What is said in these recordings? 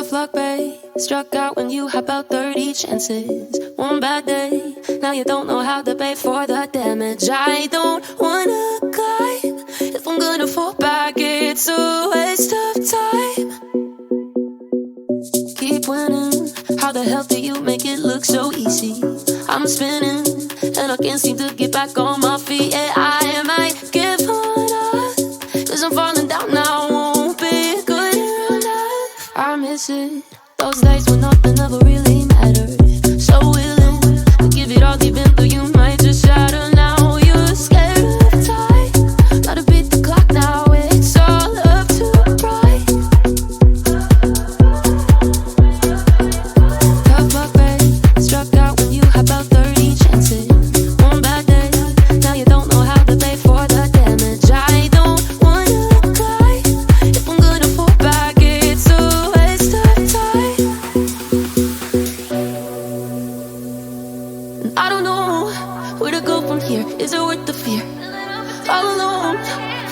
Tough luck, babe. Struck out when you hop out 30 chances. One bad day, now you don't know how to pay for the damage. I don't wanna climb. If I'm gonna fall back, it's a waste of time. Keep winning. How the hell do you make it look so easy? I'm spinning, and I can't seem to get back on my feet. Yeah, I might give up, 'cause I'm falling down now, won't be good enough. I miss it, those days when nothing ever really mattered. So willing to give it all, even though you might just shatter. Now you're scared of time, gotta beat the clock now, it's all up to right. Tough luck, babe, struck out when you hop out 30 chances. One bad day, now you don't know how to pay for the damage. I don't wanna cry, if I'm gonna fall back, it's a waste of time. And I don't know where to go from here, is it worth the fear? All alone,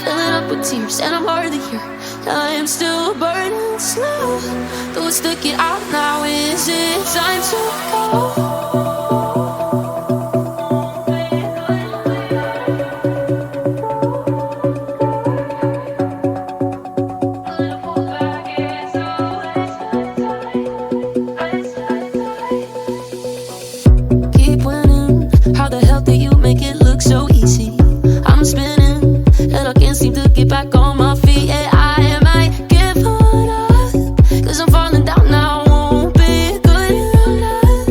filling up with tears, and I'm hardly here. I am still burning slow, though it's sticking out now, is it time to go? Keep winning. How the hell do you make it look so easy? I'm spinning, and I can't seem to get back on my feet. Yeah, I might give up, 'cause I'm falling down now, won't be good enough.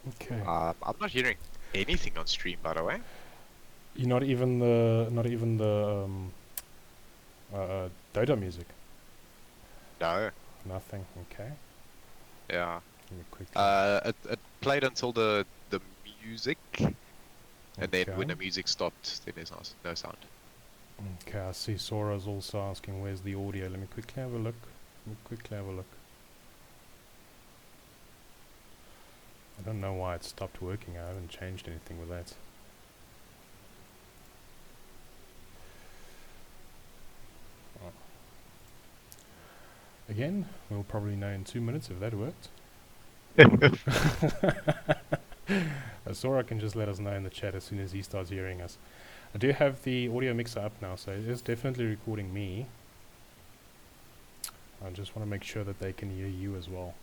Okay. I'm not hearing anything on stream, by the way. You're not even the Dota music. No. Nothing. Okay. Yeah. Let me quickly. It played until the music, and then when Okay. the music stopped, then there's no sound. Okay. I see Sora's also asking where's the audio. Let me quickly have a look. I don't know why it stopped working. I haven't changed anything with that. Oh. Again, we'll probably know in 2 minutes if that worked. Sora can just let us know in the chat as soon as he starts hearing us. I do have the audio mixer up now, so it is definitely recording me. I just want to make sure that they can hear you as well.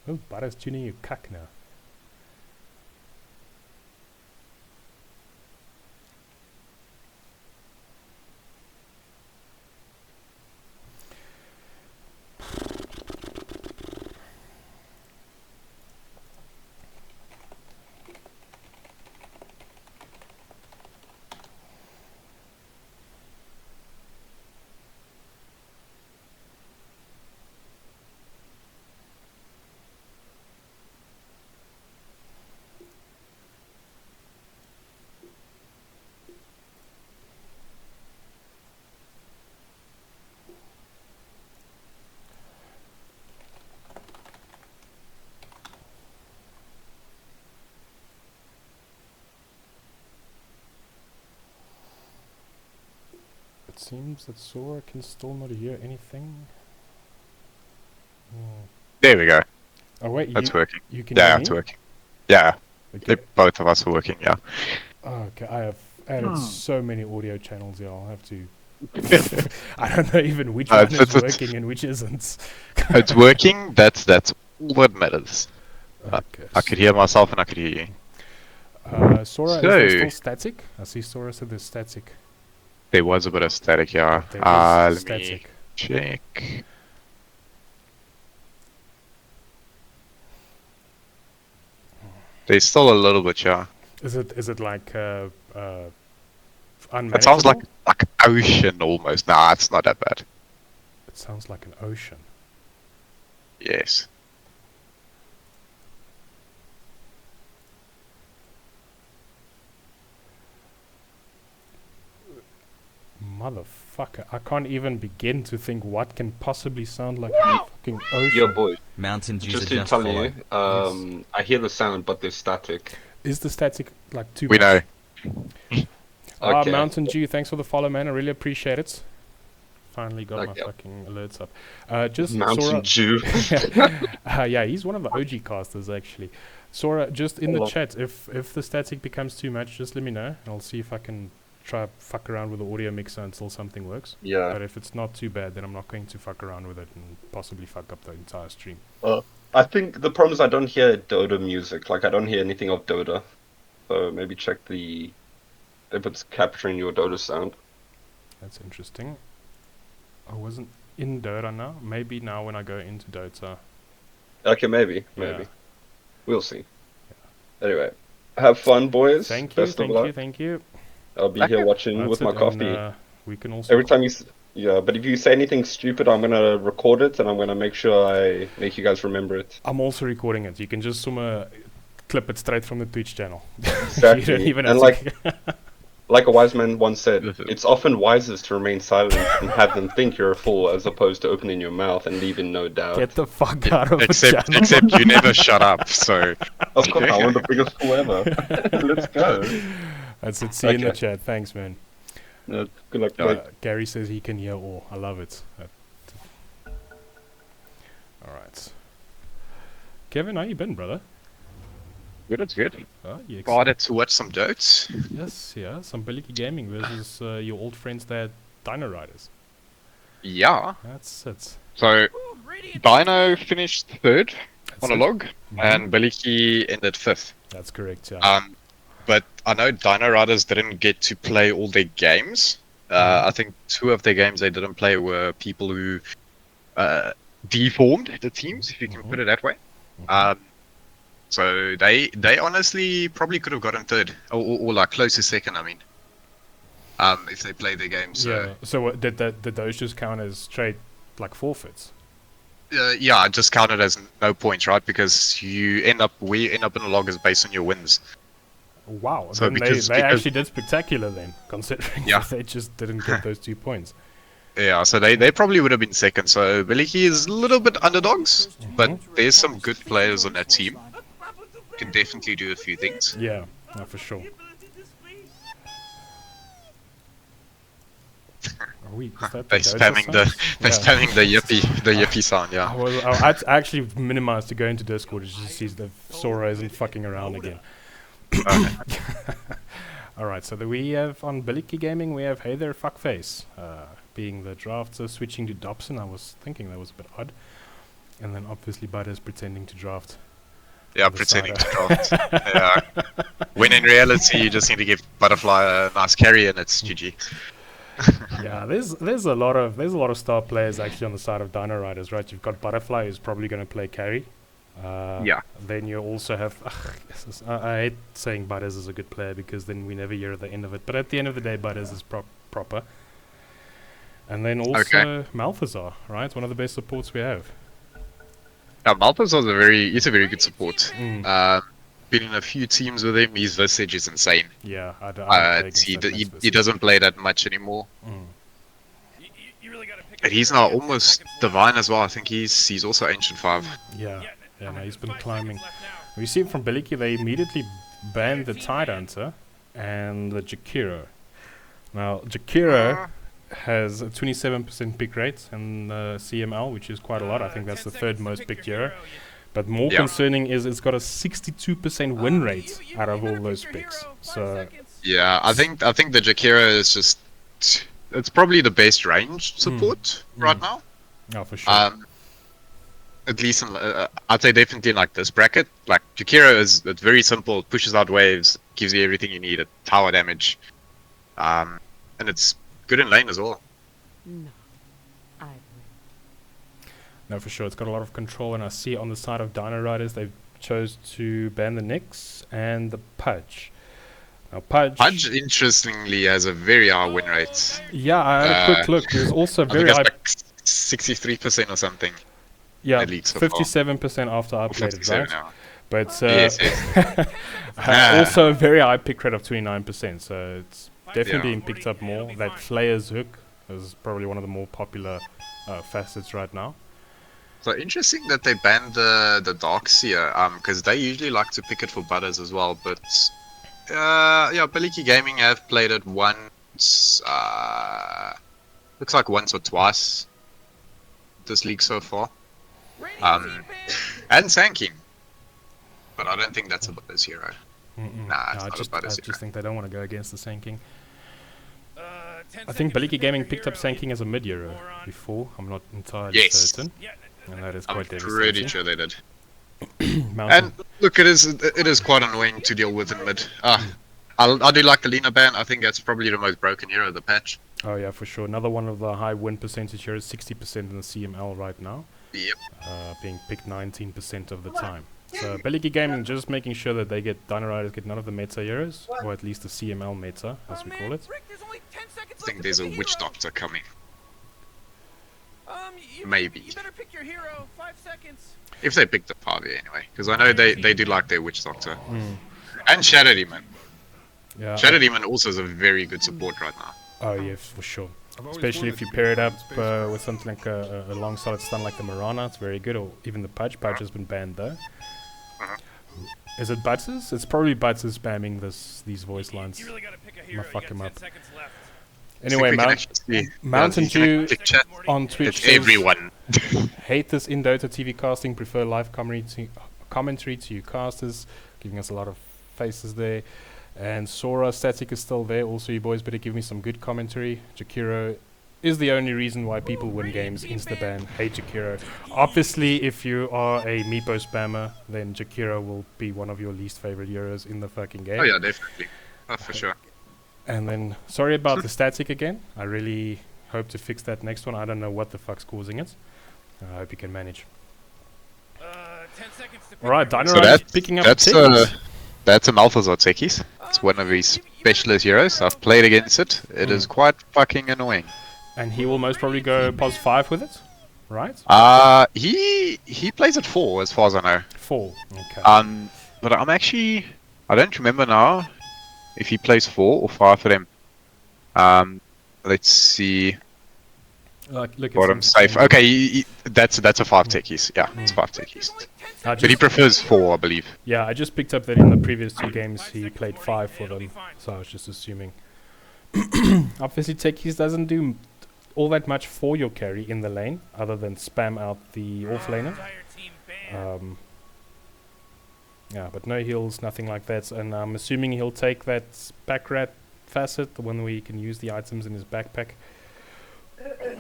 Oh, Bara's tuning you cuck now. It seems that Sora can still not hear anything. There we go. Oh wait, That's working. you can hear Yeah, me? it's working. Yeah, Okay. both of us are working. Yeah. Oh, okay, I have added so many audio channels here. I'll have to. I don't know even which one is working and which isn't. It's working. That's all that matters. Okay. I could hear myself and I could hear you. Sora, is So- there still static? I see Sora said there's static. There was a bit of static, yeah. There is Let me static. check. There's still a little bit, yeah. Is it like unmanageable? It sounds like ocean almost. Nah, it's not that bad. It sounds like an ocean. Yes. Motherfucker, I can't even begin to think what can possibly sound like a fucking ocean. Yo, boy. Mountain Dew Just to tell you, Yes. I hear the sound, but there's static. Is the static like too We much? know. Okay. Mountain Dew, thanks for the follow, man. I really appreciate it. Finally got my Okay. fucking alerts up. Just Mountain Sora. Dew. Yeah, he's one of the OG casters actually. Sora, just in the Hello. chat, if the static becomes too much, just let me know, and I'll see if I can try fuck around with the audio mixer until something works. Yeah. But if it's not too bad, then I'm not going to fuck around with it and possibly fuck up the entire stream. I think the problem is I don't hear Dota music. Like, I don't hear anything of Dota. So maybe check if it's capturing your Dota sound. That's interesting. I wasn't in Dota now. Maybe now when I go into Dota. Okay, maybe. Yeah. We'll see. Anyway, have fun, boys. Thank you, Best of luck. thank you. I'll be here watching That's with my it, coffee. and, we can also Every time yeah, but if you say anything stupid, I'm gonna record it and I'm gonna make sure I make you guys remember it. I'm also recording it. You can just clip it straight from the Twitch channel. Exactly. You don't even And have to like a wise man once said, it's often wisest to remain silent and have them think you're a fool as opposed to opening your mouth and leaving no doubt. get the fuck out of the Except channel. you never shut up, so... Of course, I want the biggest fool ever. Let's go. That's it. See you in the Okay. chat. Thanks, man. Good luck, mate. Gary says he can hear all. I love it. All right. Kevin, how you been, brother? Good, it's good. You Started to watch some Dotes. Yes, yeah. Some Bulletjie Gaming versus your old friends there, Dino Riders. Yeah. That's it. So, Dino finished third on a it. log, and Bulletjie ended fifth. That's correct, yeah. But I know Dino Riders didn't get to play all their games, I think 2 of their games they didn't play were people who deformed the teams, if you can put it that way. So they honestly probably could have gotten third, or like close to second. I mean, if they played their games. Yeah. So what, did those just count as straight like forfeits? Yeah, I just counted as no points, right? Because we end up in the log is based on your wins. Wow. So then they actually did spectacular then, considering that they just didn't get those 2 points. Yeah, so they probably would have been second. So Bulletjie is a little bit underdogs, but there's some good players on that team. Can definitely do a few things. Yeah, no, for sure. Are we? Is that They're spamming the yippee sound. Yeah. I actually minimized to go into Discord just to see if Sora isn't fucking around again. Alright, so we have on Bulletjie Gaming, we have Hey There Fuckface, being the drafter, switching to Dobson. I was thinking that was a bit odd. And then obviously Butters pretending to draft. Yeah, pretending to draft. Yeah. When in reality, you just need to give Butterfly a nice carry and it's GG. Yeah, there's a lot of star players actually on the side of Dino Riders, right? You've got Butterfly who's probably going to play carry. Yeah. Then you also have. I hate saying Butters is a good player because then we never hear the end of it. But at the end of the day, Butters is proper. And then also Malthazar, right? One of the best supports we have. Yeah, Malthazar is a very good support. Been in a few teams with him. His visage is insane. Yeah, I don't he doesn't play that much anymore. And he's now almost divine as well. I think he's also Ancient 5. Yeah, no, he's been climbing. We see from Bulletjie, they immediately banned the Tide Hunter and the Jakiro. Now, Jakiro has a 27% pick rate in CML, which is quite a lot. I think that's the third most picked hero. But more concerning is it's got a 62% win rate out of all those picks. So yeah, I think the Jakiro is just it's probably the best range support right now. Oh, for sure. At least I'd say definitely like this bracket. Like Jakiro it's very simple, it pushes out waves, gives you everything you need, tower damage, and it's good in lane as well. No, for sure. It's got a lot of control, and I see on the side of Dino Riders, they've chose to ban the Nyx and the Pudge. Now, Pudge, interestingly, has a very high win rate. Yeah, I had a quick look. There's also very high... like 63% or something. Yeah, So 57% after I played it, right? Now. But yes. also a very high pick rate of 29%, so it's definitely being picked up more. That Flayer's Hook is probably one of the more popular facets right now. So interesting that they banned the Darkseer, because they usually like to pick it for Butters as well. But Bulletjie Gaming have played it once, looks like once or twice this league so far. And Sanking, but I don't think that's a Butters hero. Nah, it's not a Butters hero. I just think they don't want to go against the Sanking. I think Bulletjie Gaming picked up Sanking as a mid hero before. I'm not entirely certain. And that is quite devastating. I'm pretty sure they did. And look, it is quite annoying to deal with in mid. I do like the Lina ban. I think that's probably the most broken hero of the patch. Oh yeah, for sure. Another one of the high win percentage heroes, 60% in the CML right now. Yep. Being picked 19% of the time. So Bulletjie Gaming just making sure that they get Dino Riders get none of the meta heroes, or at least the CML meta, as we call it. I think there's a Witch Doctor coming. Maybe. You better pick your hero. 5 seconds. If they pick the party anyway, because I know they do like their Witch Doctor. And Shadow Demon. Yeah. Shadow Demon also is a very good support right now. Oh yeah, for sure. Especially if you pair it up with something like a long solid stun like the Marana, it's very good. Or even the Pudge. Pudge has been banned though. Is it Butters? It's probably Butters spamming these voice lines. You really gotta pick a I'm hero. gonna fuck him up. Anyway, Mountain Dew on Twitch it's says, everyone. hate this in Dota TV casting, prefer live commentary to you casters, giving us a lot of faces there. And Sora Static is still there. Also, you boys better give me some good commentary. Jakiro is the only reason why people win games. Instaban, hate Jakiro. Obviously, if you are a Meepo spammer, then Jakiro will be one of your least favorite heroes in the fucking game. Oh yeah, definitely. Oh, for sure. And then, sorry about the static again. I really hope to fix that next one. I don't know what the fuck's causing it. I hope you can manage. 10 seconds to pick Alright, your Dino So is picking up that's techies. that's a Malthazar techies. It's one of his specialist heroes. I've played against it. It is quite fucking annoying. And he will most probably go pos 5 with it, right? He plays at 4 as far as I know. 4, okay. But I don't remember now if he plays 4 or 5 for them. Let's see. Look at Bottom some safe. changes. Okay, that's a 5 techies. Yeah, it's 5 techies. But he prefers 4, I believe. Yeah, I just picked up that in the previous 2 games he played 5 for them, so I was just assuming. Obviously, techies doesn't do all that much for your carry in the lane, other than spam out the offlaner. Yeah, but no heals, nothing like that. And I'm assuming he'll take that pack rat facet, the one where you can use the items in his backpack.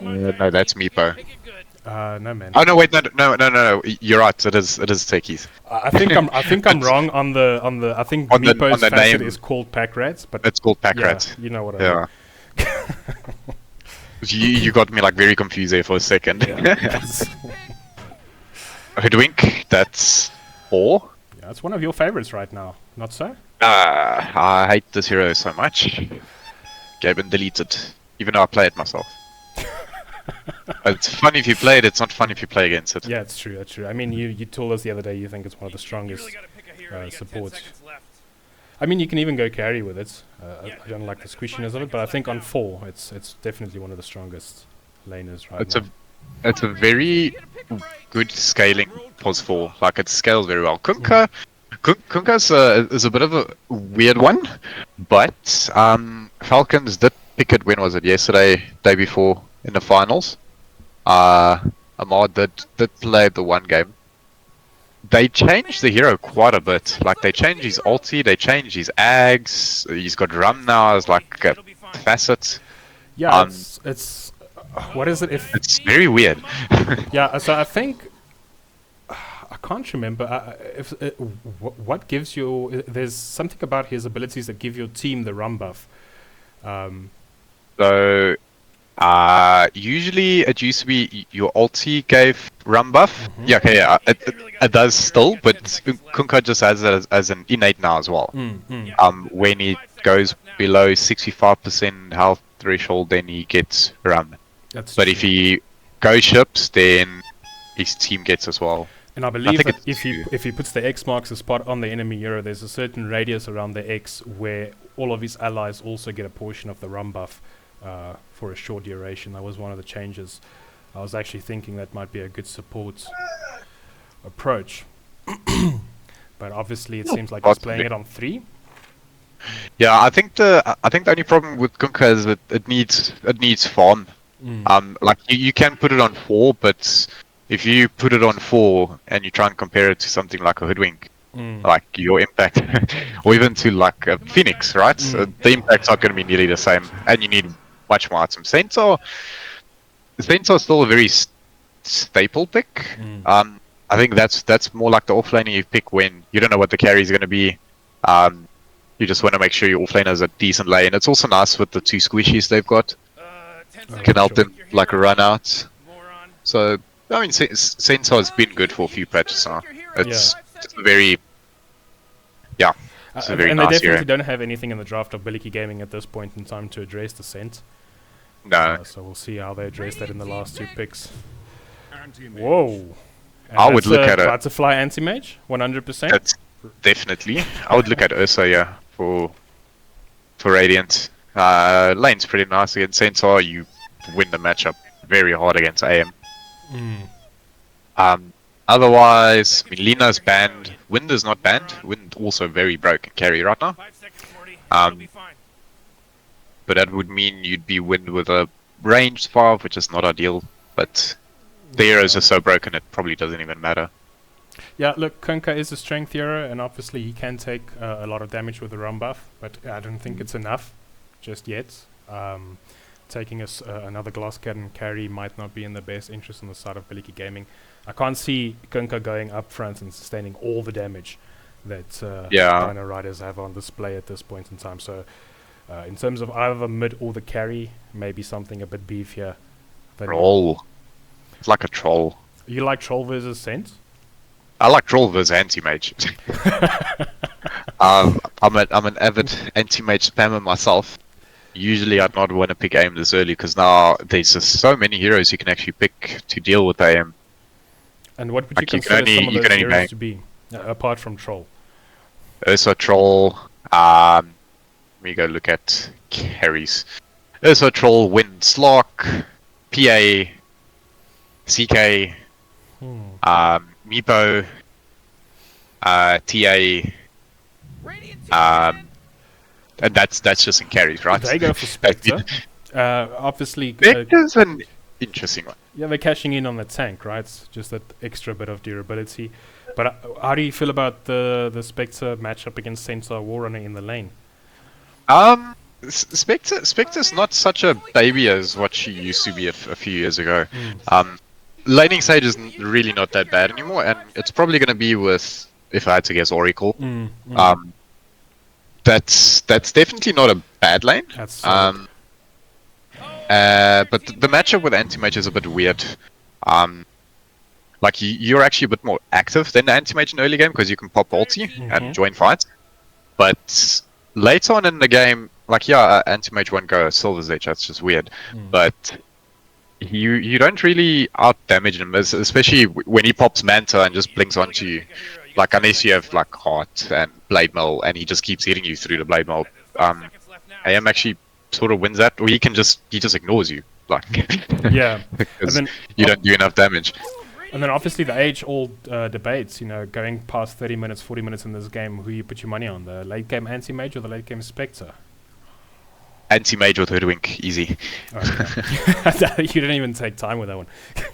No, that's Meepo. No man. Oh no, wait, no. You're right. It is techies. I think I'm wrong on the. I think On the Meepo's facet name. is called pack rats, but It's called pack yeah, rat. you know what I mean. Yeah. You got me like very confused there for a second. Yeah. Hoodwink, that's 4. Yeah, it's one of your favorites right now, not so? I hate this hero so much. Gave and deleted, even though I play it myself. It's fun if you play it, it's not fun if you play against it. Yeah, it's true, that's true. I mean, you told us the other day you think it's one of the strongest supports. I mean, you can even go carry with it. I don't like the squishiness of it, but I think on 4, it's definitely one of the strongest laners right now. It's a very good scaling pos 4. Like it scales very well. Kunkka is a bit of a weird one, but Falcons did pick it. When was it? Yesterday, day before in the finals. Amar did play the one game. They changed the hero quite a bit. Like they changed his ulti, they changed his ags. He's got rum now as like a facet. Yeah, it's what is it? It's very weird. Yeah, so I think I can't remember if what gives you. There's something about his abilities that give your team the rum buff. So usually it used to be your ulti gave rum buff. Yeah, okay, yeah, it does still, but Kunkka just has it as an innate now as well. When he goes below 65% health threshold, then he gets rum. But if he goes ships, then his team gets as well. And I believe that if he puts the X marks a spot on the enemy hero, there's a certain radius around the X where all of his allies also get a portion of the rum buff for a short duration. That was one of the changes. I was actually thinking that might be a good support approach. But obviously it seems like he's playing it on 3. Yeah, I think the only problem with Kunkka is that it needs farm. Like you can put it on 4, but if you put it on 4 and you try and compare it to something like a Hoodwink, like your impact, or even to like a Phoenix, right? So the impact's not going to be nearly the same, and you need much more items. Centaur is still a very staple pick. I think that's more like the offlaner you pick when you don't know what the carry is going to be. You just want to make sure your offlaner is a decent lane. It's also nice with the 2 squishies they've got. Can help them like run out. So I mean, Centaur has been good for a few patches now. It's a very it's a very and nice they definitely hero. don't have anything in the draft of Bulletjie Gaming at this point in time to address the Cent. No, So we'll see how they address that in the last 2 picks. Whoa. And I would look at it. Butterfly anti-mage, 100%. That's definitely. I would look at Ursa, yeah, for Radiant. Lane's pretty nice against Centaur. You win the matchup very hard against AM. Otherwise, I mean, Lina's banned. Wind is not banned. Wind also very broken carry right now. But that would mean you'd be Wind with a ranged 5, which is not ideal. But the hero is just so broken it probably doesn't even matter. Yeah, look, Kunkka is a strength hero, and obviously he can take a lot of damage with the rum buff, but I don't think it's enough just yet. Taking another glass cannon carry might not be in the best interest on the side of Bulletjie Gaming. I can't see Kunkka going up front and sustaining all the damage that Dino Riders have on display at this point in time. So In terms of either the mid or the carry, maybe something a bit beefier. than- Troll. It's like a troll. You like troll versus sense? I like troll versus anti-mage. I'm an avid anti-mage spammer myself. Usually I'd not want to pick aim this early because now there's just so many heroes you can actually pick to deal with aim. And what would you Like you can consider only- some of you those can only heroes bang. to be, apart from troll? Ursa troll. Let me go look at carries. Ursa troll, wind slock, PA, CK, Meepo, TA, and that's just in carries, right? They go for Spectre. Obviously, Spectre's an interesting one. yeah, they're cashing in on the tank, right? It's just that extra bit of durability. But how do you feel about the Spectre matchup against Centaur Warrunner in the lane? Spectre's not such a baby as what she used to be a few years ago. Laning Sage is really not that bad anymore, and it's probably going to be with, if I had to guess, Oracle. That's definitely not a bad lane. That's solid. But the matchup with Anti-Mage is a bit weird. Like you're actually a bit more active than the Anti-Mage in early game because you can pop ulti and join fights. But later on in the game, like Anti-Mage won't go Silver's Edge, that's just weird. But you don't really out damage him, especially when he pops Manta and just blinks onto you. Like unless you have like Heart and Blade Mail and he just keeps hitting you through the Blade Mail. AM actually sort of wins that, or he just ignores you. Like Yeah, because and then you don't do enough damage. And then obviously the age-old debates, going past 30 minutes, 40 minutes in this game, who you put your money on, the late-game Anti-Mage or the late-game Spectre? Anti-Mage with Hoodwink, easy. Okay. You didn't even take time with that one.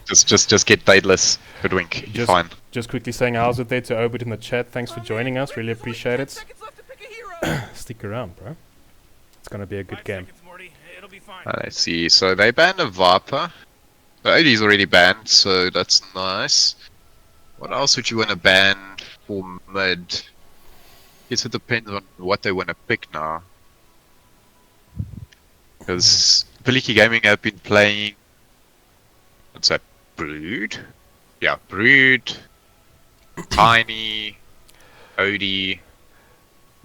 just get Daedalus, Hoodwink, you're fine. Just quickly saying how's it there to Obit in the chat. Thanks for joining us, really appreciate it. Stick around, bro. It's going to be a good game. Let's see, so they banned a Viper. The AD is already banned, so that's nice. What else would you want to ban for mid? Guess it depends on what they want to pick now. Because Bulletjie Gaming have been playing... What's that? Brood? Yeah, Brood, Tiny, Odie,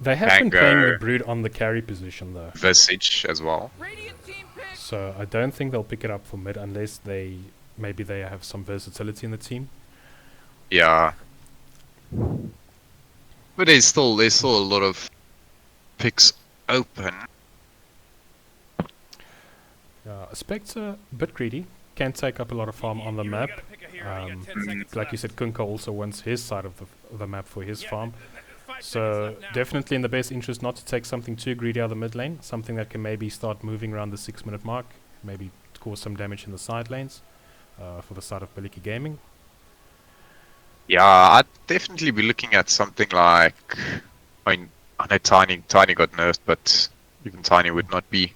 They have been playing the Vanguard. Brood on the carry position, though. Visage as well. So I don't think they'll pick it up for mid unless maybe they have some versatility in the team. Yeah. But there's still a lot of picks open. Spectre, a bit greedy, can take up a lot of farm on the map. Like you said, Kunkka also wants his side of the map for his farm. So definitely in the best interest not to take something too greedy out of the mid lane, something that can maybe start moving around the 6-minute mark, maybe cause some damage in the side lanes for the side of Bulletjie Gaming. Yeah, I'd definitely be looking at something like... I mean, I know Tiny got nerfed, but even Tiny would not be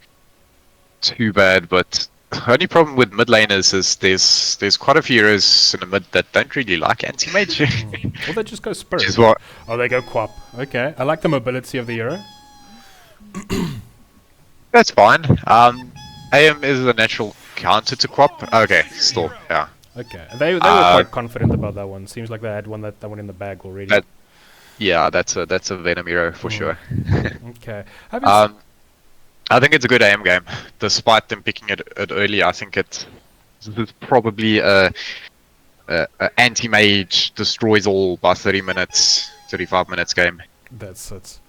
too bad, but the only problem with mid laners is there's quite a few heroes in the mid that don't really like anti-mage. Or they just go Spirit. Which is what... Oh, they go Quap. Okay, I like the mobility of the hero. That's fine. AM is a natural counter to Quap. Okay, still, yeah. Okay, they were quite confident about that one. Seems like they had that one in the bag already. Yeah, that's a Venom hero for sure. Okay. I think it's a good AM game, despite them picking it early. I think it's probably a anti-mage destroys all by 30 minutes, 35 minutes game. That's it.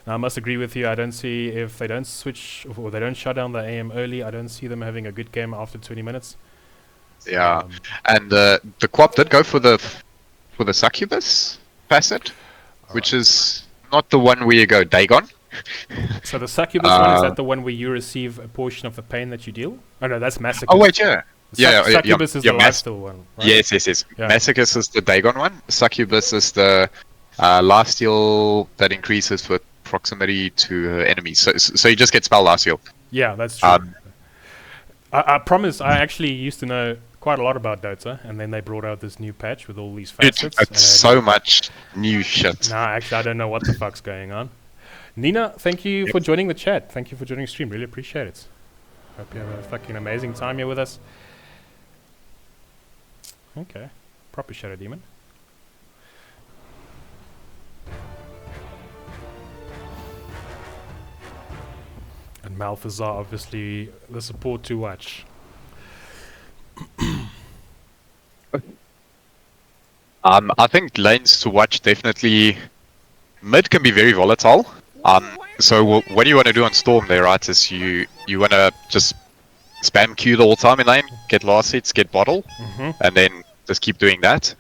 Now, I must agree with you. I don't see, if they don't switch or they don't shut down the AM early, I don't see them having a good game after 20 minutes. Yeah, and the Quap did go for the Succubus facet, which is not the one where you go Dagon. So the Succubus one, is that the one where you receive a portion of the pain that you deal? Oh no, that's Massacre. Oh wait, yeah. Succubus is the lifesteal one, right? Yes. Yeah. Massacus is the Dagon one. Succubus is the lifesteal that increases with proximity to enemies. So you just get spell lifesteal. Yeah, that's true. I promise, I actually used to know quite a lot about Dota, and then they brought out this new patch with all these facets. It's so much new shit. Nah, actually, I don't know what the fuck's going on. Nina, thank you for joining the chat. Thank you for joining the stream. Really appreciate it. Hope you have a fucking amazing time here with us. Okay. Proper Shadow Demon. And Malthazar, obviously, the support to watch. I think lanes to watch definitely. Mid can be very volatile. So what you want to do on Storm there, right, is you want to just spam Q the whole time in lane, get last hits, get bottle, and then just keep doing that.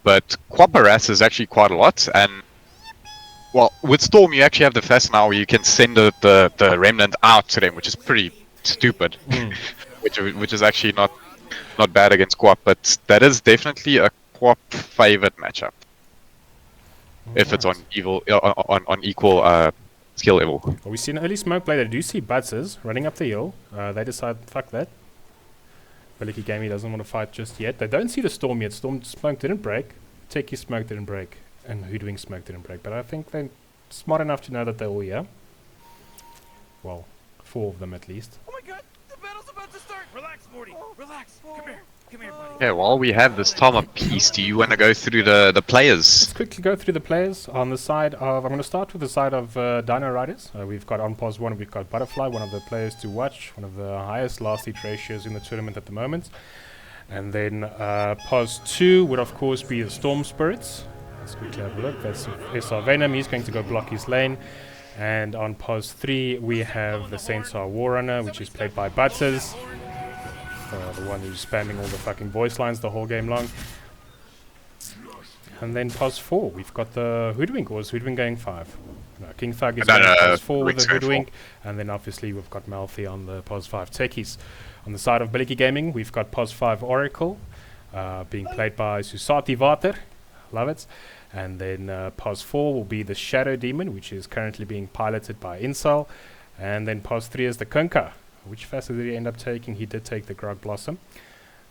But Quap harass is actually quite a lot, and well, with Storm you actually have the fast now where you can send the Remnant out to them, which is pretty stupid, which is actually not bad against Quap, but that is definitely a Quap favored matchup. If it's on equal skill level. Well, we see an early smoke play. They do see Butzers running up the hill. They decide, fuck that. Bulletjie Gaming doesn't want to fight just yet. They don't see the Storm yet. Storm smoke didn't break. Techie smoke didn't break. And Hoodwink smoke didn't break. But I think they're smart enough to know that they're all here. Well, 4 of them at least. Oh my god, the battle's about to start. Relax, Morty. Relax. Come here. Come here, buddy. Yeah, while we have this time of peace, do you want to go through the players? Let's quickly go through the players. On the side of, I'm going to start with the side of Dino Riders. We've got on pause 1, we've got Butterfly, one of the players to watch, one of the highest last hit ratios in the tournament at the moment. And then pause 2 would of course be the Storm Spirits. Let's quickly have a look. That's SR Venom, he's going to go block his lane. And on pause 3 we have the Centaur Warrunner, which is played by Butzers. The one who's spamming all the fucking voice lines the whole game long. And then pause 4, we've got the Hoodwink, or is Hoodwink going 5? No, King Thug is going pause 4 with the Hoodwink. And then obviously we've got Malthi on the pause 5 techies. On the side of Bulletjie Gaming, we've got pause 5 Oracle, being played by Susati Vater. Love it. And then pause 4 will be the Shadow Demon, which is currently being piloted by Insel. And then pause 3 is the Kunkka. Which facet did he end up taking? He did take the Grog Blossom.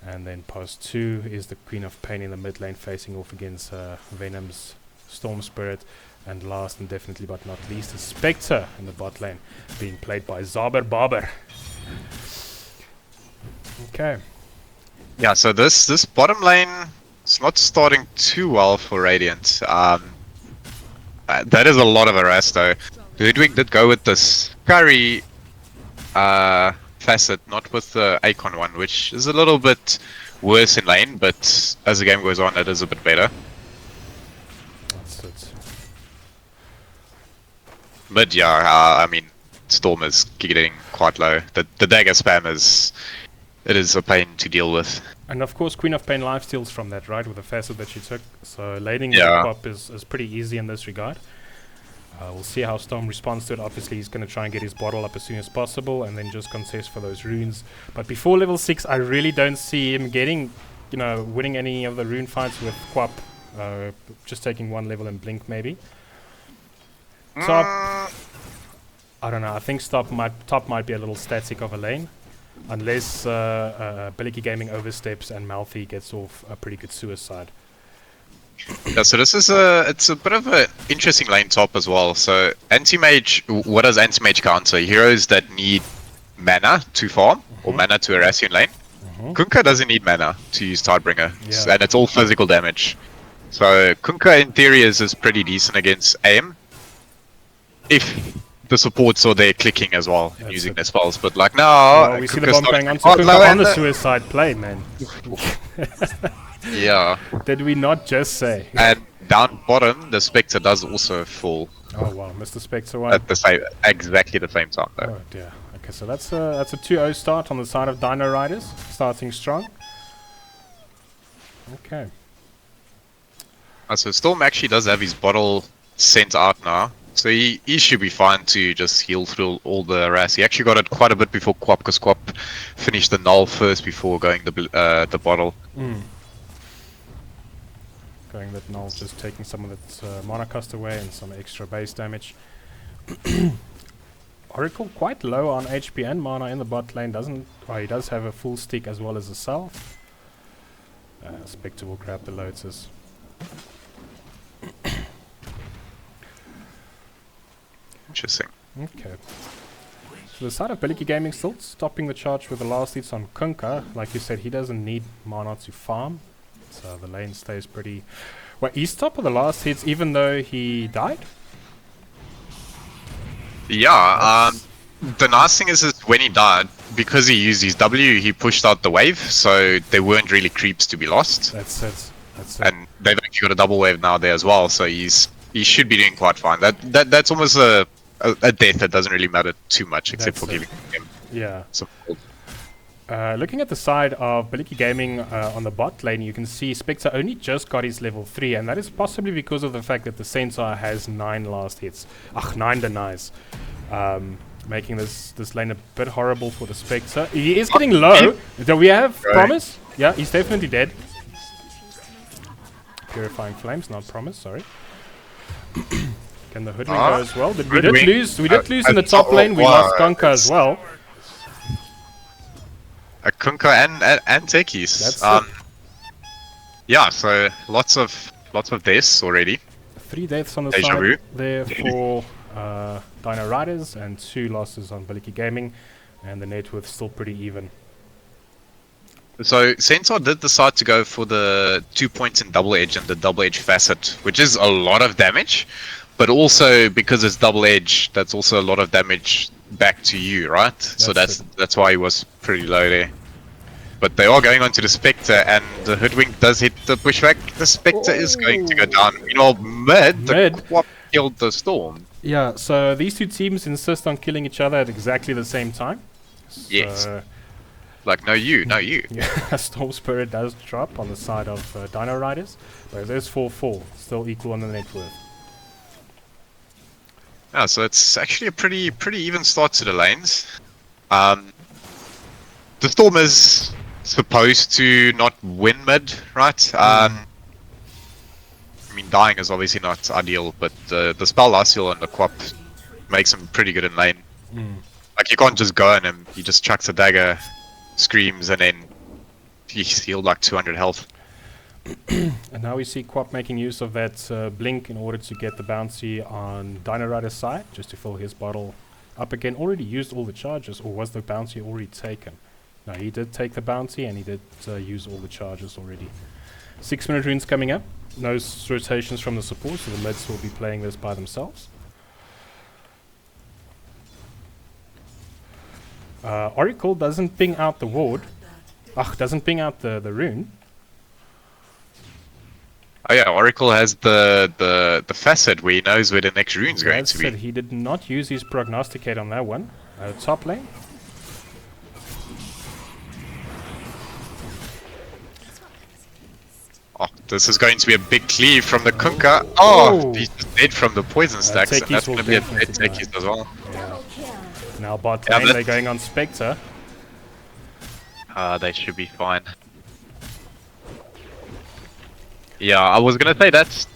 And then pause 2 is the Queen of Pain in the mid lane, facing off against Venom's Storm Spirit. And last and definitely but not least, the Spectre in the bot lane, being played by Zaber Barber. Okay. Yeah, so this bottom lane is not starting too well for Radiant. That is a lot of harass though. Hoodwink did go with this Curry facet, not with the Akon one, which is a little bit worse in lane, but as the game goes on it is a bit better. That's it. But yeah, I mean, Storm is getting quite low. The dagger spam is a pain to deal with. And of course Queen of Pain lifesteals from that, right, with the facet that she took. So laning the pop is pretty easy in this regard. We'll see how Storm responds to it. Obviously he's going to try and get his bottle up as soon as possible and then just contest for those runes. But before level 6 I really don't see him getting, winning any of the rune fights with Quap. Just taking 1 level and blink maybe. Top, I don't know, I think top might be a little static of a lane. Unless Bulletjie Gaming oversteps and Malthi gets off a pretty good suicide. Yeah, so this is it's a bit of an interesting lane top as well. So anti-mage, what does anti-mage counter? Heroes that need mana to farm or mana to harass you in lane. Kunkka doesn't need mana to use Tidebringer, and it's all physical damage. So Kunkka in theory is pretty decent against aim, if the supports are there clicking as well and using their spells. But like now, we see the bomb going on to Kunkka on the suicide play, man. Yeah. Did we not just say? And down bottom, the Spectre does also fall. Oh wow, Mr. Spectre one. At exactly the same time though. Oh dear. Okay, so that's a 2-0 start on the side of Dino Riders, starting strong. Okay. So Storm actually does have his bottle sent out now. So he should be fine to just heal through all the harass. He actually got it quite a bit before Quap, because Quap finished the null first before going the bottle. Going that null, just taking some of that mana cost away and some extra base damage. Oracle quite low on HP and mana in the bot lane. He does have a full stick as well as a self. Spectre will grab the Lotus. Interesting. Okay. So the side of Bulletjie Gaming still stopping the charge with the last hits on Kunkka. Like you said, he doesn't need mana to farm. So the lane stays pretty... Wait, he's top of the last hits even though he died? Yeah, the nice thing is when he died, because he used his W, he pushed out the wave, so there weren't really creeps to be lost. That's it. That's it. And they've actually got a double wave now there as well, so he should be doing quite fine. That's almost a death that doesn't really matter too much, except That's for it. giving him Yeah. support. Looking at the side of Bulletjie Gaming on the bot lane, you can see Spectre only just got his level 3, and that is possibly because of the fact that the Centaur has 9 last hits. 9 denies. Making this lane a bit horrible for the Spectre. He is getting low. Do we have Promise? Yeah, he's definitely dead. Purifying Flames, not Promise, sorry. Can the Hoodwink go as well? We did lose in the top lane, we lost Kunkka as well. Kunkka and Techies. That's it. Yeah, so lots of deaths already. 3 deaths on the Deja side vu. there for Dino Riders and 2 losses on Bulletjie Gaming, and the net worth still pretty even. So Centaur did decide to go for the 2 points in double edge and the double edge facet, which is a lot of damage, but also because it's double edge, that's also a lot of damage back to you, right? So that's why he was pretty low there. But they are going on to the Spectre, and the Hoodwink does hit the pushback. The Spectre is going to go down. Meanwhile, the Quap killed the Storm. Yeah, so these two teams insist on killing each other at exactly the same time. Yes. Like, no you. Yeah, Storm Spirit does drop on the side of Dino Riders, but there's 4-4, still equal on the net worth. Yeah, so it's actually a pretty even start to the lanes. The Storm is supposed to not win mid, right? I mean, dying is obviously not ideal, but the spell last heal on the Quap makes him pretty good in lane. Like, you can't just go on him, he just chucks a dagger, screams, and then he's healed like 200 health. And now we see Quap making use of that blink in order to get the bouncy on Dino Rider's side, just to fill his bottle up again. Already used all the charges, or was the bouncy already taken? No, he did take the bounty, and he did use all the charges already. 6-minute runes coming up. No rotations from the support, so the mids will be playing this by themselves. Oracle doesn't ping out the ward. Doesn't ping out the rune. Oh yeah, Oracle has the facet where he knows where the next rune's going to be. He did not use his prognosticate on that one. Top lane. Oh, this is going to be a big cleave from the Kunkka. Oh, he's just dead from the poison stacks, and that's going to be a dead Techies as well. Yeah. Now bot lane, they're going on Spectre. They should be fine. Yeah, I was gonna say that's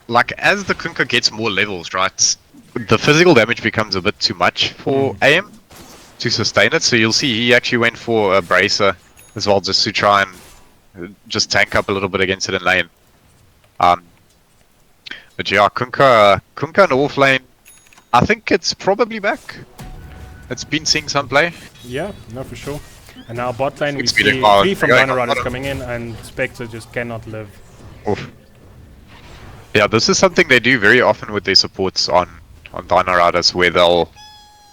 like, as the Kunkka gets more levels, right, the physical damage becomes a bit too much for AM to sustain it. So you'll see he actually went for a bracer as well, just to try and just tank up a little bit against it in lane. But yeah, Kunkka in the off lane, I think it's probably back. It's been seeing some play. Yeah, no, for sure. And now bot lane, we see 3 from Dino Riders coming in, and Spectre just cannot live. Oof. Yeah, this is something they do very often with their supports on Dino Riders, where they'll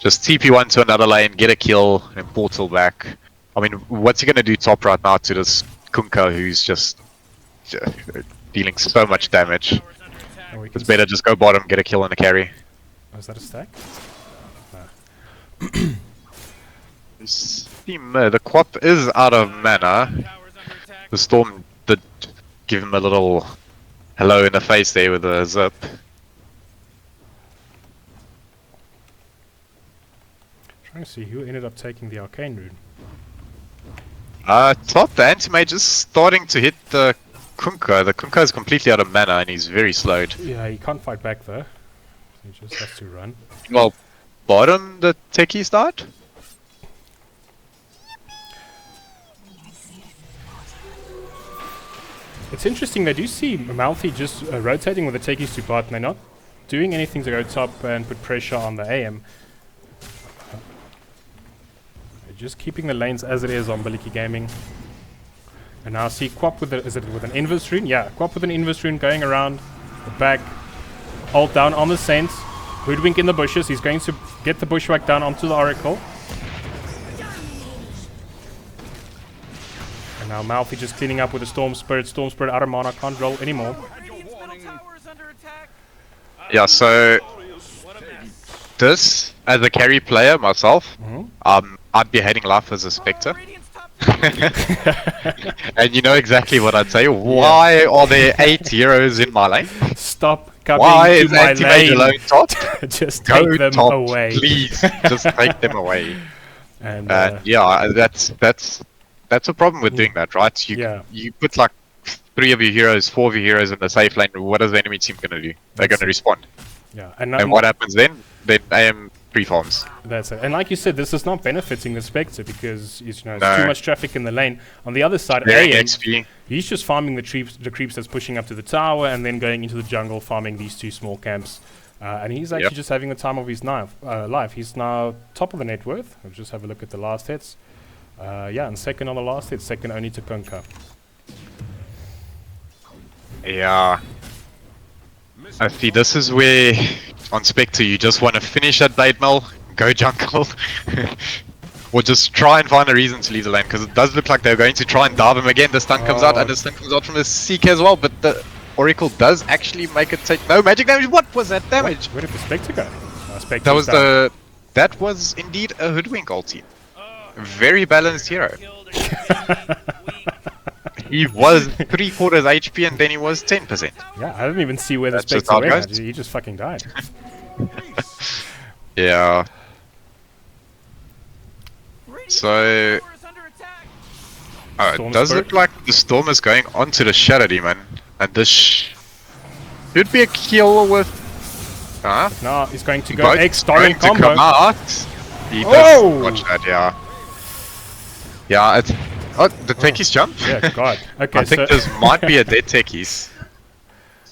just TP one to another lane, get a kill, and portal back. I mean, what's he gonna do top right now to this Kunkka who's just dealing so much damage? It's better just go bottom, get a kill and a carry. Oh, is that a stack? No. The Quap is out of mana. The Storm did give him a little hello in the face there with a zip. Trying to see who ended up taking the arcane rune. Top, the anti-mage is starting to hit the Kunkka. The Kunkka is completely out of mana and he's very slowed. Yeah, he can't fight back though. He just has to run. Well, bottom, the techies died? It's interesting, they do see Mouthy just rotating with the techies to bot, and they're not doing anything to go top and put pressure on the AM. Just keeping the lanes as it is on Bulletjie Gaming. And now see Quap with is it with an inverse rune? Yeah, Quap with an inverse rune going around the back. Ult down on the Saints. Hoodwink in the bushes. He's going to get the bushwhack down onto the Oracle. And now Malfi just cleaning up with the Storm Spirit. Storm Spirit out of mana, can't roll anymore. Yeah, so this, as a carry player myself, I'd be hating life as a Spectre. And you know exactly what I'd say. Why are there 8 heroes in my lane? Stop coming Why to is my anti-mage lane. alone top? Just Go take them top, away. please. Just take them away. And Yeah, that's a problem with doing that, right? You put like 3 of your heroes, 4 of your heroes in the safe lane. What is the enemy team gonna do? They're gonna respond. yeah, And what happens then? Then AM pre-farms. that's it. And like you said, this is not benefiting the Spectre because it's, No. too much traffic in the lane. On the other side, Very AM, XP. he's just farming the creeps that's pushing up to the tower and then going into the jungle, farming these 2 small camps. And he's actually just having the time of his life. He's now top of the net worth. Let's just have a look at the last hits. Yeah, and second on the last hit, second only to Kunkka. Yeah. I see, this is where on Spectre you just want to finish that blade mill, go jungle, or just try and find a reason to leave the lane, because it does look like they're going to try and dive him again. The stun comes out, and the stun comes out from the Seek as well, but the Oracle does actually make it take no magic damage. What was that damage? Where did the Spectre go? Spectre That was down. that was indeed a Hoodwink ulti. Very balanced hero. He was 3/4 HP and then he was 10%. Yeah, I didn't even see where the That's just Spectre how it went. goes. He just fucking died. Yeah. So oh, Storm it does Spirit. look like the storm is going onto the Shadow Demon, and this should be a kill with. Now he's going to go Both X going Torrent to combo. come out. He Oh! does watch that, yeah. Yeah, it's. Oh, the techies jump? Yeah, God. Okay, I think so this might be a dead techies.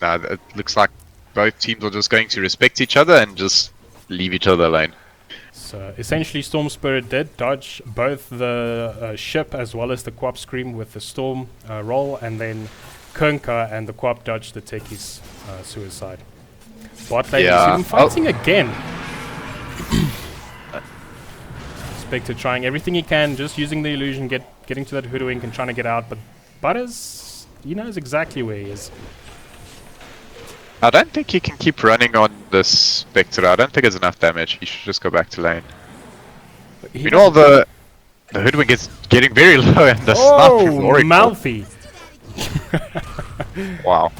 No, it looks like both teams are just going to respect each other and just leave each other alone. So essentially, Storm Spirit did dodge both the ship as well as the Quap Scream with the Storm roll, and then Kunkka and the Quap dodged the Techies suicide. Bot lane Yeah. is even fighting again. Spectre trying everything he can, just using the illusion, getting to that Hoodwink and trying to get out, but Butters, he knows exactly where he is. I don't think he can keep running on this Spectre. I don't think it's enough damage. He should just go back to lane. He You know, the Hoodwink is getting very low and the snuff from Oracle. Malfi! Wow.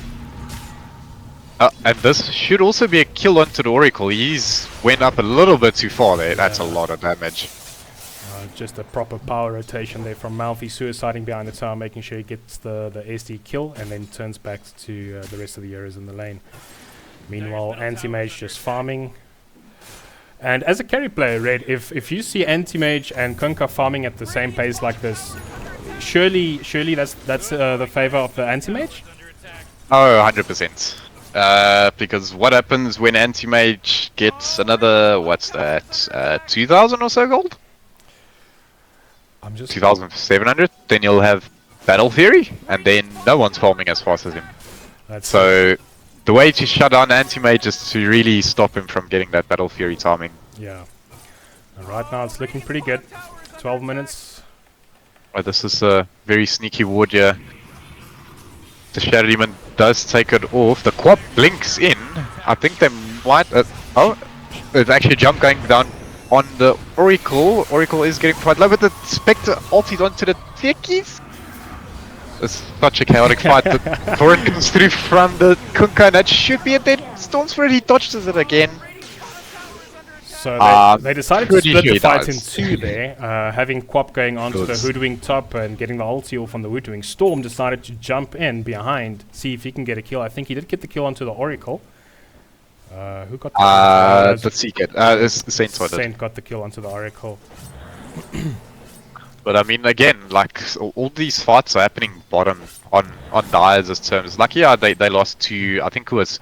And this should also be a kill onto the Oracle. He's went up a little bit too far there. That's a lot of damage. Just a proper power rotation there from Malfi, suiciding behind the tower, making sure he gets the SD kill, and then turns back to the rest of the heroes in the lane. Meanwhile, Anti-Mage just farming. And as a carry player, Red, if you see Anti-Mage and Kunkka farming at the same pace like this, surely that's the favor of the Anti-Mage? Oh, 100%. Because what happens when Anti-Mage gets another, what's that, 2,000 or so gold? I'm just 2,700? Then you'll have Battle Fury, and then no one's farming as fast as him. So, the way to shut down Anti-Mage is to really stop him from getting that Battle Fury timing. yeah. And right now it's looking pretty good. 12 minutes. Oh, this is a very sneaky ward here. The Shadow Demon does take it off. The Quap blinks in. I think they might... oh, there's actually a jump going down on the Oracle. Oracle is getting quite low, but the Spectre ulted onto the Techies. It's such a chaotic fight. The Torrent comes through from the Kunkka, and that should be a dead Storm Spirit. He dodges it again. So they decided to pretty split sure the he fight does. in 2 there, having Quap going onto the Hoodwink top and getting the ulti off on the Hoodwink. Storm decided to jump in behind, see if he can get a kill. I think he did get the kill onto the Oracle. Who got the the Seeker. It's the Saint Sword. Saint got the kill onto the Oracle. But I mean, again, like all these fights are happening bottom on Dyer's terms. Like, yeah, they lost to, I think it was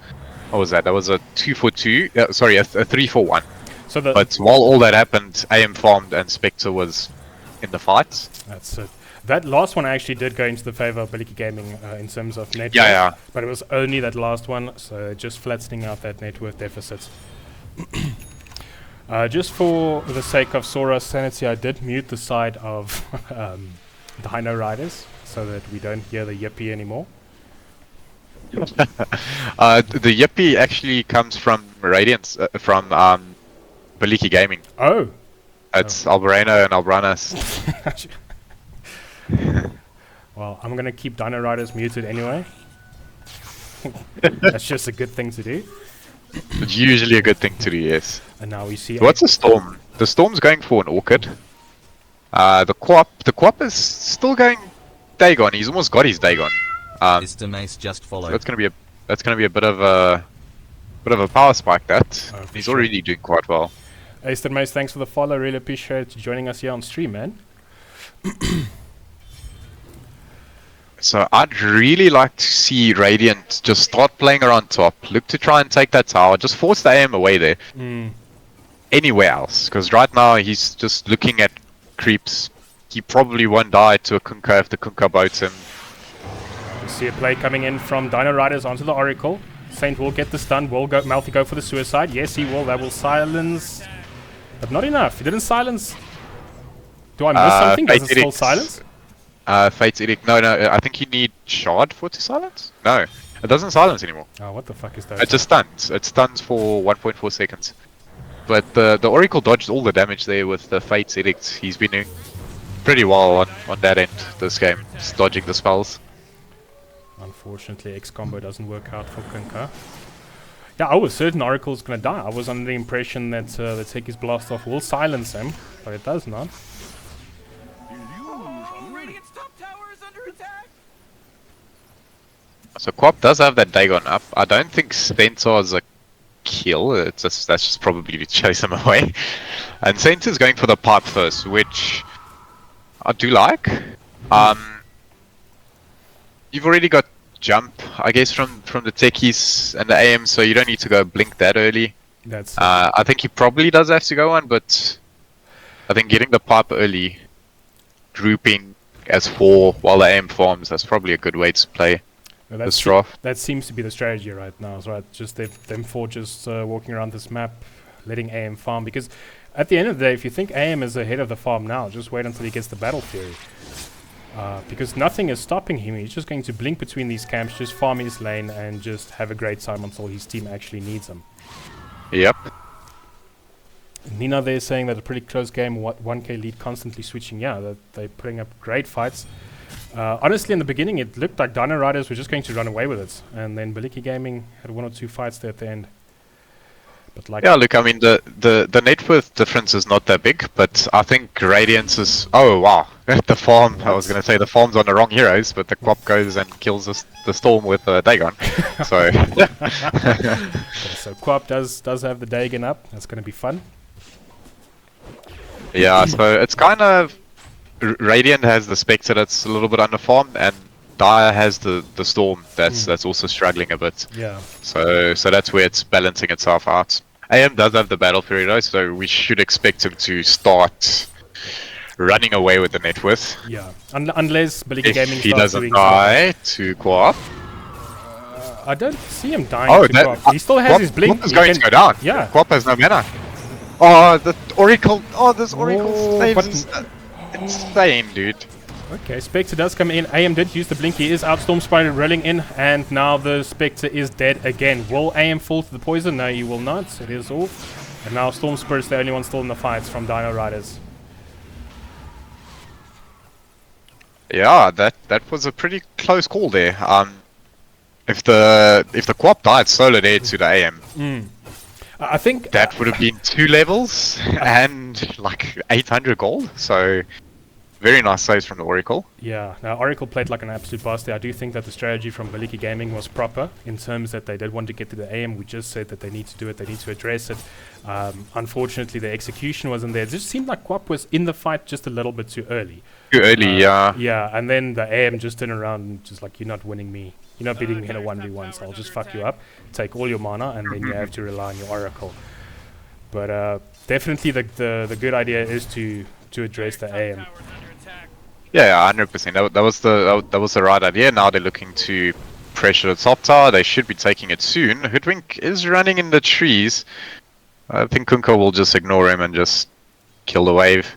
What was that? That was a 2-for-2. Sorry, a 3-for-1. So the But while all that happened, AM farmed and Spectre was in the fight. that's it. That last one actually did go into the favor of Bulletjie Gaming in terms of net worth. Yeah. But it was only that last one, so just flattening out that net worth deficit. Just for the sake of Sora's sanity, I did mute the side of Dino Riders so that we don't hear the yippee anymore. The yippee actually comes from Radiance, from Bulletjie Gaming. Oh! It's Alberano and Albranas. Well, I'm gonna keep Dino Riders muted anyway. That's just a good thing to do. It's usually a good thing to do, yes. And now we see. What's the storm? The storm's going for an orchid. The Quap is still going Dagon. He's almost got his Dagon. Mr. Mace just So followed. that's gonna be a bit of a power spike. That Oh, for he's sure. already doing quite well. Mr. Mace, thanks for the follow. Really appreciate you joining us here on stream, man. So I'd really like to see Radiant just start playing around top. Look to try and take that tower. Just force the AM away there. Anywhere else, because right now he's just looking at creeps. He probably won't die to a Kunkka if the Kunkka boats him. You see a play coming in from Dino Riders onto the Oracle. Saint will get the stun. Will go Malfi go for the suicide? Yes, he will. That will silence, but not enough. He didn't silence. Do I miss something? Does it still silence? Fate's Edict. No. I think you need Shard for it to silence. No, it doesn't silence anymore. Oh, what the fuck is that? It just stuns. It stuns for 1.4 seconds. But the Oracle dodged all the damage there with the Fate's Edict. He's been doing pretty well on that end this game, just dodging the spells. Unfortunately, X combo doesn't work out for Kunkka. Yeah, I was certain Oracle's gonna die. I was under the impression that the Techi's Blast Off will silence him, but it does not. Radiant's top tower is under attack. So Quap does have that Dagon up. I don't think Stentor's a kill. It's just, that's just probably to chase him away. And Stentor's going for the pipe first, which I do like. You've already got jump, I guess, from the techies and the AM, so you don't need to go blink that early. That's I think he probably does have to go on, but I think getting the pipe early, grouping as 4 while the AM forms, that's probably a good way to play this draft. that seems to be the strategy right now, right? Just them 4 just walking around this map, letting AM farm, because at the end of the day, if you think AM is ahead of the farm now, just wait until he gets the Battle Fury. Because nothing is stopping him. He's just going to blink between these camps, just farm his lane, and just have a great time until his team actually needs him. Yep. Nina there saying that a pretty close game, 1k lead, constantly switching. Yeah, that they're putting up great fights. Honestly, in the beginning, it looked like Dino Riders were just going to run away with it, and then Bulletjie Gaming had 1 or 2 fights there at the end. But like, Yeah, look, I mean, the net worth difference is not that big, but I think Radiance is... Oh, wow. The farm, I was going to say the farm's on the wrong heroes, but the Quap goes and kills the Storm with Dagon. So... okay, so Quap does have the Dagon up. That's going to be fun. Yeah, so it's kind of... Radiant has the Spectre that's a little bit underfarmed, and Dire has the Storm that's also struggling a bit. Yeah. So that's where it's balancing itself out. AM does have the Battle Fury though, so we should expect him to start running away with the net worth. Yeah. Unless Bulletjie Gaming If he starts doesn't doing die to Quap. I don't see him dying Oh, to Quap. He still has Quap, his blink. Quap is He going can- to go down. Yeah. Quap has no mana. Oh, the Oracle. Oh, this Oracle Oh, saves but- is insane, dude. Okay, Spectre does come in. AM did use the blink. He is out. Storm Spider rolling in, and now the Spectre is dead again. Will AM fall to the poison? No, he will not. It is off. And now Storm Spirit's the only one still in the fights from Dino Riders. Yeah, that was a pretty close call there. If the Quap died solo there to the AM, I think that would have been 2 levels and like 800 gold. So Very nice saves from the Oracle. Yeah, now Oracle played like an absolute boss there. I do think that the strategy from Bulletjie Gaming was proper in terms that they did want to get to the AM. We just said that they need to do it, they need to address it. Unfortunately, the execution wasn't there. It just seemed like Quap was in the fight just a little bit too early. Too early, yeah. Yeah, and then the AM just turned around and just like, you're not winning me. You're not beating me in a 1v1, so I'll just fuck you up, take all your mana, and then you have to rely on your Oracle. But definitely the good idea is to address the AM. Yeah, 100%. That was the right idea. Now they're looking to pressure the top tower. They should be taking it soon. Hoodwink is running in the trees. I think Kunkka will just ignore him and just kill the wave.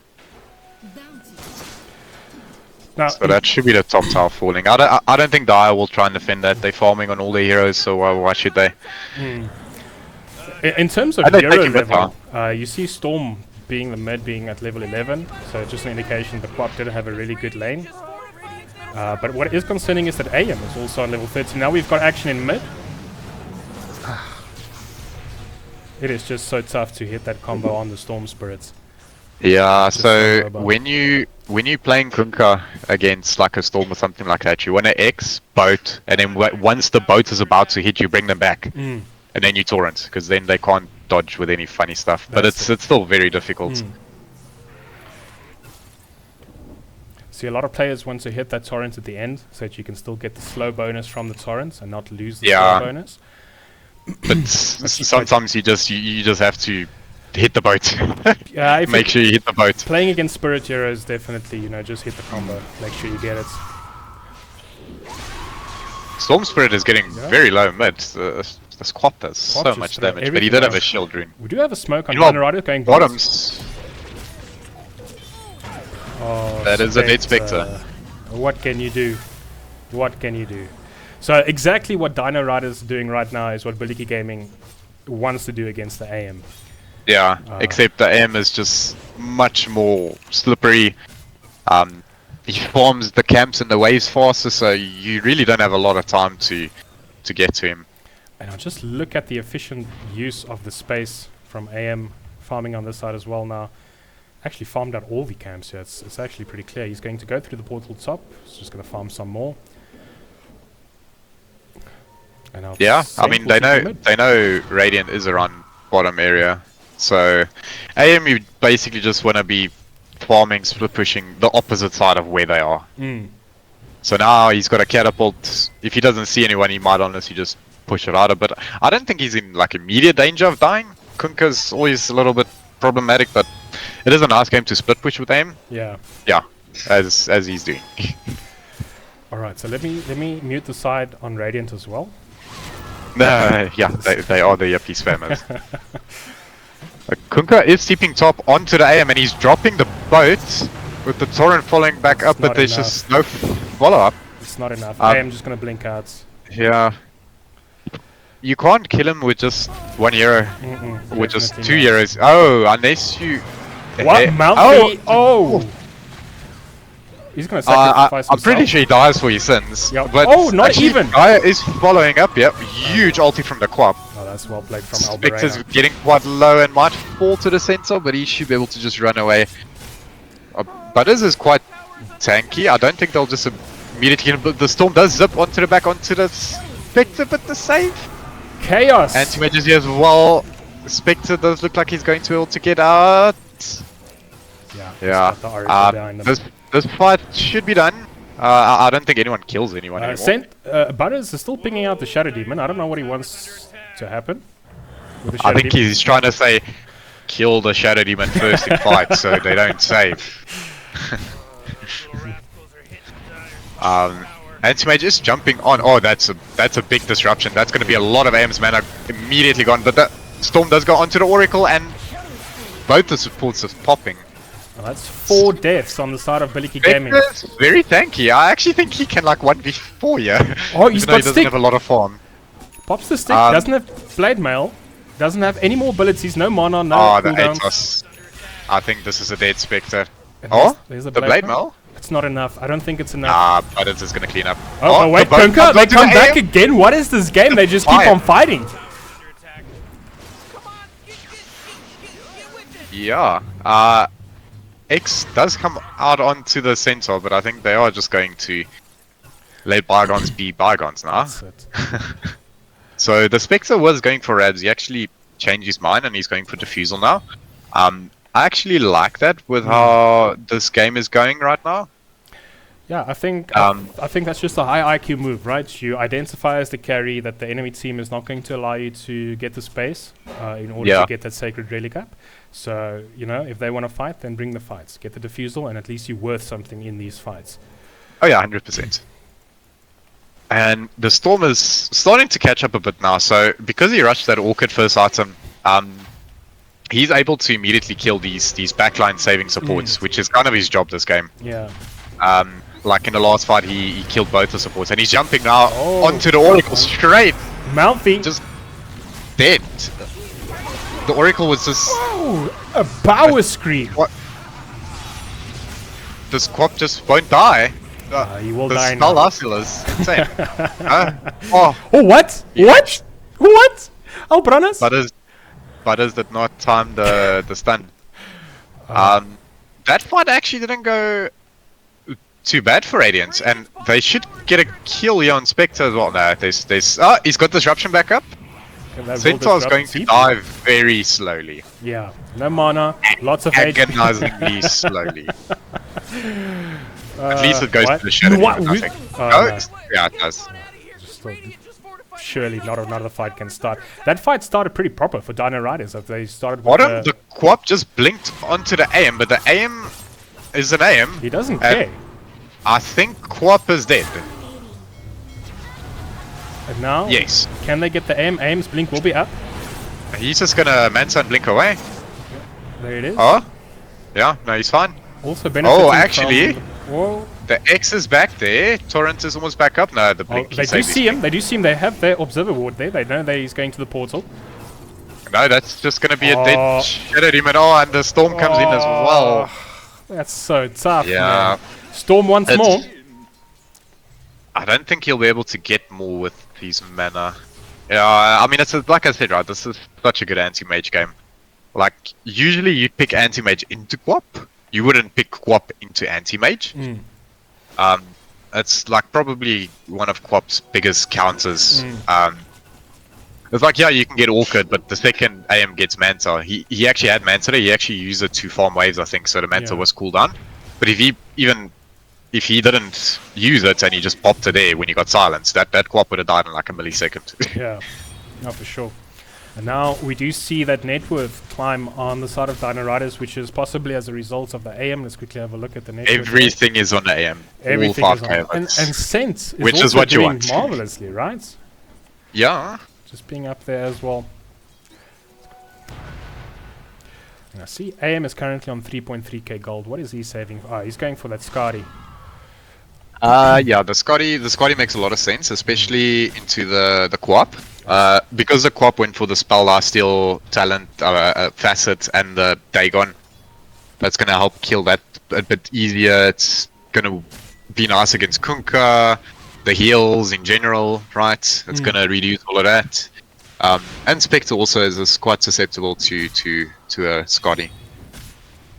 Now, So that should be the top tower falling. I don't think Dire will try and defend that. They're farming on all their heroes, so why should they? in terms of And they hero take him with level, you see Storm being the mid being at level 11, so just an indication the Quap didn't have a really good lane. But what is concerning is that AM is also on level 13. Now we've got action in mid. It is just so tough to hit that combo on the Storm Spirits. Yeah, Just so so when you playing Kunkka against like a Storm or something like that, you want to X boat, and then once the boat is about to hit, you bring them back, and then you torrent, because then they can't dodge with any funny stuff. But it's still very difficult. See, a lot of players want to hit that torrent at the end, so that you can still get the slow bonus from the torrents and not lose the slow bonus. But sometimes you just have to hit the boat. Make sure you hit the boat. Playing against Spirit Heroes, definitely, just hit the combo. Make sure you get it. Storm Spirit is getting very low mid. The Squat does so much damage, but he did have a shield rune. We do have a smoke on Meanwhile, Dino Rider going bottoms. Oh, That is a dead Spectre. What can you do? What can you do? So exactly what Dino Rider's doing right now is what Bulletjie Gaming wants to do against the AM. Yeah, except the AM is just much more slippery. He forms the camps and the waves faster, so you really don't have a lot of time to get to him. And I'll just look at the efficient use of the space from AM farming on this side as well now. Actually farmed out all the camps here. It's actually pretty clear. He's going to go through the portal top. He's just going to farm some more. And yeah, I mean they know Radiant is around bottom area. So AM, you basically just want to be farming, split pushing the opposite side of where they are. So now he's got a catapult. If he doesn't see anyone, he might honestly just push it out. But I don't think he's in like immediate danger of dying. Kunkka's always a little bit problematic, but it is a nice game to split push with AM. Yeah. Yeah, as he's doing. All right, so let me mute the side on Radiant as well. Yeah, they are the yuppie spammers. Kunkka is steeping top onto the AM, and he's dropping the boat with the torrent following back up, but there's just no follow-up. It's not enough. I am just going to blink out. Yeah. You can't kill him with just one hero, with just 2 heroes. Oh, unless you... What? Mount Oh! He's going to sacrifice I'm pretty sure he dies for his sins. Yep. But oh, not even! Gaia is following up, yep. Huge ulti from the Quap. Oh, that's well played from Spectre's getting quite low and might fall to the center, but he should be able to just run away. Butters is quite tanky. I don't think they'll just immediately get him. The Storm does zip onto the back onto the Spectre, but the save. Chaos! Anti-Mages here as well. Spectre does look like he's going to be able to get out. Yeah. This fight should be done. I don't think anyone kills anyone anymore. Butters is still pinging out the Shadow Demon. I don't know what he wants to happen. I think he's trying to say, kill the Shadow Demon first in fight, so they don't save. Anti-Mage is jumping on. Oh, that's a big disruption. That's going to be a lot of AM's mana immediately gone. But the Storm does go onto the Oracle, and both the supports are popping. Well, that's 4 deaths on the side of Bulletjie Gaming. It's very tanky. I actually think he can like 1v4 yeah. Oh, he's got he doesn't have a lot of farm. Pops the stick, doesn't have Blade Mail, doesn't have any more abilities, no mana, no cooldowns. I think this is a dead Spectre. There's the Blade Mail? It's not enough. I don't think it's enough. But it's just gonna clean up. Oh, wait, Kunkka, they come back again? What is this game? They just keep on fighting. Yeah. X does come out onto the Centaur, but I think they are just going to let bygones be bygones now. That's it. So the Spectre was going for Rabs. He actually changed his mind and he's going for Diffusal now. I actually like that with how this game is going right now. Yeah, I think I think that's just a high IQ move, right? You identify as the carry that the enemy team is not going to allow you to get the space in order to get that sacred relic up. So, you know, if they want to fight, then bring the fights. Get the Diffusal, and at least you're worth something in these fights. Oh yeah, 100%. And the Storm is starting to catch up a bit now. So because he rushed that Orchid first item, he's able to immediately kill these backline saving supports, which is kind of his job this game. Yeah. Like in the last fight, he killed both the supports, and he's jumping now onto the Oracle straight. Mouthy. Just dead. The Oracle was just... Whoa, a power screen. What? This Quap just won't die. You will the die spell now. last is insane. Oh, what? Yeah. What? Oh, Brannas? Butters did not time the stun. That fight actually didn't go too bad for Radiant, and they should get a kill here on Spectre as well. No, there's he's got disruption back up. Centaur's going to die very slowly. Yeah, no mana, lots of HP. Agonizingly slowly. At least it goes to the shadow. What? Demon, I think. No. Yeah, it does. Surely not another fight can start. That fight started pretty proper for Dino Riders. If they started with Bottom, the Quap just blinked onto the AM, but the AM is an AM. He doesn't care. I think Quap is dead. And now, Yes. can they get the aim? Aim's blink will be up. He's just gonna Manta and blink away. There it is. Oh? Yeah, no, he's fine. Also benefiting Oh, actually, whoa. the X is back there. Torrent is almost back up. No, the Oh, blink. they do see him. They do see him. They have their observer ward there. They know that he's going to the portal. No, that's just gonna be a dead Shadow Demon. Oh, and the Storm comes in as well. That's so tough. Yeah. Man. Storm once more. I don't think he'll be able to get more with his mana. Yeah, I mean, it's like I said, right? This is such a good anti-mage game. Like, usually you'd pick anti-mage into Quap. You wouldn't pick Quap into anti-mage. It's like probably one of Quap's biggest counters. It's like, yeah, you can get Orchid, but the second AM gets Manta, he actually had Manta. He actually used it to farm waves, I think, so the Manta was cooldown. But if he didn't use it and he just popped it there when he got silenced, that Quap would have died in like a millisecond. Yeah, no, for sure. And now we do see that net worth climb on the side of Dino Riders, which is possibly as a result of the AM. Let's quickly have a look at the net worth. Everything is on the AM. Everything all is 5K on. And Sense is which also is what you doing want. marvelously, right? Yeah. Just being up there as well. And I see AM is currently on 3.3k gold. What is he saving? Ah, he's going for that Scotty. Yeah, the Scotty makes a lot of sense, especially into the Quap. Because the Quap went for the Spell Lifesteal Talent Facet and the Dagon. That's gonna help kill that a bit easier. It's gonna be nice against Kunkka, the heals in general, right? It's gonna reduce all of that. And Spectre also is quite susceptible to a Scotty.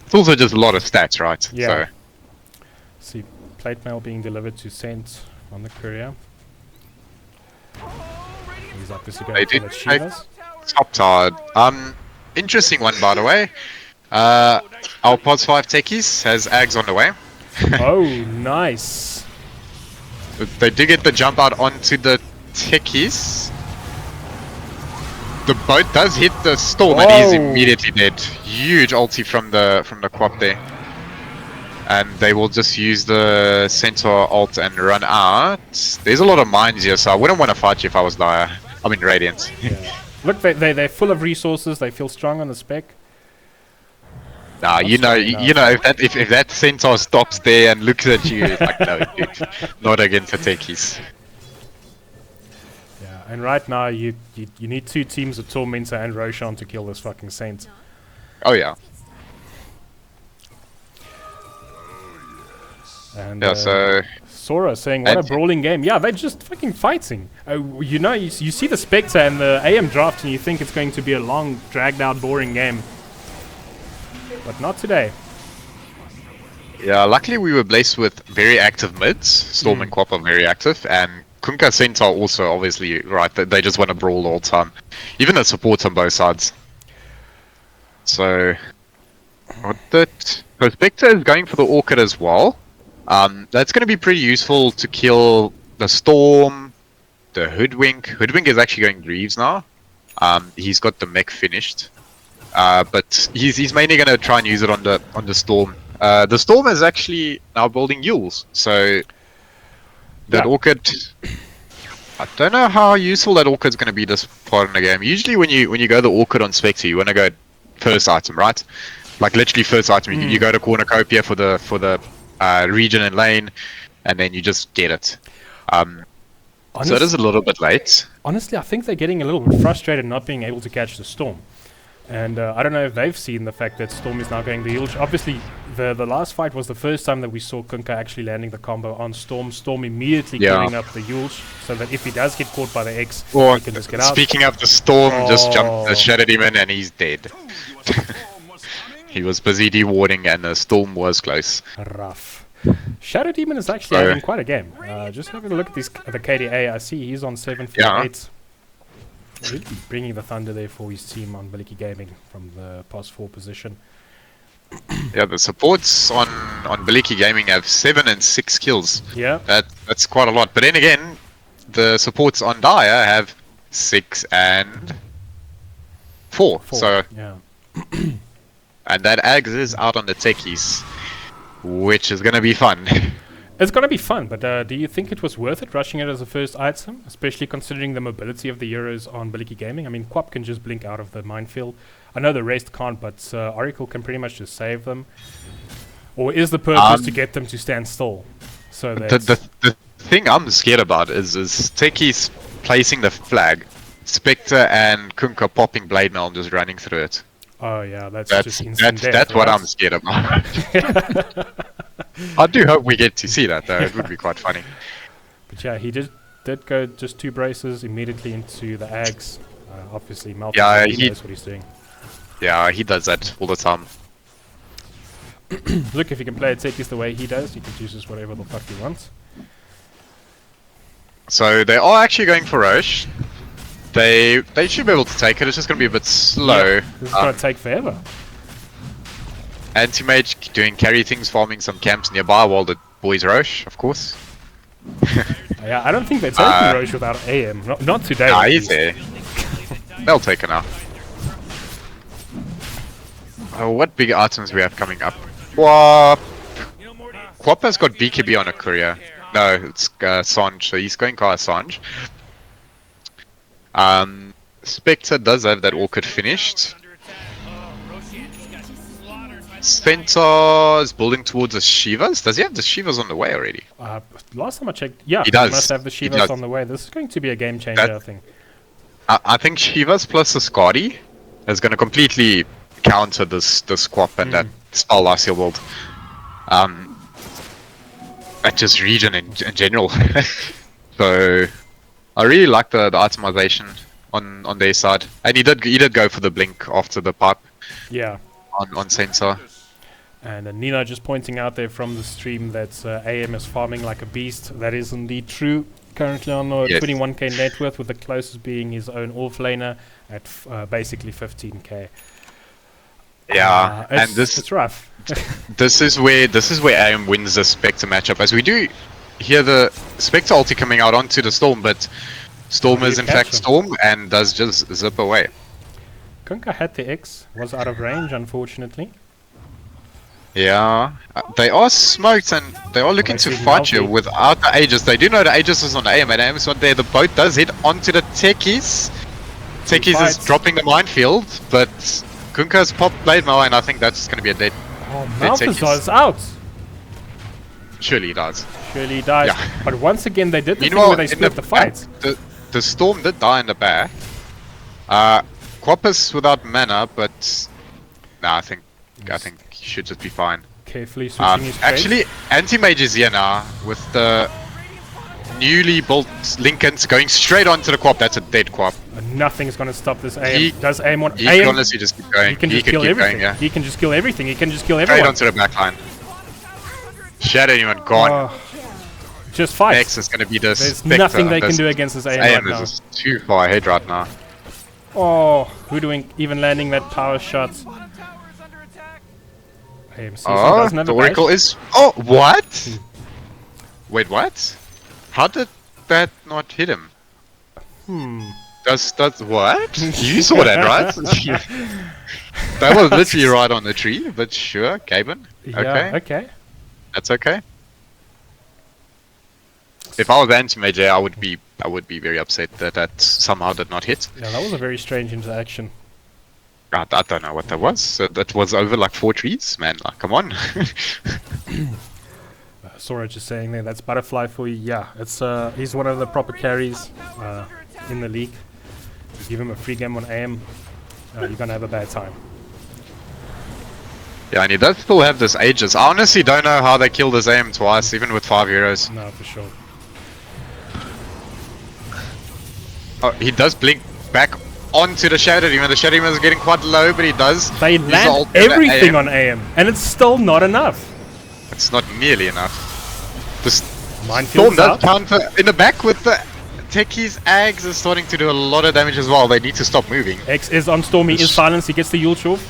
It's also just a lot of stats, right? Yeah. So. See plate mail being delivered to Sent on the courier. He's obviously They going for did the take Shivas. top tied. Interesting one, by the way. Our Pods 5 techies has Ags on the way. Oh, nice. They do get the jump out onto the techies. The boat does hit the storm and he's immediately dead. Huge ulti from the Quap there. And they will just use the Centaur ult and run out. There's a lot of mines here, so I wouldn't want to fight you if I was Dire. I mean Radiant. Yeah. Look, they're full of resources. They feel strong on the spec. Nah, you know, if that Centaur stops there and looks at you, it's like, no, dude, not against the techies. Yeah, and right now you need two teams of Tormentor and Roshan to kill this fucking Saint. Oh yeah. And Yeah, so Sora saying, what a brawling game. Yeah, they're just fucking fighting. You know, you see the Spectre and the AM draft and you think it's going to be a long, dragged out, boring game. But not today. Yeah, luckily we were blessed with very active mids. Storm and Quap are very active, and Kunkka Centaur also, obviously, right, they just want to brawl all the time. Even the supports on both sides. So, what that... Prospector is going for the Orchid as well. That's going to be pretty useful to kill the Storm, the Hoodwink. Hoodwink is actually going Greaves now. He's got the mech finished. But he's mainly going to try and use it on the Storm. The Storm is actually now building Yules, so that Orchid... I don't know how useful that Orchid's going to be this part in the game. Usually when you go the Orchid on Spectre, you want to go first item, right? Like literally first item. You go to Cornucopia for the region and lane, and then you just get it. So it is a little bit late. Honestly, I think they're getting a little bit frustrated not being able to catch the Storm. And I don't know if they've seen the fact that Storm is now going the Yulch. Obviously, the last fight was the first time that we saw Kunkka actually landing the combo on Storm. Storm immediately giving up the Yulch, so that if he does get caught by the X, he can just get out. Speaking of the Storm, just jumped the Shadow Demon and he's dead. He was busy dewarding and the Storm was close. Rough. Shadow Demon is actually having quite a game. Just having a look at the KDA, I see he's on 748. Really bringing the thunder there for his team on Bulletjie Gaming from the past 4 position. Yeah, the supports on Bulletjie Gaming have 7 and 6 kills. Yeah, that's quite a lot. But then again, the supports on Dire have 6 and 4. So yeah. And that Ags is out on the techies, which is gonna be fun. It's gonna be fun, but do you think it was worth it rushing it as a first item, especially considering the mobility of the Euros on Bulletjie Gaming? I mean, Quap can just blink out of the minefield. I know the rest can't, but Oracle can pretty much just save them. Or is the purpose to get them to stand still? So the thing I'm scared about is techies placing the flag, Spectre and Kunkka popping Blade Mail and just running through it. Oh yeah, that's just instant death, that's what right? I'm scared about. I do hope we get to see that though. It would be quite funny. But yeah, he did go just 2 braces immediately into the Ags. Obviously, Malphite knows what he's doing. Yeah, he does that all the time. Look, if you can play a techies the way he does, you can choose just whatever the fuck you want. So they are actually going for Roche. They should be able to take it. It's just going to be a bit slow. Yeah, this is going to take forever. Anti-Mage doing carry things, farming some camps nearby while the boys Roche, of course. Yeah, I don't think they're taking Roche without AM. Not today. Nah, he's there. They'll take it now. What big items we have coming up? Quap. Quap has got BKB on a courier. No, it's Sanj, so he's going Kaya Sanj. Spectre does have that Orchid finished. Centaur is building towards the Shivas. Does he have the Shivas on the way already? Last time I checked, yeah, he does. Must have the Shivas on the way. This is going to be a game changer, I think. I think Shivas plus the Scotty is going to completely counter this Quap and that spell last year build. At just region in general. So I really like the itemization on their side, and he did go for the blink after the pipe. Yeah. On Sensor. And Nino just pointing out there from the stream that AM is farming like a beast. That is indeed true. Currently on 21k net worth, with the closest being his own off laner at basically 15k. Yeah, and it's rough. this is where AM wins the Spectre matchup, as we do hear the Spectre ulti coming out onto the Storm, but Storm is in fact Storm and does just zip away. Kunkka had the X, was out of range unfortunately. Yeah, they are smoked and they are looking to fight you without the Aegis. They do know the Aegis is on AM and AM is not there. The boat does hit onto the Techies. Techies is dropping the minefield, but Kunkka's popped Blade Mail and I think that's going to be a dead. Oh, Malphite out! Surely he does. Surely he dies. Yeah. But once again, they did the thing where they split the fight. The Storm did die in the back. Quapus without mana, but nah, I think he should just be fine. Carefully switching his trade. Actually, Anti-Mage is here now with the newly built Lincolns going straight onto the Quap. That's a dead Quap. Nothing's going to stop this AM. Does AM want He can honestly just keep going. He can just kill everything. He can just kill everything. He can just kill everyone. Straight onto the back line. Shadow Demon gone. Just fight. Next is going to be the There's Spectre. nothing they can do against this AM right now. is just too far ahead right now. Oh, who doing even landing that power shot? AMC Oh, doesn't have the a Oracle dash. is... Oh, what? Wait, what? How did that not hit him? Does what? You saw that, right? That was literally right on the tree, but sure, Gaben. Yeah, okay. That's okay. If I was anti-mage, I would be very upset that that somehow did not hit. Yeah, that was a very strange interaction. I don't know what that was. So that was over like 4 trees, man. Like, come on. Sora just saying there, that's Butterfly for you. Yeah, it's he's one of the proper carries in the league. You give him a free game on AM, you're gonna have a bad time. Yeah, and he does still have this Aegis. I honestly don't know how they killed his AM twice, even with 5 heroes. No, for sure. Oh, he does blink back onto the Shadow Demon. The Shadow Demon is getting quite low, but he does. They use the land ult everything AM. on AM, and it's still not enough. It's not nearly enough. The Minefield Storm does out. counter in the back with the Techies. Ags is starting to do a lot of damage as well. They need to stop moving. X is on Storm, he is silenced, he gets the Yule Shove.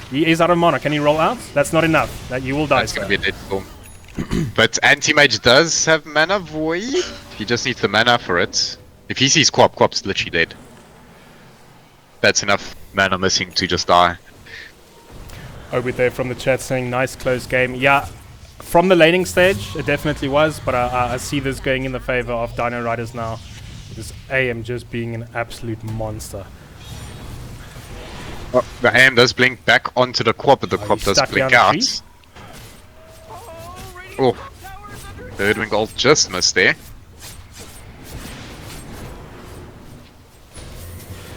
He is out of mana, can he roll out? That's not enough, that you will die. That's going to be a dead Storm. But Anti-Mage does have Mana Void. He just needs the mana for it. If he sees Quap's literally dead. That's enough mana missing to just die. Over there from the chat saying nice close game. Yeah, from the laning stage it definitely was, but I see this going in the favor of Dino Riders now. This AM just being an absolute monster. Oh, the AM does blink back onto the Quap, but the Quap he's does stuck blink behind the out. trees. Oh, the Erdwing ult just missed there.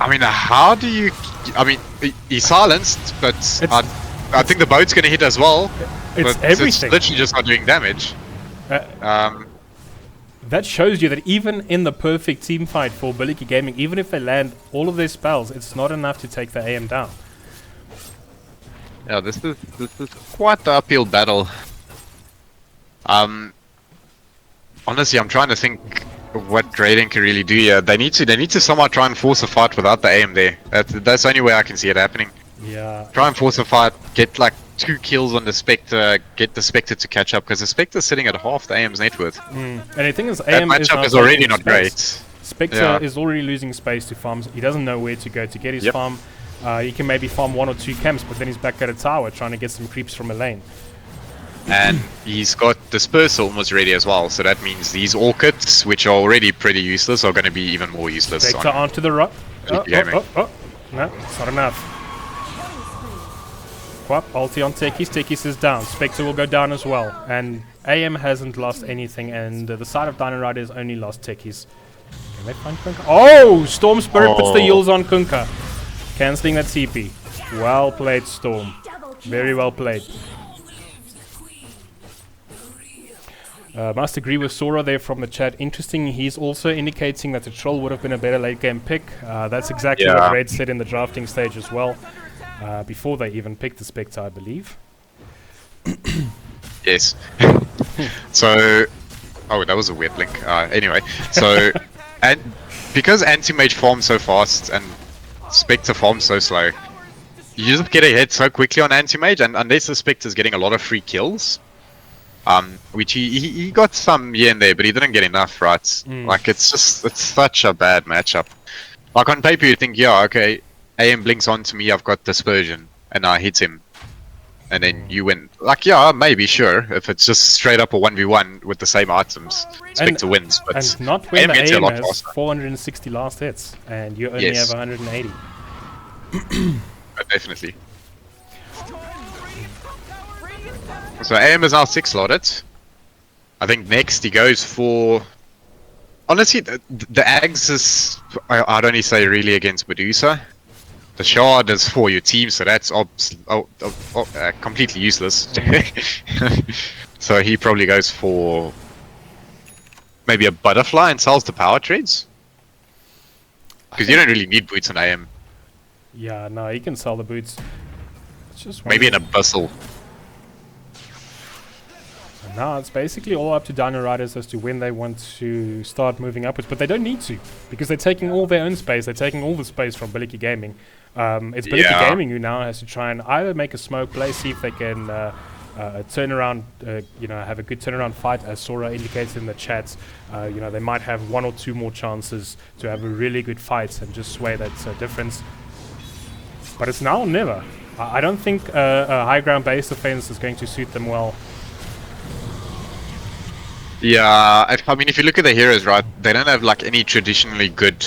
I mean, how do you... I mean, he's silenced, but I think the boat's going to hit as well. It's but everything. It's literally just not doing damage. That shows you that even in the perfect team fight for Bulletjie Gaming, even if they land all of their spells, it's not enough to take the AM down. Yeah, this is quite the uphill battle. Honestly, I'm trying to think what Raiden can really do here. They need to somehow try and force a fight without the AM there. That's the only way I can see it happening. Yeah. Try and force a fight, get like 2 kills on the Spectre, get the Spectre to catch up, because the Spectre's sitting at half the AM's net worth. And the thing is, That AM is, matchup now is already taking not space. great. Spectre Yeah. is already losing space to farms. He doesn't know where to go to get his Yep. farm. He can maybe farm 1 or 2 camps, but then he's back at a tower trying to get some creeps from a lane. And he's got Dispersal almost ready as well, so that means these Orchids, which are already pretty useless, are going to be even more useless. Spectre onto the rock. Gaming. No, it's not enough. Quap, ulti on Techies. Techies is down. Spectre will go down as well. And AM hasn't lost anything, and the side of Dino Riders only lost Techies. Can they find Kunkka? Oh! Storm Spirit puts the Yules on Kunkka. Cancelling that TP. Well played, Storm. Very well played. Must agree with Sora there from the chat. Interesting, he's also indicating that the Troll would have been a better late game pick. That's exactly what Red said in the drafting stage as well. Before they even picked the Spectre, I believe. Yes. So... Oh, that was a weird blink. Anyway, so... and because Anti-Mage farms so fast and Spectre farms so slow, you just get ahead so quickly on Anti-Mage, and unless the Spectre's getting a lot of free kills, which he got some here and there, but he didn't get enough, right? Like, it's such a bad matchup. Like, on paper you think, yeah, okay, AM blinks onto me, I've got Dispersion, and I hit him. And then you win. Like, yeah, maybe, sure, if it's just straight up a 1v1 with the same items, Spectre wins, but and not when the gets a AM lot has faster. 460 last hits, and you only Yes. have 180. Definitely. So AM is now 6 slotted. I think next he goes for... Honestly, the Ags is, I'd only say, really against Medusa. The Shard is for your team, so that's completely useless. So he probably goes for maybe a Butterfly and sells the power trades. Because you don't really need boots on AM. Yeah, no, he can sell the boots. It's just Maybe an Abyssal. now it's basically all up to Dino Riders as to when they want to start moving upwards, but they don't need to, because they're taking all their own space. They're taking all the space from Bulletjie Gaming. It's Bulletjie Gaming who now has to try and either make a smoke play, see if they can turn around, have a good turnaround fight, as Sora indicates in the chat. They might have 1 or 2 more chances to have a really good fight and just sway that difference. But it's now or never. I don't think a high ground base defense is going to suit them well. Yeah, I mean, if you look at the heroes, right, they don't have like any traditionally good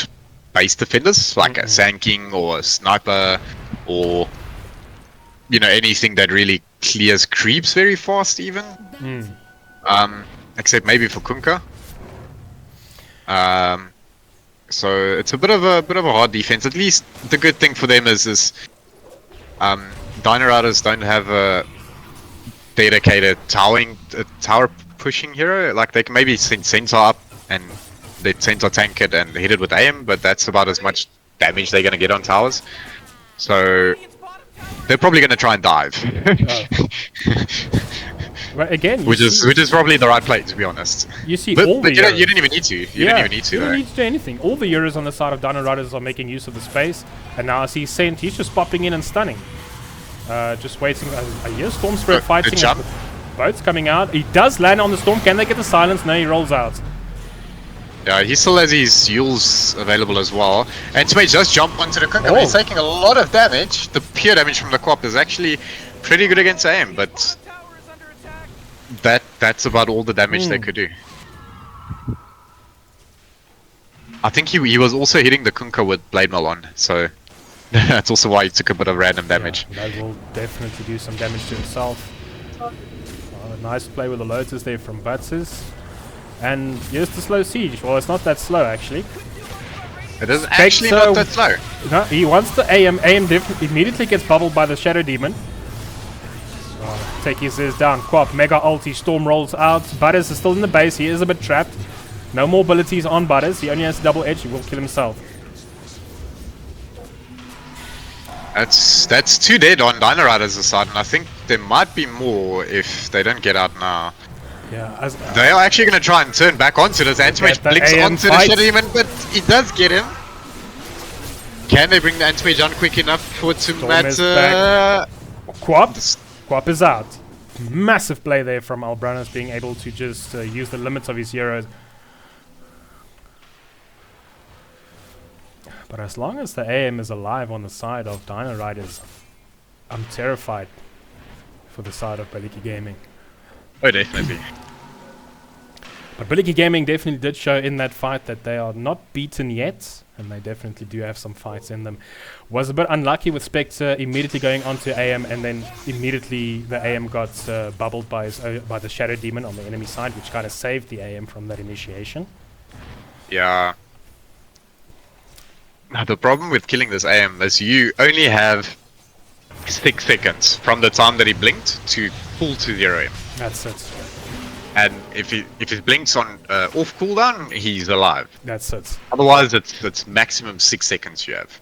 base defenders, like a Sand King or a Sniper, or anything that really clears creeps very fast, even. Except maybe for Kunkka. So it's a bit of a hard defense. At least the good thing for them is Dino Riders don't have a dedicated tower pushing hero. Like, they can maybe send Centaur up and let Centaur tank it and hit it with AM, but that's about as much damage they're going to get on towers. So they're probably going to try and dive. Well, again, which is probably the right play, to be honest. You see, but you don't even need to. You don't even need to. You don't need to do anything. All the Euros on the side of Dino Riders are making use of the space, and now I see Saint. He's just popping in and stunning. Just waiting. I hear Storm Spirit fighting. Jump. Boat's coming out. He does land on the Storm. Can they get the silence? No, he rolls out. Yeah, he still has his Yules available as well. And Smage does jump onto the Kunkka. He's taking a lot of damage. The pure damage from the Quap is actually pretty good against AM, but that's about all the damage they could do. I think he was also hitting the Kunkka with Blade Mail on, so that's also why he took a bit of random damage. Yeah, that will definitely do some damage to himself. Nice play with the Lotus there from Butses. And here's the slow siege. Well, it's not that slow, actually. It is actually not that slow. No, he wants the AM. AM immediately gets bubbled by the Shadow Demon. Tekis is down. Quap, Mega Ulti, Storm rolls out. Butters is still in the base. He is a bit trapped. No more abilities on Butters. He only has double edge. He will kill himself. That's 2 dead on Dino Riders' side, and I think there might be more if they don't get out now. Yeah, they are actually going to try and turn back onto this. Anti-Mage blinks onto the Shadow Demon, but he does get him. Can they bring the Anti-Mage on quick enough for it to matter? Quap is out. Massive play there from Albranas, being able to just use the limits of his heroes. But as long as the AM is alive on the side of Dino Riders, I'm terrified for the side of Bulletjie Gaming. Oh, definitely. But Bulletjie Gaming definitely did show in that fight that they are not beaten yet, and they definitely do have some fights in them. Was a bit unlucky with Spectre immediately going onto AM, and then immediately the AM got bubbled by the Shadow Demon on the enemy side, which kind of saved the AM from that initiation. Yeah. Now, the problem with killing this AM is you only have 6 seconds from the time that he blinked to pull to 0 AM. That's it. And if he blinks on off cooldown, he's alive. That's it. Otherwise, it's maximum 6 seconds you have.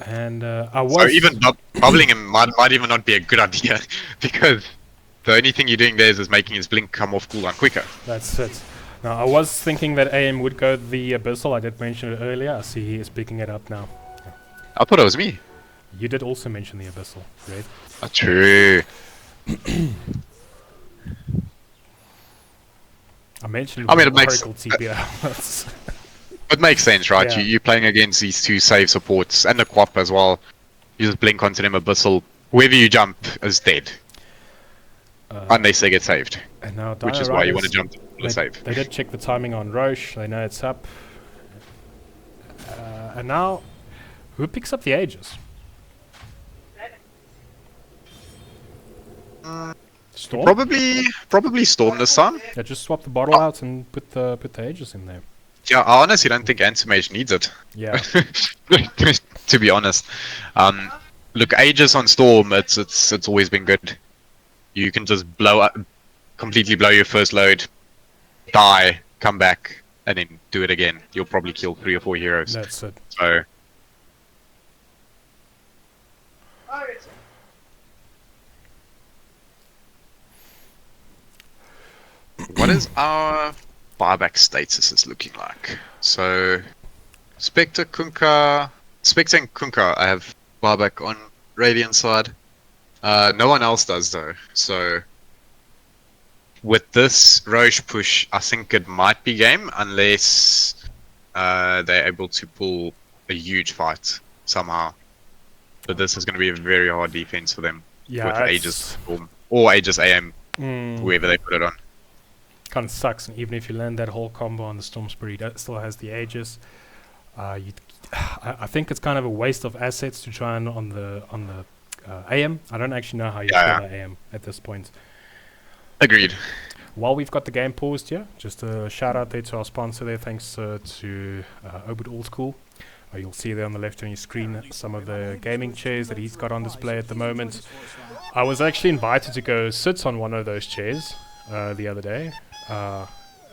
And so even bubbling him might even not be a good idea, because the only thing you're doing there is making his blink come off cooldown quicker. That's it. Now, I was thinking that AM would go the Abyssal. I did mention it earlier. I see he is picking it up now. I thought it was me. You did also mention the Abyssal, right? True. I mentioned it makes TPL. It makes sense, right? Yeah. You're playing against these 2 save supports and the Quap as well. You just blink onto them Abyssal. Whoever you jump is dead. Unless they get saved. And now which is why you want to jump to save. They did check the timing on Roche. They know it's up. And now, who picks up the Aegis? Storm? Probably Storm this time. Yeah, just swap the bottle out and put the Aegis in there. Yeah, I honestly don't think Anti-Mage needs it. Yeah. To be honest. Look, Aegis on Storm, it's always been good. You can just completely blow your first load, die, come back, and then do it again. You'll probably kill 3 or 4 heroes. That's it. So. what is our buyback status looking like? So, Spectre, Kunkka, Spectre and Kunkka, I have buyback on Radiant side. No one else does though. So, with this Roche push, I think it might be game unless they're able to pull a huge fight somehow. But this is going to be a very hard defense for them with Aegis Storm or Aegis AM, whoever they put it on. Kind of sucks, and even if you land that whole combo on the Storm Spirit, it still has the Aegis. I think it's kind of a waste of assets to try and on the AM. I don't actually know how you play the AM at this point. Agreed. While we've got the game paused here, just a shout out there to our sponsor there. Thanks to Obit Old School. You'll see there on the left on your screen some of the gaming chairs that he's got on display at the moment. I was actually invited to go sit on one of those chairs the other day.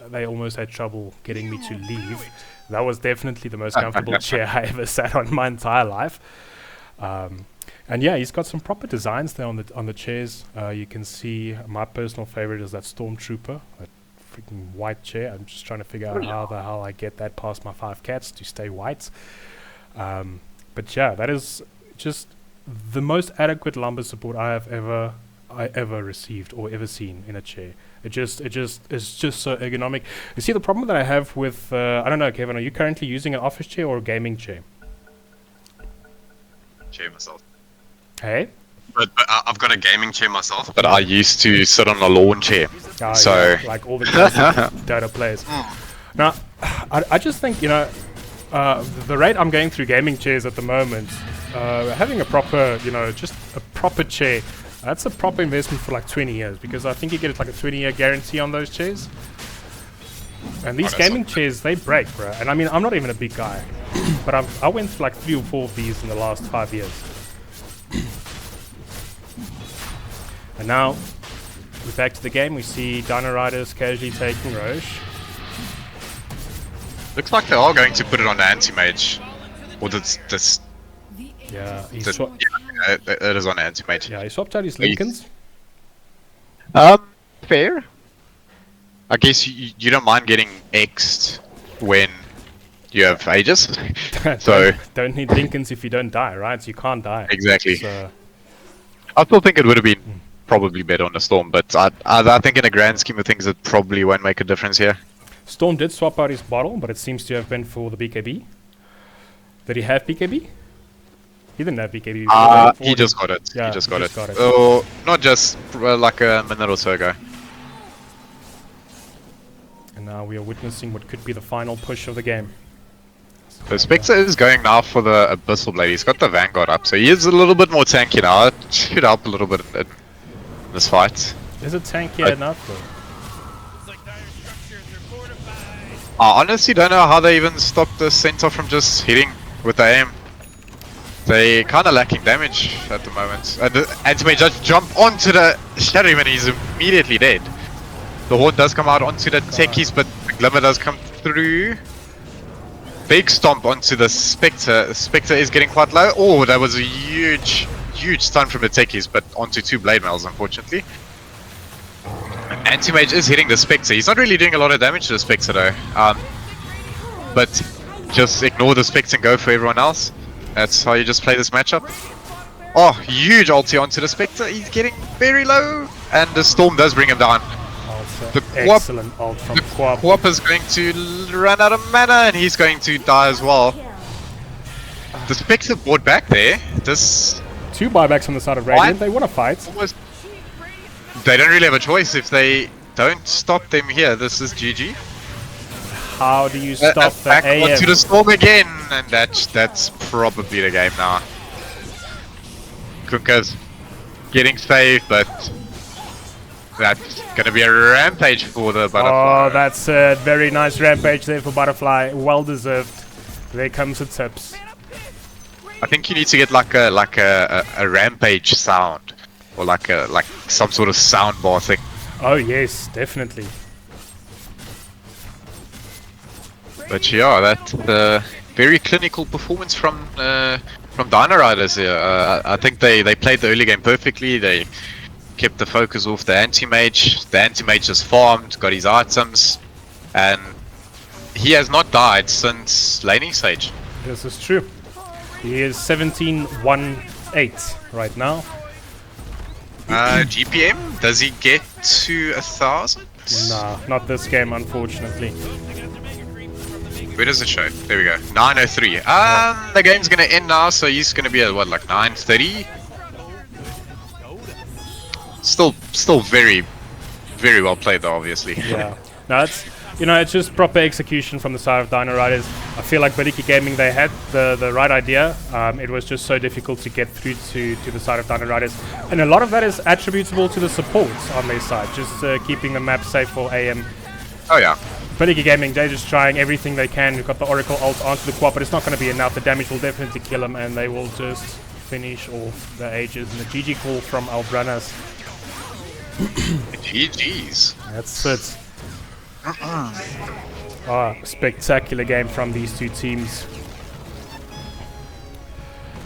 They almost had trouble getting me to leave. That was definitely the most comfortable chair I ever sat on in my entire life. And yeah, he's got some proper designs there on the chairs. You can see my personal favorite is that Stormtrooper, that freaking white chair. I'm just trying to figure out how the hell I get that past my 5 cats to stay white. But yeah, that is just the most adequate lumbar support I ever received or ever seen in a chair. It's just so ergonomic. You see the problem that I have with I don't know, Kevin, are you currently using an office chair or a gaming chair? Chair myself. Hey? But I've got a gaming chair myself. But I used to sit on a lawn chair. So yeah, like all the Dota players. Now, I just think, you know, the rate I'm going through gaming chairs at the moment, having a proper, you know, just a proper chair, that's a proper investment for like 20 years, because I think you get like a 20-year guarantee on those chairs. And these gaming chairs, they break, bro. And I mean, I'm not even a big guy, but I went through like 3 or 4 of these in the last 5 years. And now, we're back to the game. We see Dino Riders casually taking Roche. Looks like they are going to put it on the anti-mage. Or this Yeah, it is on the anti-mage. yeah, he swapped out his Lincolns. Fair. I guess you don't mind getting X'd when you have Aegis. So don't need Lincolns if you don't die, right? So you can't die. Exactly. So, I still think it would have been probably better on the Storm, but I think in a grand scheme of things it probably won't make a difference here. Storm did swap out his bottle, but it seems to have been for the BKB. Did he have BKB? He didn't have BKB. He just got it. Yeah, he just got it. got it. Oh, not just like a minute or so ago. And now we are witnessing what could be the final push of the game. So Spectre is going now for the Abyssal Blade. He's got the Vanguard up, so he is a little bit more tanky now. It should help a little bit in this fight. Is it tanky enough though? I honestly don't know how they even stopped the Centaur from just hitting with the aim. They kind of lacking damage at the moment. And the anti-mage just jump onto the Shadowman and he's immediately dead. The Horn does come out onto the techies, but the Glimmer does come through. Big stomp onto the Spectre. The Spectre is getting quite low. Oh, that was a huge stun from the techies, but onto 2 blade mails, unfortunately. Anti-mage is hitting the Spectre. He's not really doing a lot of damage to the Spectre though. But just ignore the Spectre and go for everyone else. That's how you just play this matchup. Oh, huge ulti onto the Spectre. He's getting very low. And the Storm does bring him down. The Excellent ult from Quap. Quap is going to run out of mana and he's going to die as well. The Spectre brought back there. This 2 buybacks on the side of Radiant. They want to fight. almost... They don't really have a choice if they don't stop them here. This is GG. How do you stop the back AM? onto the Storm again, and that's probably the game now. Kunkka's getting saved, but that's gonna be a rampage for the Butterfly. Oh, that's a very nice rampage there for Butterfly. Well deserved. There comes the tips. I think you need to get like a rampage sound, or like some sort of sound bar thing. Oh yes, definitely. But yeah, that's a very clinical performance from Dino Riders here. I think they played the early game perfectly. They kept the focus off the anti-mage. The anti-mage just farmed, got his items, and he has not died since laning stage. This is true. He is 17-1-8 right now. GPM, does he get to 1,000? Nah, not this game, unfortunately. Where does it show? There we go. 9:03. The game's gonna end now, so he's gonna be at what, like 9:30? Still very, very well played though, obviously. Yeah. No, it's just proper execution from the side of Dino Riders. I feel like Bulletjie Gaming, they had the right idea. It was just so difficult to get through to the side of Dino Riders. And a lot of that is attributable to the supports on their side, just keeping the map safe for AM. Oh yeah. Bulletjie Gaming, they're just trying everything they can. We've got the Oracle ult onto the quad, but it's not going to be enough. The damage will definitely kill them, and they will just finish off the Ages. And the GG call from Albranas. GG's. That's it. Spectacular game from these two teams.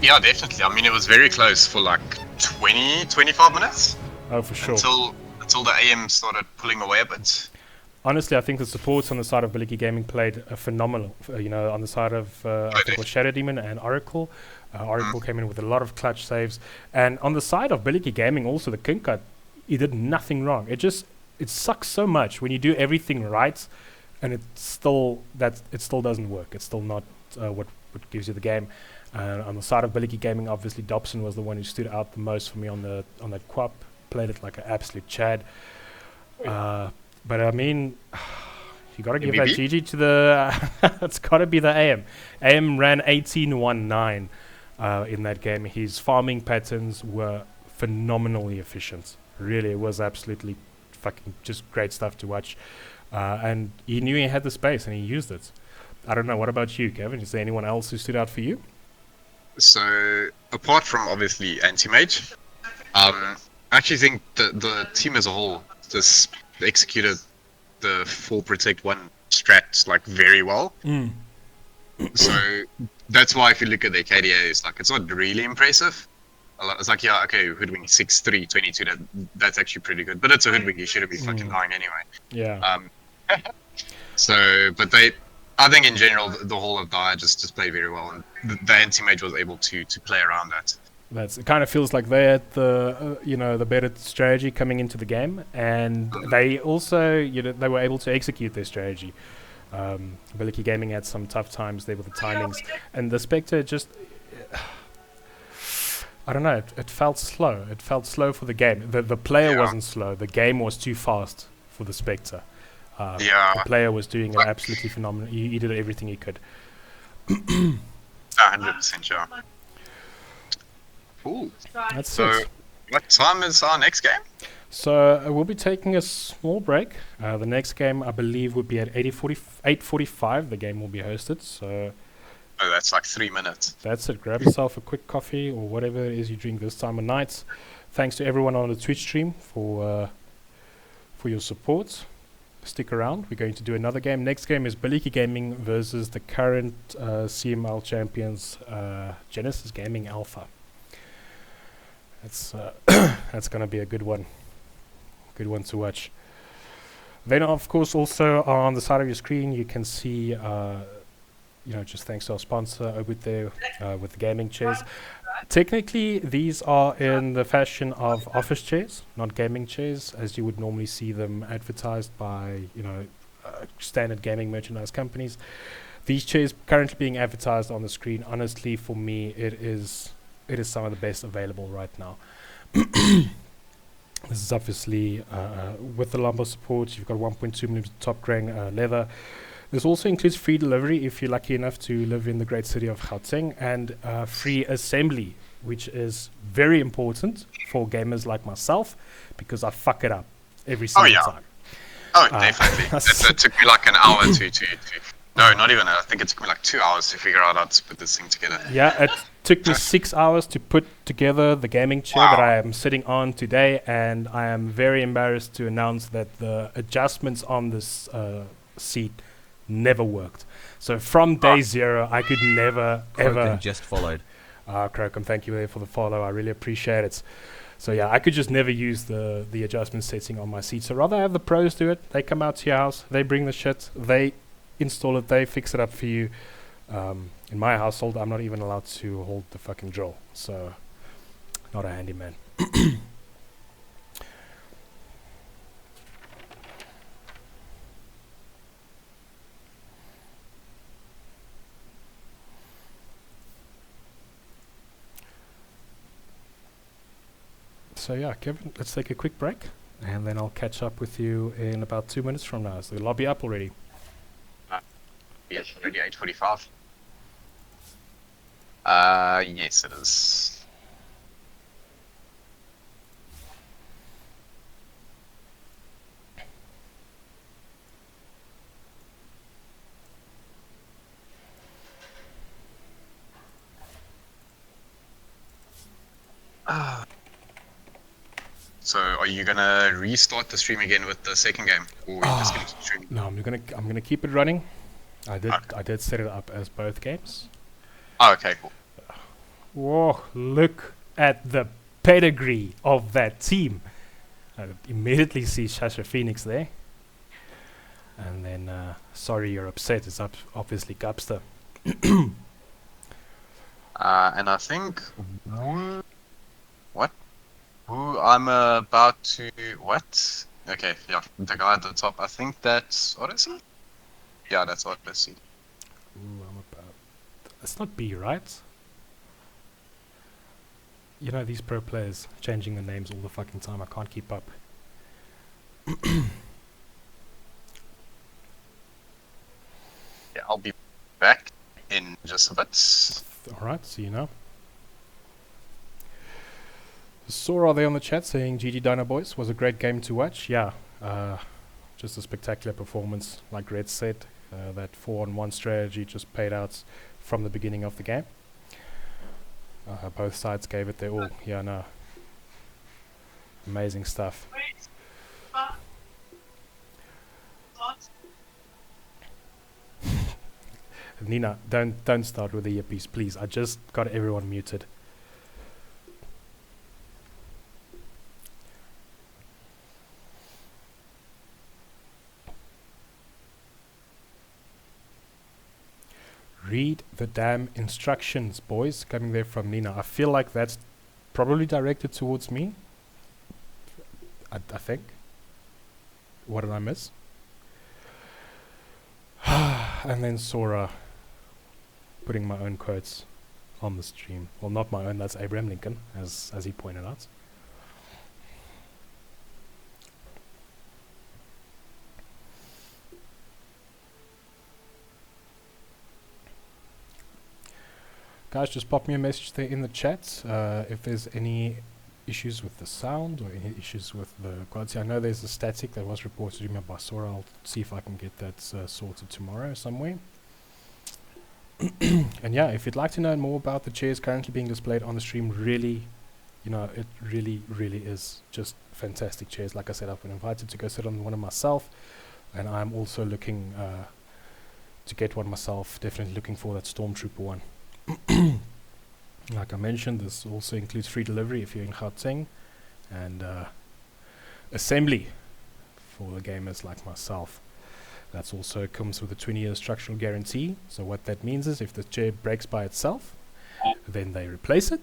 Yeah, definitely. I mean, it was very close for like 25 minutes. Oh, for sure. Until the AM started pulling away a bit. Honestly, I think the supports on the side of Bulletjie Gaming played phenomenal. On the side of I think it was Shadow Demon and Oracle. Oracle came in with a lot of clutch saves, and on the side of Bulletjie Gaming, also the Kinkat, he did nothing wrong. It sucks so much when you do everything right, and it still doesn't work. It's still not what gives you the game. On the side of Bulletjie Gaming, obviously Dobson was the one who stood out the most for me on that quap. Played it like an absolute Chad. But I mean, you got to give that GG to the... it's got to be the AM. AM ran 18-1-9 in that game. His farming patterns were phenomenally efficient. Really, it was absolutely fucking just great stuff to watch. And he knew he had the space and he used it. I don't know, what about you, Kevin? Is there anyone else who stood out for you? So, apart from obviously Anti-Mage, I actually think the team as a whole just executed the 4 protect 1 strat like very well. So that's why if you look at their KDA, it's not really impressive. It's like, yeah, okay, hoodwink 6-3, 22, that's actually pretty good, but it's a hoodwink, you shouldn't be fucking dying anyway. Yeah. But I think in general the whole of Dire just played very well, and the anti-mage was able to play around that. It kind of feels like they had the better strategy coming into the game, and they also they were able to execute their strategy. Bulletjie Gaming had some tough times there with the timings, and the Spectre just I don't know. It felt slow. It felt slow for the game. The player wasn't slow. The game was too fast for the Spectre. The player was doing it absolutely phenomenal. He did everything he could. 100% sure. Cool. That's so, it. What time is our next game? So we'll be taking a small break. The next game, I believe, would be at 8:45. The game will be hosted. So that's like 3 minutes. That's it. Grab yourself a quick coffee or whatever it is you drink this time of night. Thanks to everyone on the Twitch stream for your support. Stick around. We're going to do another game. Next game is Bulletjie Gaming versus the current CML champions, Genesis Gaming Alpha. That's going to be a good one. Good one to watch. Then, of course, also on the side of your screen, you can see, just thanks to our sponsor over there with the gaming chairs. Technically, these are in the fashion of office chairs, not gaming chairs, as you would normally see them advertised by, standard gaming merchandise companies. These chairs currently being advertised on the screen, honestly, for me, it is some of the best available right now. This is obviously with the lumbar support. You've got 1.2mm top grain leather. This also includes free delivery if you're lucky enough to live in the great city of Gauteng, and free assembly, which is very important for gamers like myself because I fuck it up every single time. Oh, definitely. It took me like an hour to no, not even. I think it took me like 2 hours to figure out how to put this thing together. Yeah, it took me 6 hours to put together the gaming chair that I am sitting on today, and I am very embarrassed to announce that the adjustments on this seat never worked. So from day zero, I could never, ever... just followed. Crocom, thank you there for the follow. I really appreciate it. So yeah, I could just never use the adjustment setting on my seat. So rather have the pros do it. They come out to your house, they bring the shit, they install it, they fix it up for you. In my household, I'm not even allowed to hold the fucking drill. So, not a handyman. So yeah, Kevin, let's take a quick break, and then I'll catch up with you in about 2 minutes from now. Is the lobby up already? Yes, already 8:45. Yes, it is. So, are you gonna restart the stream again with the second game, or are you just gonna keep streaming? No, I'm gonna keep it running. I Okay. did set it up as both games. Oh, okay, cool. Whoa, look at the pedigree of that team. I immediately see Shasha Phoenix there. And then, sorry you're upset, it's obviously Gupster. And I think what? Who I'm about to what? Okay, yeah, the guy at the top. I think that's Odyssey. Yeah, that's Odyssey. Ooh, I'm about... It's not B, right? You know, these pro players changing the names all the fucking time. I can't keep up. Yeah, I'll be back in just a bit. Alright, so you know. Sora there on the chat saying GG Dino boys, was a great game to watch. Yeah, just a spectacular performance. Like Red said, that 4-on-1 strategy just paid out from the beginning of the game. Both sides gave it their all. Yeah, no. Amazing stuff. Nina, don't start with the earpiece, please. I just got everyone muted. Read the damn instructions, boys. Coming there from Nina. I feel like that's probably directed towards me. I think. What did I miss? And then Sora putting my own quotes on the stream. Well, not my own, that's Abraham Lincoln, as he pointed out. Guys, just pop me a message there in the chat if there's any issues with the sound or any issues with the quality. I know there's a static that was reported to me by Sora. I'll see if I can get that sorted tomorrow somewhere. And yeah, if you'd like to know more about the chairs currently being displayed on the stream, really, you know, it really is just fantastic chairs. Like I said, I've been invited to go sit on one of myself, and I'm also looking to get one myself. Definitely looking for that Stormtrooper one. Like I mentioned, this also includes free delivery if you're in Gauteng, and assembly for the gamers like myself. That also comes with a 20-year structural guarantee. So what that means is if the chair breaks by itself, then they replace it.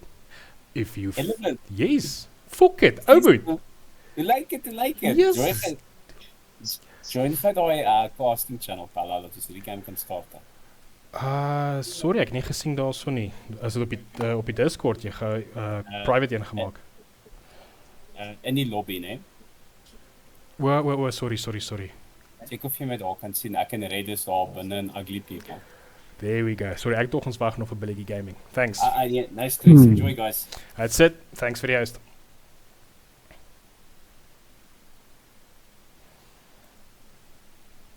If you... Yes! Fuck it! Over! You like it, Yes! Join vir daai casting channel pala dat jy die game kan start. Sorry, ek het nie gesien daarso nie. Is dit op die Discord jy private een gemaak? In die lobby, né? Sorry. Check of jy my daar kan sien. Ek en Red is daar binne in Ugly People. There we go. Sorry, ek tog ons wag nog vir Bulletjie Gaming. Thanks. Yeah, nice to enjoy, guys. That's it. Thanks vir die host.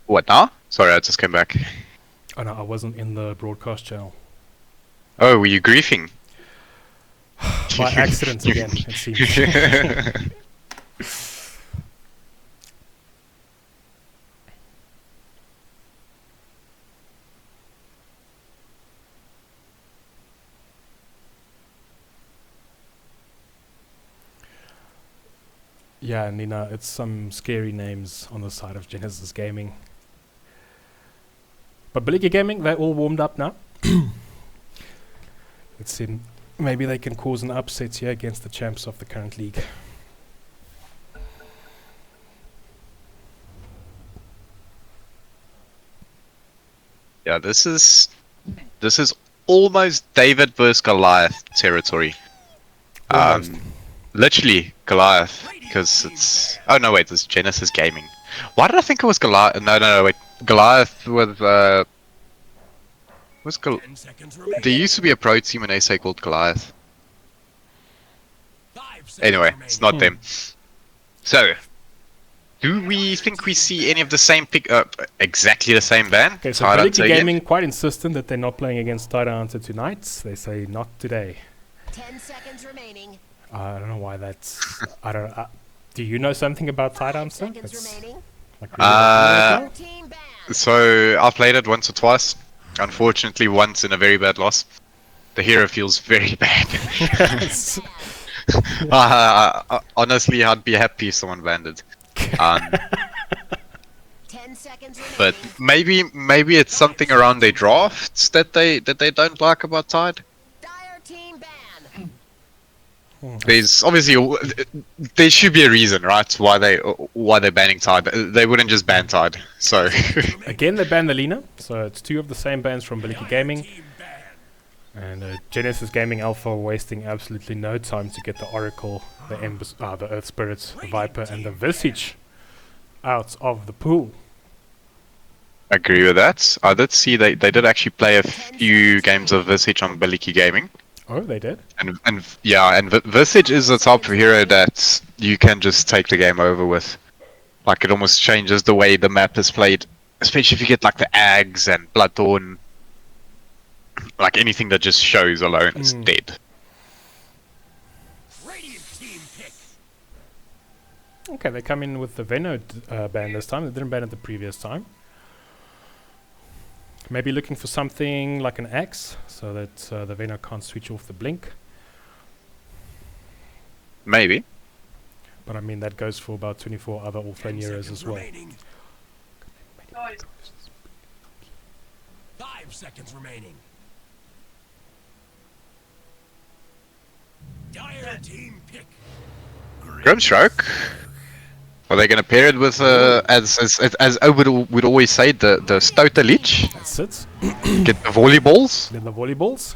What now? Sorry, I just came back. Oh no, I wasn't in the broadcast channel. Oh, were you griefing? By accident again, it seems. Yeah, Nina, it's some scary names on the side of Genesis Gaming. But Bulletjie Gaming, they're all warmed up now. Let's see, maybe they can cause an upset here against the champs of the current league. Yeah, this is almost David versus Goliath territory. Almost. Literally Goliath, because it's. Oh no, wait, it's Genesis Gaming. Why did I think it was Goliath? No, wait, Goliath with What's There used to be a pro team in SA called Goliath. Anyway, it's not them. So, do we think we see any of the same exactly the same band? Okay, so Bulletjie Gaming quite insistent that they're not playing against Tider Hunter tonight. They say not today. 10 seconds remaining. I don't know why that's. I don't. Do you know something about Tider Hunter? Like so I've played it once or twice. Unfortunately, once in a very bad loss. The hero feels very bad. Honestly, I'd be happy if someone banned it. 10 seconds but maybe it's something around their drafts that they don't like about Tide. Dire team ban. There's obviously there should be a reason, right? Why they're banning Tide. They wouldn't just ban Tide. So again, they banned the Lina. So it's two of the same bans from Bulletjie Gaming. And Genesis Gaming Alpha wasting absolutely no time to get the Oracle, the Earth Spirits, the Viper, and the Visage out of the pool. I agree with that. I did see they did actually play a few games of Visage on Bulletjie Gaming. Oh, they did? And Visage is the type of hero that you can just take the game over with. Like, it almost changes the way the map is played. Especially if you get like the Ags and Bloodthorn. Like anything that just shows alone is dead. Okay, they come in with the Veno ban this time. They didn't ban it the previous time. Maybe looking for something like an axe, so that the Veno can't switch off the blink. Maybe. But I mean, that goes for about 24 other offlane heroes as well. 5 seconds remaining. Dire team pick. Grimstroke. Are they going to pair it with as I would always say the Stouter Leech? That's it. Get the volleyballs. Then the volleyballs.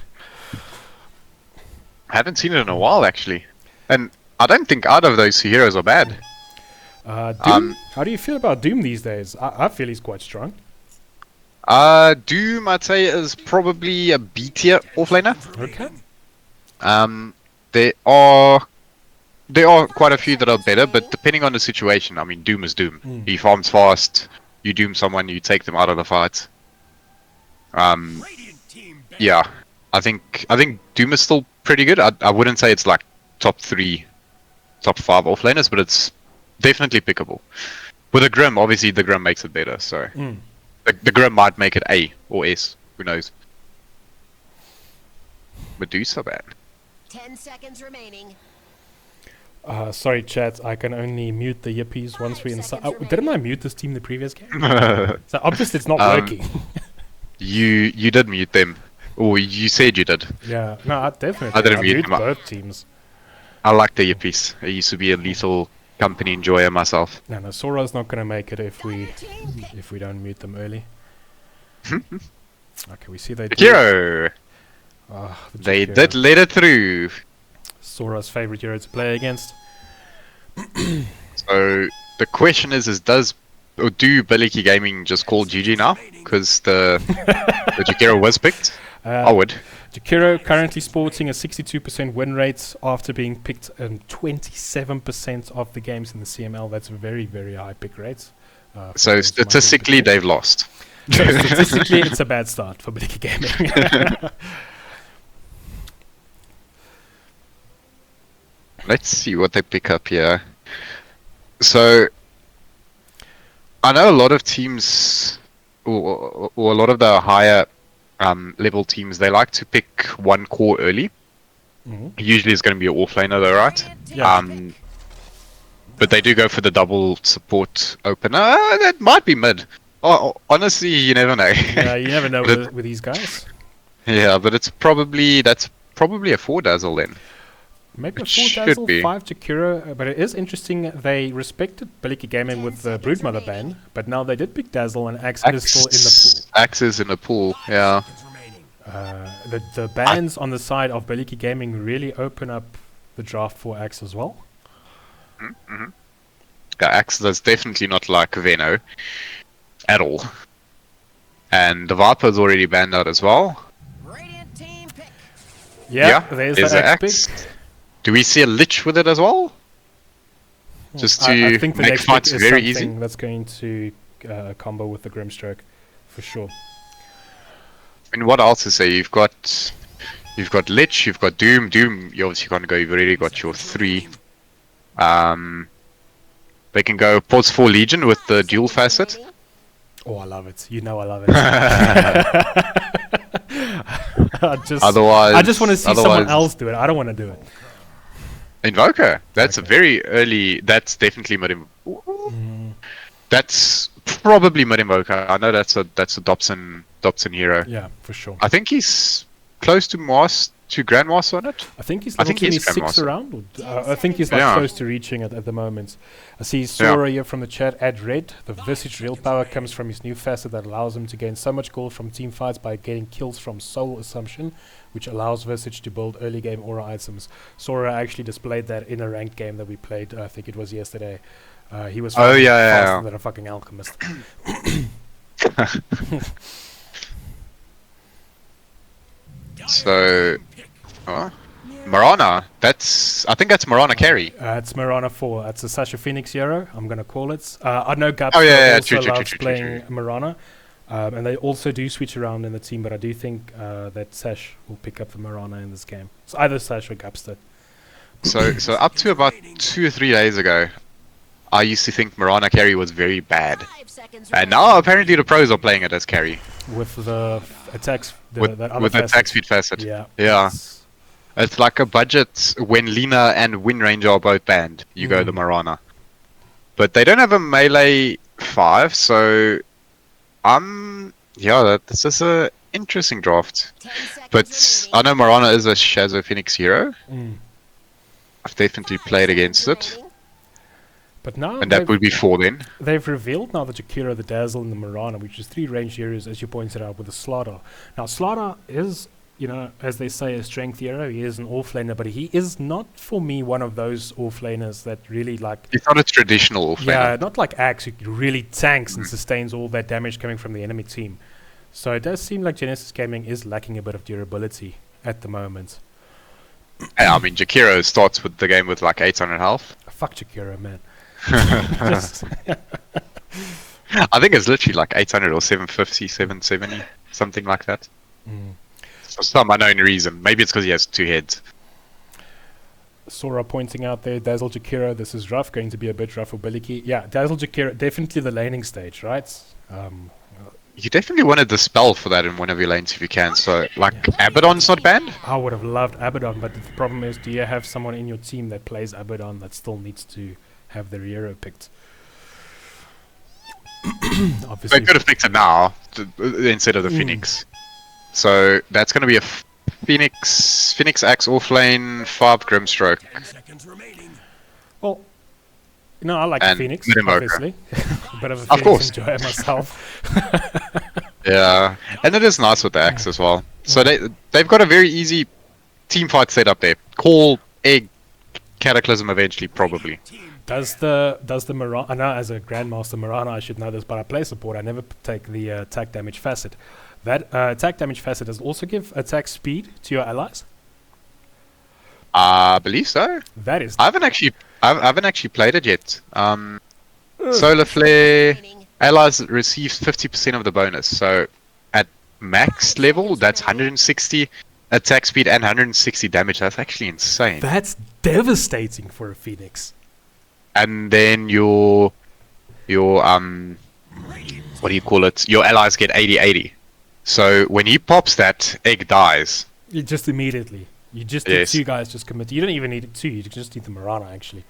I haven't seen it in a while actually, and I don't think either of those two heroes are bad. Doom. How do you feel about Doom these days? I feel he's quite strong. Doom, I'd say, is probably a B tier offlaner. Okay. There are quite a few that are better, but depending on the situation, I mean, Doom is Doom. He farms fast. You Doom someone, you take them out of the fight. Yeah, I think Doom is still pretty good. I wouldn't say it's like top 3, top 5 offlaners, but it's definitely pickable. With a Grim, obviously the Grim makes it better. So the Grim might make it A or S. Who knows? Medusa ban. 10 seconds remaining. Sorry, chat. I can only mute the yippies once we're inside. Didn't I mute this team the previous game? So obviously it's not working. You did mute them. Oh, you said you did. Yeah, no, I definitely. I didn't mute mute them. both teams. I like the yippies. I used to be a lethal company enjoyer myself. No, Sora's not gonna make it if we don't mute them early. Okay, we see they. Hero. They did let it through. Sora's favorite hero to play against. So the question is do Bulletjie Gaming just call GG now? Because the Jakiro was picked. I would. Jakiro currently sporting a 62% win rate after being picked in 27% of the games in the CML. That's a very, very high pick rate. So statistically, they've lost. So statistically, it's a bad start for Bulletjie Gaming. Let's see what they pick up here. So, I know a lot of teams, or a lot of the higher level teams, they like to pick one core early. Usually it's going to be an offlaner though, right? Yeah. But they do go for the double support opener. That might be mid. Oh, honestly, you never know. Yeah, you never know But with these guys. yeah, but that's probably a 4 dazzle then. Maybe a It 4 should Dazzle, be. 5 Jakiro, but it is interesting. They respected Bulletjie Gaming with the Broodmother ban, but now they did pick Dazzle, and Axe is still in the pool. Axe is in the pool, yeah. The bans on the side of Bulletjie Gaming really open up the draft for Axe as well. Yeah, Axe does definitely not like Veno at all. And the Viper's already banned out as well. Radiant team pick. Yeah, there's the Axe pick. Do we see a Lich with it as well? Just to I think the make next fights pick is very something easy? that's going to combo with the Grimstroke, for sure. I mean, what else to say? You've got Lich, you've got Doom. Doom, you obviously can't go. You've already got your 3. They can go Pulse 4 Legion with the dual facet. Remaining. Oh, I love it. You know I love it. I just want to see someone else do it. I don't want to do it. Invoker. That's a very early. That's definitely mid. That's probably mid Invoker. I know that's a Dobson hero. Yeah, for sure. I think he's close to Grandmaster on it. I think he's I level think he's 26 Grandmaster. around. I think he's like Yeah. close to reaching it at the moment. I see Sora here from the chat. Add red. The Visage real power comes from his new facet that allows him to gain so much gold from team fights by getting kills from Soul Assumption, which allows Visage to build early game aura items. Sora actually displayed that in a ranked game that we played. I think it was yesterday. He was Oh, yeah, faster yeah. than a fucking alchemist. So, Marana. I think that's Marana carry. It's Marana 4. It's a Sasha Phoenix hero, I'm going to call it. I know Gap Oh, yeah, also true, loves true, playing Marana. And they also do switch around in the team, but I do think that Sash will pick up the Marana in this game. It's either Sash or Gapster. So up to about 2 or 3 days ago, I used to think Marana carry was very bad. 5 seconds And remaining. now apparently the pros are playing it as carry. With the attacks, With that other the facet. attack speed facet. Yeah. Yeah. It's- It's like a budget when Lina and Wind Ranger are both banned. You go the Marana. But they don't have a melee 5, so this is a interesting draft. 10 seconds But I remaining. know Marana is a Shazo Phoenix hero. Mm. I've definitely played against it. Remaining. But now And that would be 4 then. they've revealed now the Jakiro, the Dazzle, and the Marana, which is 3 ranged heroes, as you pointed out, with the Slaughter. Now, Slaughter is, as they say, a strength hero. He is an off-laner, but he is not, for me, one of those off-laners that really, like... It's not a traditional Yeah, offlaner. not like Axe, who really tanks and sustains all that damage coming from the enemy team. So it does seem like Genesis Gaming is lacking a bit of durability at the moment. Yeah, I mean, Jakiro starts with the game with like 800 health. Fuck Jakiro, man. Just- I think it's literally like 800 or 750, 770, something like that. Mm. For some unknown reason. Maybe it's because he has 2 heads. Sora pointing out there, Dazzle Jakiro, this is rough, going to be a bit rough for Bulletjie. Yeah, Dazzle Jakiro, definitely the laning stage, right? You definitely want to dispel for that in one of your lanes if you can. So, like, Abaddon's not banned? I would have loved Abaddon, but the problem is, do you have someone in your team that plays Abaddon that still needs to have their hero picked? They Obviously. could have picked it now instead of the Phoenix. So, that's going to be a Phoenix Axe offlane, 5 Grimstroke. Well, I like And Phoenix, Mid-Invoker. obviously. A bit of a Of Phoenix course. enjoyer myself. Yeah, and it is nice with the axe as well. So they've got a very easy team fight set up there. Call Egg Cataclysm eventually, probably. Does the Marana? I know as a Grandmaster Marana, I should know this, but I play support. I never take the attack damage facet. That attack damage facet does also give attack speed to your allies. I believe so. That is I haven't actually played it yet. Solar Flare Remaining. allies receive 50% of the bonus. So at max level, that's 160 attack speed and 160 damage. That's actually insane. that's devastating for a Phoenix. And then your what do you call it? Your allies get 80-80. So when he pops that, Egg dies. You just immediately. You just need Yes. 2 guys just commit. You don't even need 2. You just need the Marana actually.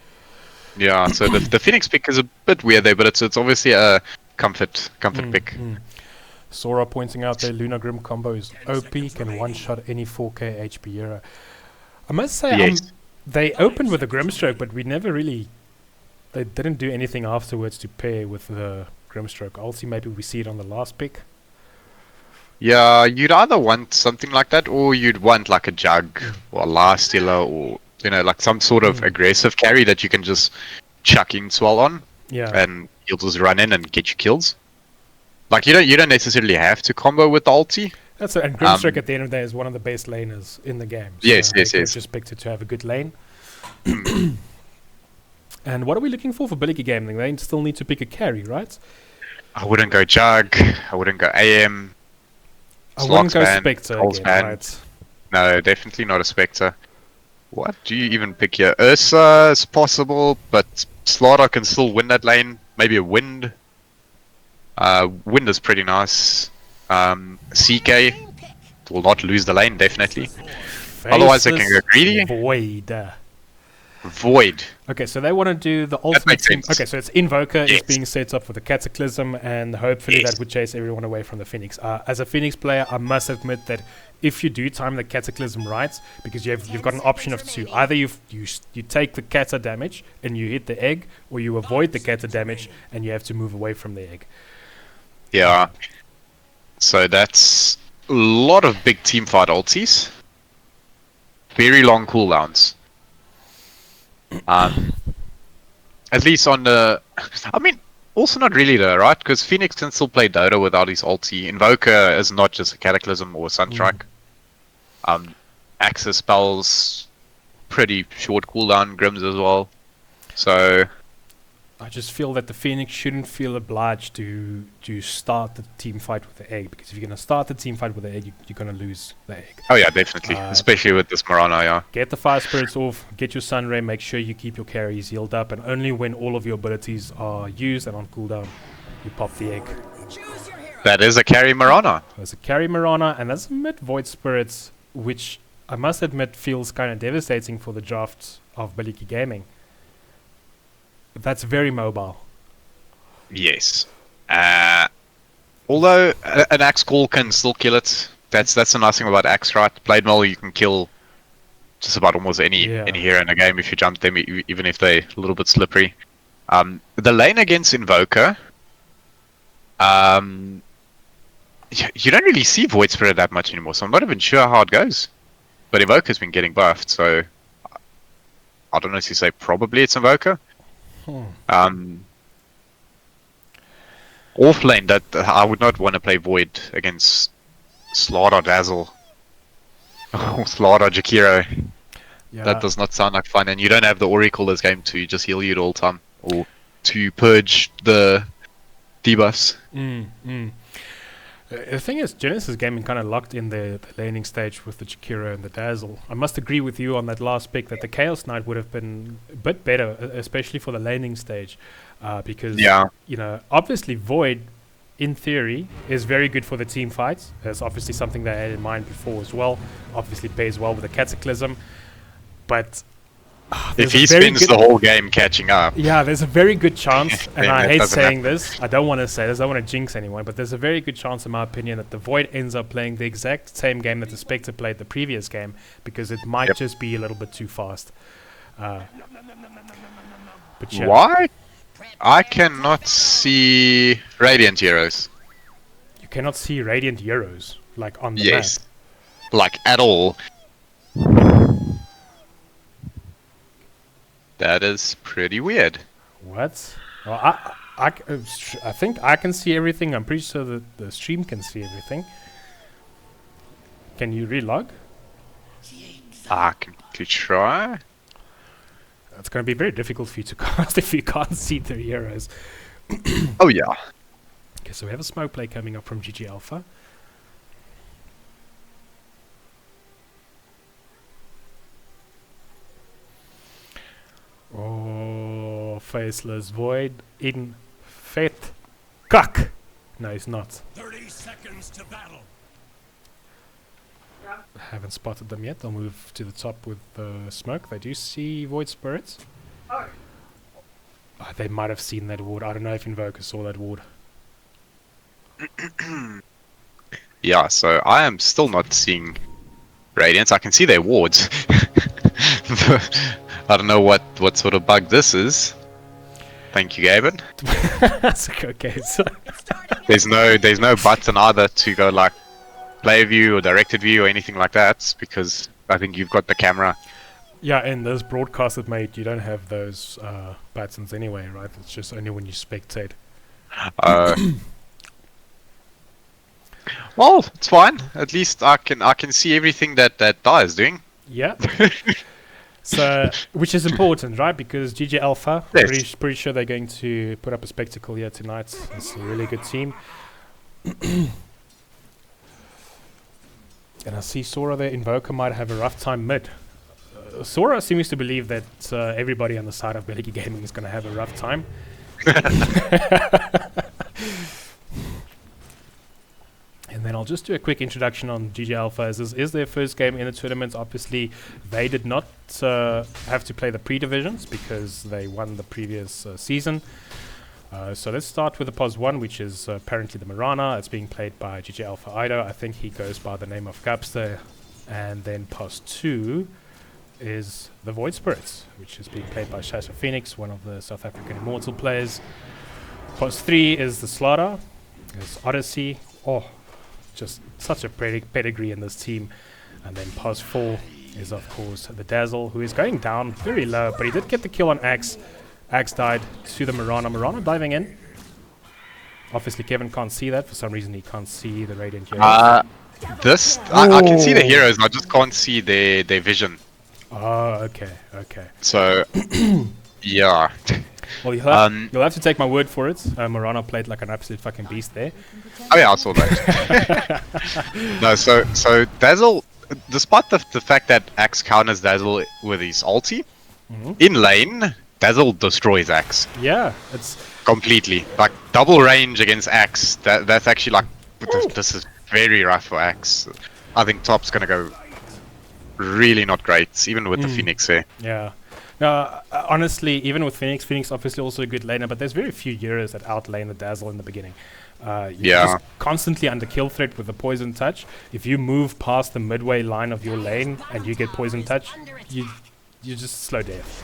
Yeah, so the Phoenix pick is a bit weird there, but it's obviously a comfort pick. Sora pointing out their Luna Grim combo is OP, can one-shot any 4k HP hero. I must say, Yes. they opened with a Grimstroke, but we never really... They didn't do anything afterwards to pair with the Grimstroke ulti. Maybe we see it on the last pick. Yeah, you'd either want something like that, or you'd want like a Jug, or a Last Stealer, or, you know, like some sort of aggressive carry that you can just chuck in Swell on, Yeah. and you'll just run in and get your kills. Like, you don't necessarily have to combo with the ulti. That's it. And Grimstroke at the end of the day is one of the best laners in the game. So Yes, they yes, could've yes. just picked it to have a good lane. And what are we looking for Bulletjie Gaming? They still need to pick a carry, right? I wouldn't go Jug, I wouldn't go AM. I wouldn't go Slotspan, Spectre Pulse again, Band. right? No, definitely not a Spectre. What do you even pick here? Ursa is possible, but Slaughter can still win that lane. Maybe a Wind. Wind is pretty nice. CK will not lose the lane, definitely. Otherwise they can go greedy. Void. Void. Okay, so they want to do the ultimate makes team. sense. Okay, so it's Invoker is Yes. being set up for the Cataclysm, and hopefully Yes. that would chase everyone away from the Phoenix. As a Phoenix player, I must admit that if you do time the Cataclysm right, because you've got an option of two. Either you take the Cata damage and you hit the egg, or you avoid the Cata damage and you have to move away from the egg. Yeah. So that's a lot of big team fight ultis. Very long cooldowns. At least on the... I mean, also not really though, right? Because Phoenix can still play Dota without his ulti. Invoker is not just a Cataclysm or Sunstrike. Access spells, pretty short cooldown, Grims as well. So... I just feel that the Phoenix shouldn't feel obliged to start the team fight with the egg, because if you're going to start the team fight with the egg, you're going to lose the egg. Oh yeah, definitely. Especially with this Morana, yeah. Get the Fire Spirits off, get your Sunray, make sure you keep your carries healed up, and only when all of your abilities are used and on cooldown, you pop the egg. That is a carry Morana. There's a carry Mirana, and that's a mid Void Spirits, which I must admit feels kind of devastating for the draft of Bulletjie Gaming. That's very mobile. Yes. Although an Axe Call can still kill it. That's the nice thing about Axe, right? Blade Maul, you can kill just about almost any hero in the game if you jump them, even if they're a little bit slippery. The lane against Invoker, you don't really see Void Spirit that much anymore, so I'm not even sure how it goes. But Invoker's been getting buffed, so I don't know if you say probably it's Invoker. Off lane, that I would not want to play Void against Slaughter Dazzle or Slaughter Jakiro. Yeah. That does not sound like fun, and you don't have the Oracle this game to just heal you the whole time or to purge the debuffs. The thing is, Genesis Gaming kind of locked in the laning stage with the Jakiro and the Dazzle. I must agree with you on that last pick that the Chaos Knight would have been a bit better, especially for the laning stage, because you know, obviously Void, in theory, is very good for the team fights. That's obviously something they had in mind before as well. Obviously pays well with the Cataclysm, but if he spends the whole game catching up. Yeah, there's a very good chance, and I hate saying happen. this, I don't want to say this, I don't want to jinx anyone, but there's a very good chance, in my opinion, that the Void ends up playing the exact same game that the Spectre played the previous game, because it might just be a little bit too fast. But yeah. Why? I cannot see Radiant heroes. You cannot see Radiant heroes, like on the map. Like at all. That is pretty weird. What? Well, I think I can see everything. I'm pretty sure that the stream can see everything. Can you relog? I can try. It's going to be very difficult for you to cast if you can't see the heroes. Oh yeah. Okay, so we have a smoke play coming up from GG Alpha. Oh, Faceless Void in Fate. Cuck! No, he's not. 30 seconds to battle. Haven't spotted them yet. I'll move to the top with smoke. They do see Void Spirits. They might have seen that ward. I don't know if Invoker saw that ward. Yeah, so I am still not seeing Radiance. I can see their wards. I don't know what sort of bug this is. Thank you, Gavin. That's okay. So There's no button either to go like player view or directed view or anything like that, because I think you've got the camera. yeah, in this broadcasted mate, you don't have those buttons anyway, right? It's just only when you spectate. Well, it's fine. At least I can see everything that Dai is doing. Yeah. So, which is important, right? Because GG Alpha, Yes. pretty sure they're going to put up a spectacle here tonight. It's a really good team. And I see Sora there. Invoker might have a rough time mid. Sora seems to believe that everybody on the side of Bulletjie Gaming is going to have a rough time. And then I'll just do a quick introduction on GG Alpha. As this is their first game in the tournament. Obviously, they did not have to play the pre-divisions because they won the previous season. So let's start with the POS 1, which is apparently the Marana. It's being played by GG Alpha Ido. I think he goes by the name of Gapster. And then POS 2 is the Void Spirits, which is being played by Shasha Phoenix, one of the South African Immortal players. POS 3 is the Slaughter. It's Odyssey. Oh, just such a pedigree in this team. And then POS 4 is, of course, the Dazzle, who is going down very low, but he did get the kill on Axe. Axe died to the Marana. Marana diving in. Obviously, Kevin can't see that. For some reason, he can't see the Radiant Heroes. I can see the heroes, I just can't see their vision. Oh, okay, okay. So, yeah. Well, you'll have to take my word for it. Marana played like an absolute fucking beast there. Oh yeah, I saw that. No, so Dazzle, despite the fact that Axe counters Dazzle with his ulti, in lane, Dazzle destroys Axe. Yeah, it's Completely. Like, double range against Axe, that's actually like, this is very rough for Axe. I think top's gonna go really not great, even with the Phoenix here. yeah. No, honestly, even with Phoenix obviously also a good laner, but there's very few heroes that outlane the Dazzle in the beginning. You're just constantly under kill threat with the poison touch. If you move past the midway line of your lane and you get poison touch, you just slow death.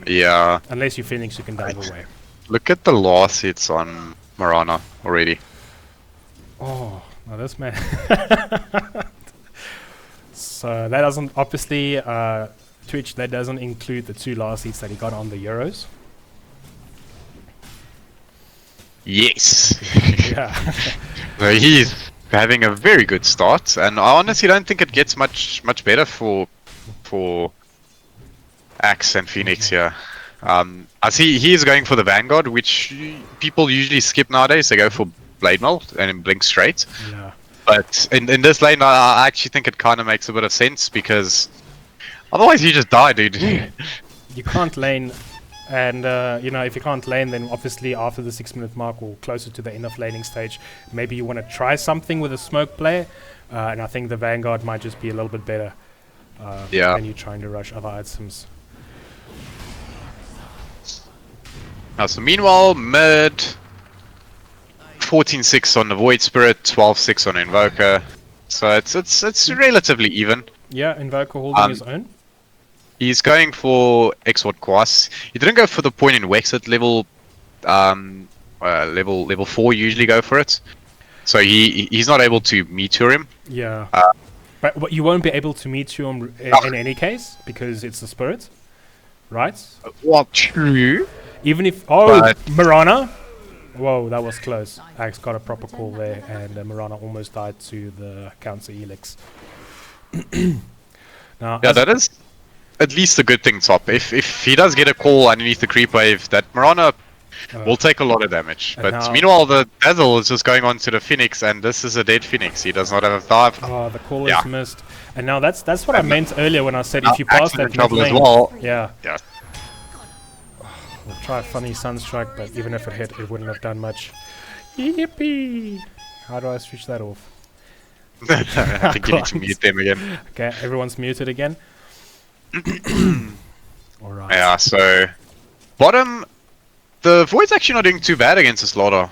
Yeah. Unless you're Phoenix, you can dive away. Look at the loss hits on Marana already. Oh, now this man. So that doesn't obviously Twitch. That doesn't include the 2 last hits that he got on the Euros. Yes. Yeah. So he's having a very good start, and I honestly don't think it gets much better for Axe and Phoenix here. I see he is going for the Vanguard, which people usually skip nowadays. They go for Blade Mail and blink straight. Yeah. But in this lane, I actually think it kind of makes a bit of sense, because otherwise you just die, dude. You can't lane, and if you can't lane, then obviously after the 6-minute mark or closer to the end of laning stage, maybe you want to try something with a smoke play, and I think the Vanguard might just be a little bit better when you're trying to rush other items. So meanwhile, mid 14-6 on the Void Spirit, 12-6 on Invoker. So it's relatively even. Yeah, Invoker holding his own. He's going for Exort Quas. He didn't go for the point in Wex at level 4 usually go for it. So he's not able to meteor him. Yeah. But you won't be able to meteor him in any case, because it's the spirit, right? Well, true. Even if Marana. Whoa, that was close. Axe got a proper call there, and Marana almost died to the counter Elix. Now, yeah, that is at least a good thing, Top. If he does get a call underneath the creep wave, that Marana will take a lot of damage. But meanwhile, the Dazzle is just going on to the Phoenix, and this is a dead Phoenix. He does not have a dive. Oh, the call is missed. And now that's what I meant earlier when I said if you pass that trouble lane, as well. Yeah. Yeah. We'll try a funny Sunstrike, but even if it hit, it wouldn't have done much. Yippee! How do I switch that off? I think you need to mute them again. Okay, everyone's muted again. Alright. Yeah, so bottom the Void's actually not doing too bad against the Slaughter.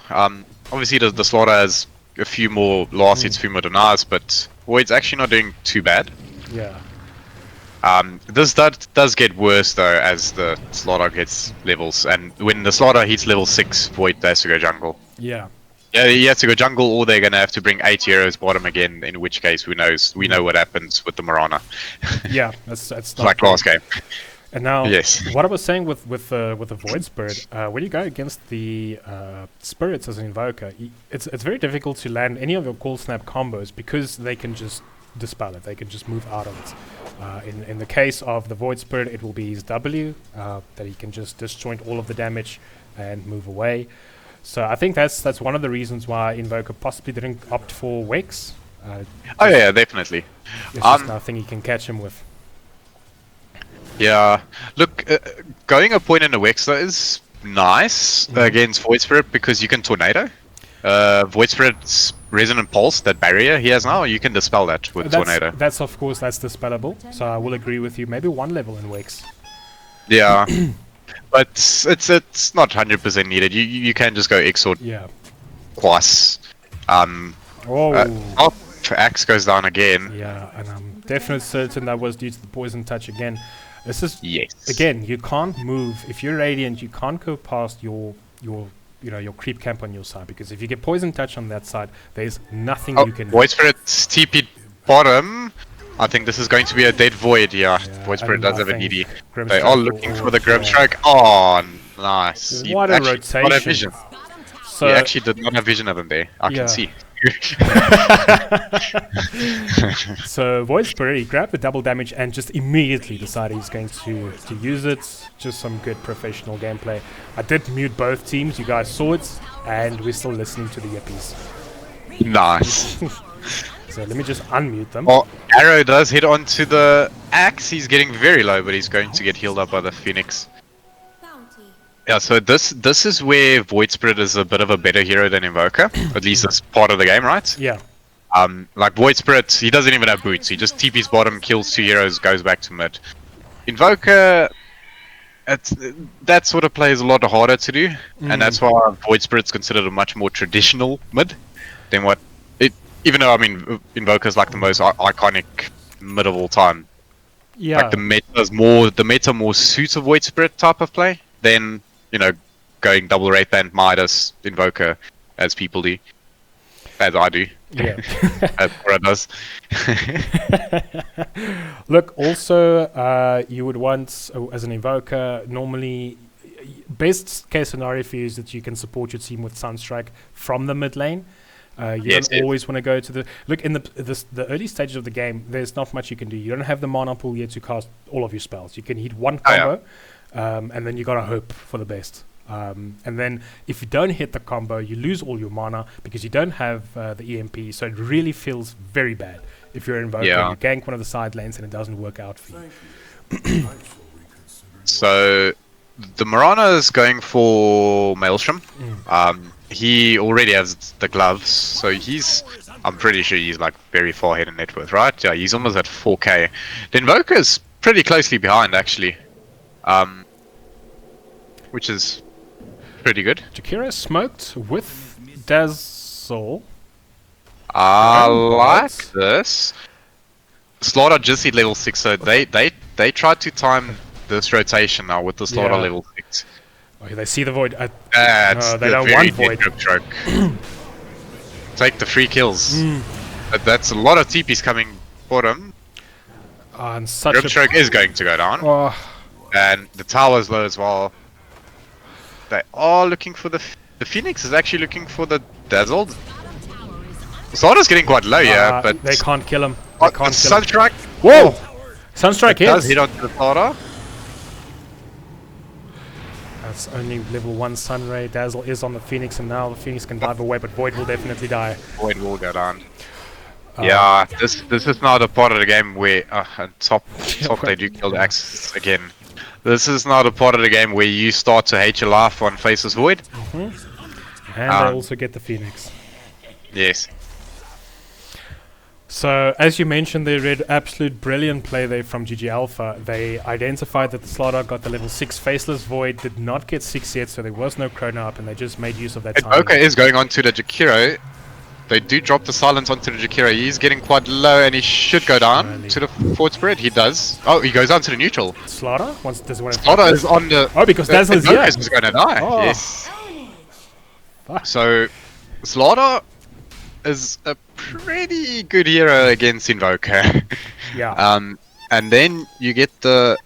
Obviously the Slaughter has a few more last hits, a few more denies, but Void's actually not doing too bad. Yeah. This does get worse though as the Slaughter gets levels, and when the Slaughter hits level 6, Void has to go jungle. Yeah. Yeah, he has to go jungle, or they're gonna have to bring 8 heroes bottom again. In which case, we know what happens with the Mirana. Yeah, that's not like good. last game. And now, Yes. what I was saying with the Void Spirit, when you go against the spirits as an invoker, it's very difficult to land any of your call snap combos because they can just dispel it. They can just move out of it. In the case of the Void Spirit, it will be his W that he can just disjoint all of the damage and move away. So I think that's one of the reasons why Invoker possibly didn't opt for Wex. Oh yeah, definitely. It's just nothing he can catch him with. Yeah, look, going a point in a Wex is nice against Void Spirit because you can Tornado. Void Spirit's Resonant Pulse, that barrier he has now, you can dispel that with Tornado. That's of course, that's dispellable. So I will agree with you. Maybe one level in Wex. Yeah, but it's not 100% needed. You can just go Exort twice. Axe goes down again. Yeah, and I'm definitely certain that was due to the poison touch again. This is yes. Again, you can't move if you're Radiant. You can't go past your creep camp on your side, because if you get poison touch on that side, there's nothing you can do. Void Spirit's TP bottom. I think this is going to be a dead Void. Yeah, Void Spirit does have an ED. They are looking for the Grimstrike. Oh, nice. What a rotation. Not have vision. So he actually did not have vision of him there. I can see. So Void Spirit, he grabbed the double damage and just immediately decided he's going to use it. Just some good professional gameplay. I did mute both teams, you guys saw it, and we're still listening to the yippies. Nice. So let me just unmute them. Oh, Arrow does hit onto the axe. He's getting very low, but he's going to get healed up by the Phoenix. Yeah, so this is where Void Spirit is a bit of a better hero than Invoker. At least that's part of the game, right? Yeah. Like Void Spirit, he doesn't even have boots. He just TP's bottom, kills 2 heroes, goes back to mid. Invoker, that sort of play is a lot harder to do, and that's why Void Spirit's considered a much more traditional mid than what it. Even though I mean, Invoker's like the most iconic mid of all time. Yeah. Like the meta more suits a Void Spirit type of play than going double Wraith Band, Midas, Invoker, as people do. As I do. Yeah. As Cora does. Look, also, you would want, as an Invoker, normally, best case scenario for you is that you can support your team with Sunstrike from the mid lane. You don't always want to go to the... Look, in the early stages of the game, there's not much you can do. You don't have the mana pool yet to cast all of your spells. You can hit one combo, and then you gotta hope for the best. And then if you don't hit the combo, you lose all your mana because you don't have the EMP. So it really feels very bad if you're an Invoker and you gank one of the side lanes and it doesn't work out for you. So the Mirana is going for Maelstrom. He already has the gloves, so I'm pretty sure he's like very far ahead in net worth, right? Yeah, he's almost at 4k. The Invoker's pretty closely behind actually, which is pretty good. Jakiro smoked with Dazzle. I like this. Slaughter just hit level 6, so they tried to time this rotation now with the Slaughter level 6. Okay, they see the Void. No, they don't want Void. Take the free kills. But that's a lot of TPs coming bottom. And such Grimstroke is going to go down. And the tower's low as well. They are looking for the Phoenix is actually looking for the Dazzled. Slaughter's getting quite low, but they can't kill him. Sunstrike. Whoa! Sunstrike hits. Does hit onto the Slaughter. That's only level 1 Sunray. Dazzle is on the Phoenix, and now the Phoenix can dive away, but Void will definitely die. Void will go down. Yeah, this is not a part of the game where top they do kill the Axis again. This is not a part of the game where you start to hate your life on Faceless Void. And they also get the Phoenix. Yes. So, as you mentioned, they read absolute brilliant play there from GG Alpha. They identified that the Slaughter got the level 6 Faceless Void, did not get 6 yet, so there was no Chrono up, and they just made use of that time. Invoker is going on to the Jakiro. They do drop the silence onto the Jakiro. He's getting quite low, and he should go down Really? to the forward spread. He does. Oh, he goes down to the neutral. Slaughter? Does one Slaughter is on the... Oh, because Dazzle is here. Invoker is going to die. Oh. Yes. Fuck. So, Slaughter is a pretty good hero against Invoker. Yeah. And then you get the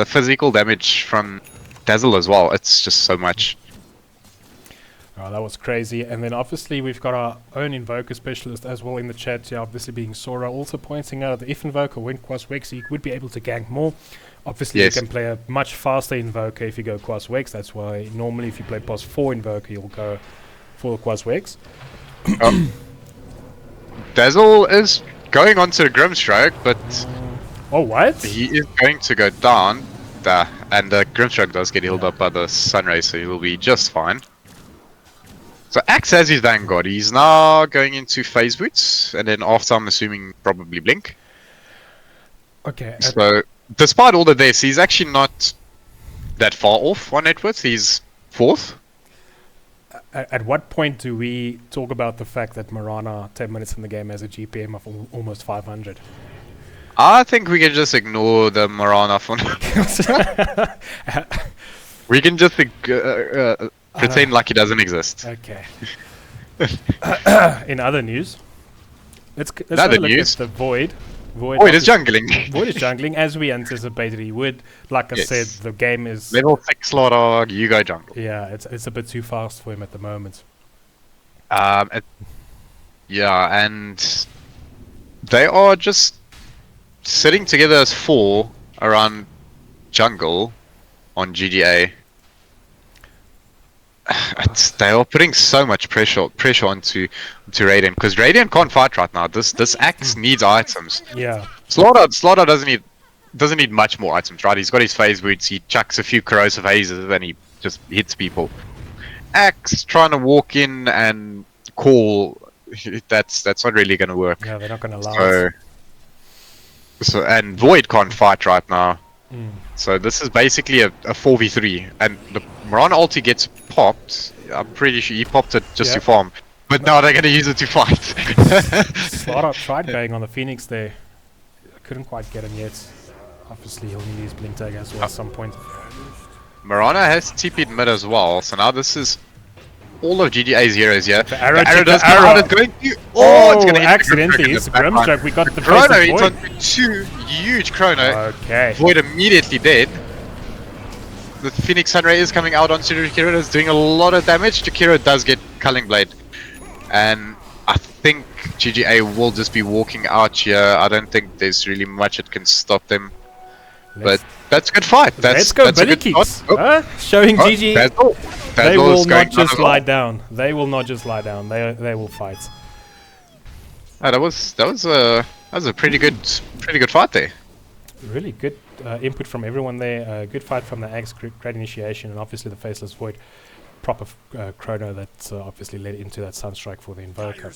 physical damage from Dazzle as well. It's just so much. Oh, that was crazy. And then obviously we've got our own Invoker specialist as well in the chat here, obviously being Sora, also pointing out that if Invoker went Quas Wex, he would be able to gank more. Obviously Yes. you can play a much faster Invoker if you go Quas Wex. That's why normally if you play Pos 4 Invoker, you'll go for Quas Wex. Dazzle is going on to the Grimstroke, but Oh, what? he is going to go down. And the Grimstroke does get healed up by the Sunray, so he will be just fine. So Axe has his Vanguard. He's now going into Phase Boots, and then after I'm assuming probably Blink. Okay. So despite all of this, he's actually not that far off on net worth. He's 4th. At what point do we talk about the fact that Marana, 10 minutes in the game, has a GPM of almost 500? I think we can just ignore the Marana for now. We can just pretend like he doesn't exist. Okay. In other news, let's In have other a look news? at the Void. Void is jungling. Void is jungling, as we anticipated he would. Like I Yes. said, the game is... Level 6 Slaughter, you go jungle. Yeah, it's a bit too fast for him at the moment. Yeah, and they are just sitting together as 4 around jungle on GDA. They are putting so much pressure onto Radiant, because Radiant can't fight right now. This Axe needs items. Yeah. Slaughter doesn't need much more items, right? He's got his phase boots, he chucks a few corrosive hazes, and he just hits people. Axe trying to walk in and call, that's not really gonna work. Yeah, they're not going to allow it. So and Void can't fight right now. Mm. So this is basically a 4v3, and the Marana ulti gets popped. I'm pretty sure he popped it just Yeah. to farm. But now they're gonna use it to fight. Slaughter tried going on the Phoenix there. Couldn't quite get him yet. Obviously he'll need his blink tag as well at some point. Marana has TP'd mid as well, so now this is all of GDA's heroes here. The arrow took does the come arrow. out, it's going to... it's Oh, gonna hit the accidentally Grimstroke hits the in back line. Grimstroke. We got the Chrono Faceless hits Void. onto 2 huge Chrono. Okay. Void immediately dead. The Phoenix Sunray is coming out onto Jakiro, it's doing a lot of damage. Jakiro does get Culling Blade. And I think GGA will just be walking out here. I don't think there's really much that can stop them. But that's a good fight. Let's go that's a good Bulletjies. shot. Showing GG. Dazzle. They Dazzle will is going not just down as lie well. down. They will not just lie down. They will fight. Oh, that was a pretty good fight there. Really good input from everyone there. Good fight from the Axe, great initiation, and obviously the Faceless Void. Proper chrono that obviously led into that Sunstrike for the Invoker.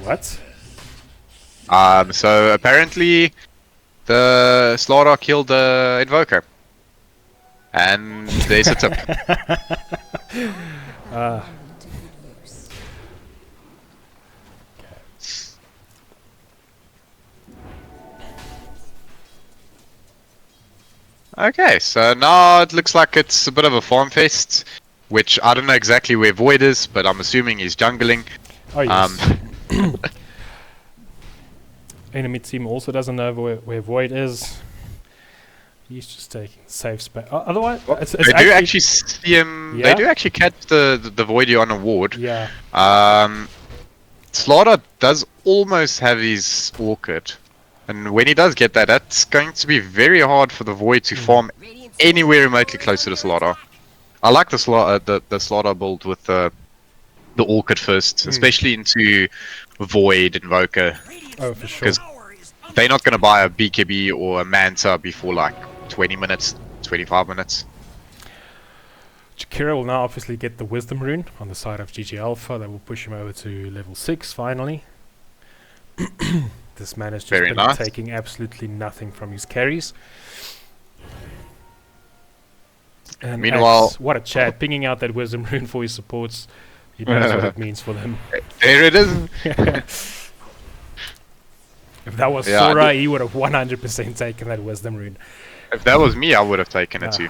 What? So apparently the Slaughter killed the Invoker. And there's a tip. Okay, so now it looks like it's a bit of a farm fest, which I don't know exactly where Void is, but I'm assuming he's jungling. Oh yes. Enemy team also doesn't know where Void is. He's just taking safe space. Otherwise, it's They do actually see him. Yeah? They do actually catch the Voidy on a ward. Yeah. Slaughter does almost have his Orchid, and when he does get that, that's going to be very hard for the Void to farm anywhere remotely close to the Slaughter. I like the Slaughter build with the Orchid first, especially into Void Invoker. Oh, for sure. Because they're not going to buy a BKB or a Manta before like 20 minutes, 25 minutes. Jakiro will now obviously get the Wisdom Rune on the side of GG Alpha. That will push him over to level 6 finally. This man has just been taking absolutely nothing from his carries. And Meanwhile, what a chat, pinging out that Wisdom Rune for his supports. He knows what it means for them. There it is. If that was Sora, he would have 100% taken that Wisdom Rune. If that was me, I would have taken it too.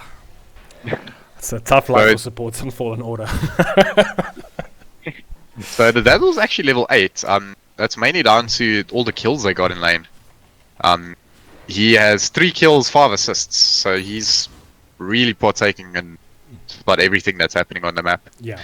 It's a tough life for supports in Fallen Order. So the Dazzle's actually level 8. That's mainly down to all the kills they got in lane. He has 3 kills, 5 assists, so he's really partaking in about everything that's happening on the map. Yeah.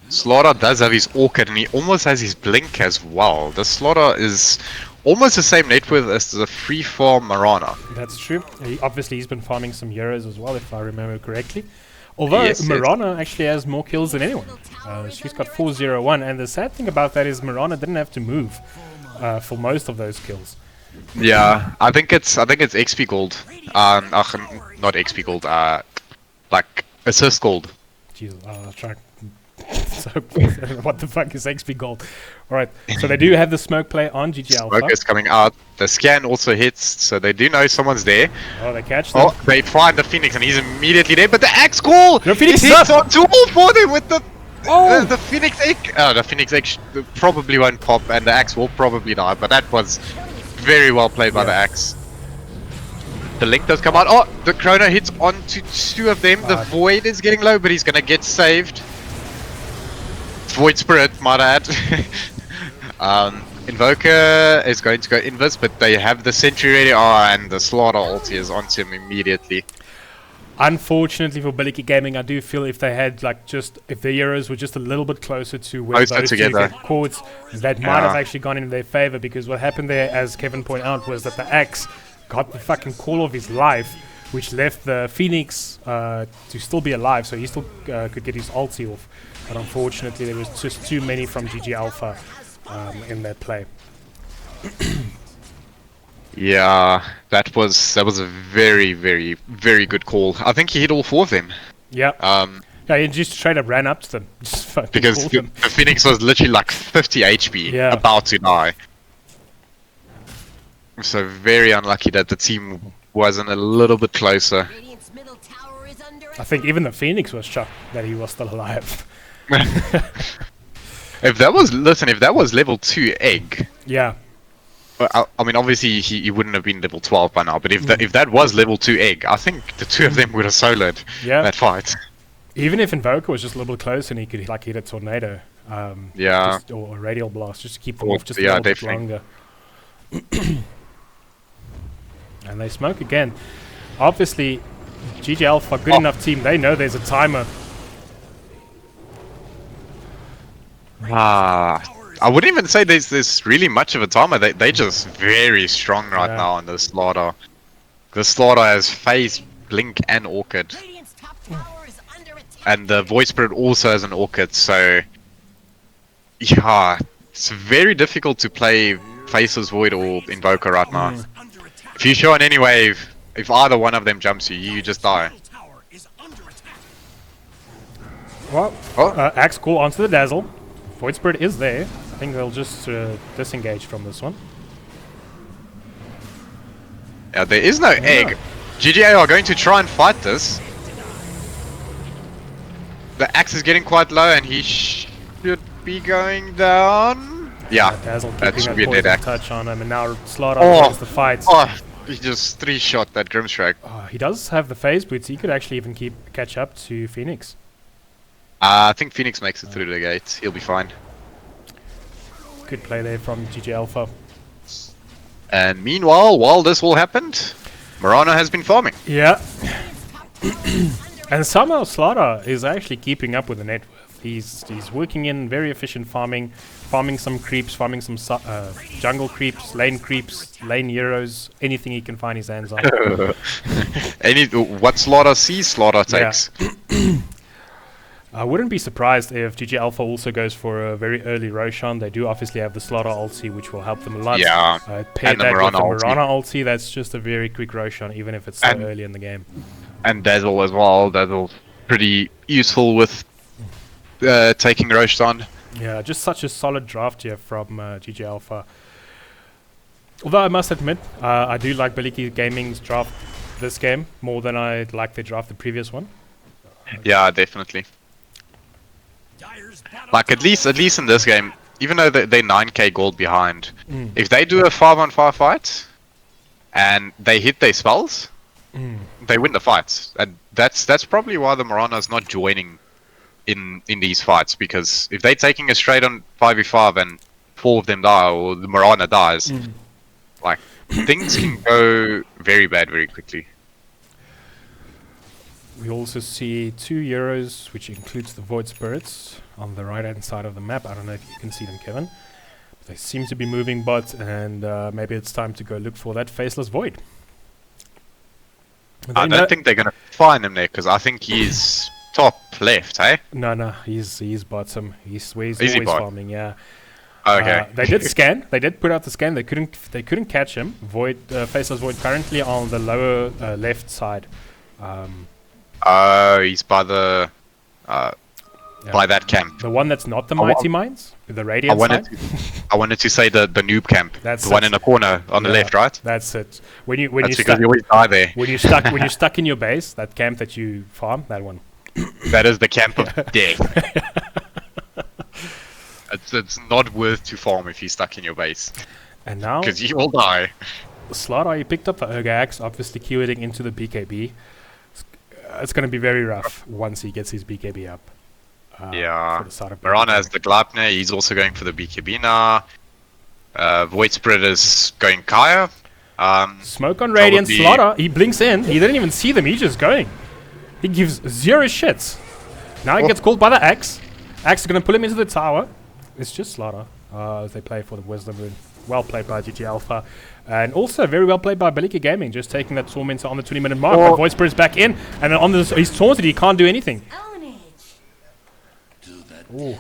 Slaughter does have his Orchid, and he almost has his Blink as well. The Slaughter is almost the same net worth as the free-farm Marana. That's true. Obviously, he's been farming some euros as well, if I remember correctly. Although Marana actually has more kills than anyone. She's got 401, and the sad thing about that is Marana didn't have to move for most of those kills. Yeah, I think it's XP gold. Not XP gold. Like assist gold. Jesus, I'll try. So what the fuck is XP gold? Alright, so they do have the smoke play on GG Alpha. Smoke is coming out. The scan also hits, so they do know someone's there. Oh, they catch them. Oh, they find the Phoenix and he's immediately there, but the axe call! The Phoenix hits onto all for them with the Phoenix egg. The Phoenix egg probably won't pop, and the axe will probably die, but that was very well played by the axe. The link does come out. Oh, the Chrono hits onto 2 of them. The Void is getting low, but he's gonna get saved. Void Spirit, my bad. Invoker is going to go invis, but they have the Sentry ready. And the Slaughter ulti is onto him immediately. Unfortunately for Bulletjie Gaming, I do feel if they had if the Euros were just a little bit closer to where those two get caught, that might have actually gone in their favor, because what happened there, as Kevin pointed out, was that the axe got the fucking call of his life, which left the Phoenix to still be alive, so he still could get his ulti off. But unfortunately, there was just too many from GG Alpha in that play. Yeah, that was a very, very, very good call. I think he hit all 4 of them. Yeah. Yeah, he just straight up ran up to them. Because the Phoenix was literally like 50 HP, about to die. So very unlucky that the team wasn't a little bit closer. I think even the Phoenix was shocked that he was still alive. If that was level 2 egg. Yeah. I mean, obviously he wouldn't have been level 12 by now. But if that was level 2 egg, I think the 2 of them would have soloed that fight. Even if Invoker was just a little bit closer and he could hit a tornado, or a radial blast, just to keep them off just a little bit longer. And they smoke again. Obviously, GG Alpha, good enough team. They know there's a timer. I wouldn't even say there's really much of a timer. They're just very strong right now on the Slaughter. The Slaughter has Phase, Blink, and Orchid. And the Void Spirit also has an Orchid, so yeah, it's very difficult to play Faceless Void or Invoker right now. If you show in any wave, if either one of them jumps you just die. Well, Axe call onto the Dazzle. Void Spirit is there. I think they'll just disengage from this one. Yeah, there is no egg. GGA are going to try and fight this. The Axe is getting quite low and he should be going down. Yeah, that should be a dead Axe. Touch on him, and now Slaughter wins the fight. Oh, he just 3-shot that Grimstrike. He does have the phase boots. He could actually even catch up to Phoenix. I think Phoenix makes it through the gate. He'll be fine. Good play there from GG Alpha. And meanwhile, while this all happened, Marana has been farming. Yeah. And somehow Slaughter is actually keeping up with the net worth. He's working in very efficient farming some creeps, farming some jungle creeps, lane euros, anything he can find his hands on. What Slaughter sees, Slaughter takes. Yeah. I wouldn't be surprised if GG Alpha also goes for a very early Roshan. They do obviously have the Slaughter ulti, which will help them a lot. Yeah, Paired and the that with Mirana the ulti. Mirana ulti, that's just a very quick Roshan, even if it's so And- early in the game. And Dazzle as well. Dazzle's pretty useful with taking Roshan. Yeah, just such a solid draft here from GG Alpha. Although I must admit, I do like Bulletjie Gaming's draft this game more than I like their draft the previous one. Yeah, definitely. Like at least in this game, even though they're 9k gold behind, if they do a 5-on-5 fight and they hit their spells, they win the fights. And that's probably why the Mirana's not joining in these fights, because if they're taking a straight on 5v5 and 4 of them die or the Mirana dies, like things can go very bad very quickly. We also see 2 Euros, which includes the Void Spirits, on the right-hand side of the map. I don't know if you can see them, Kevin. But they seem to be moving bot, and maybe it's time to go look for that Faceless Void. I don't think they're going to find him there, because I think he's top left, hey? No, he's bottom. He's where he's Is he always bot? farming, yeah. Okay. They did scan. They did put out the scan. They couldn't catch him. Void, Faceless Void, currently on the lower left side. He's by the by that camp. The one that's not the Mighty Mines, the Radiant side. I wanted to say the noob camp. That's the one it. in the corner on the Yeah, left, right? That's it. When you That's because stuck, we always die there. when you're stuck in your base, that camp that you farm, that one. That is the camp of death. It's not worth to farm if you're stuck in your base, And now, because you will die. Slaughter, he picked up the Ogre Axe, obviously queuing into the BKB. It's going to be very rough once he gets his BKB up. Yeah. For the start of Mirana BKB. has the Gleipnir. He's also going for the BKB now. Void Spirit is going Kaya. Smoke on Radiant. Probably- Slaughter, he blinks in. He didn't even see them. He's just going. He gives 0 shits. Now he gets called by the Axe. Axe is going to pull him into the tower. It's just Slaughter as they play for the Wisdom Rune. Well played by GG Alpha. And also very well played by Bulletjie Gaming, just taking that Tormentor on the 20-minute mark. But Void Spirit's back in, and then on this, he's taunted, he can't do anything. Ooh.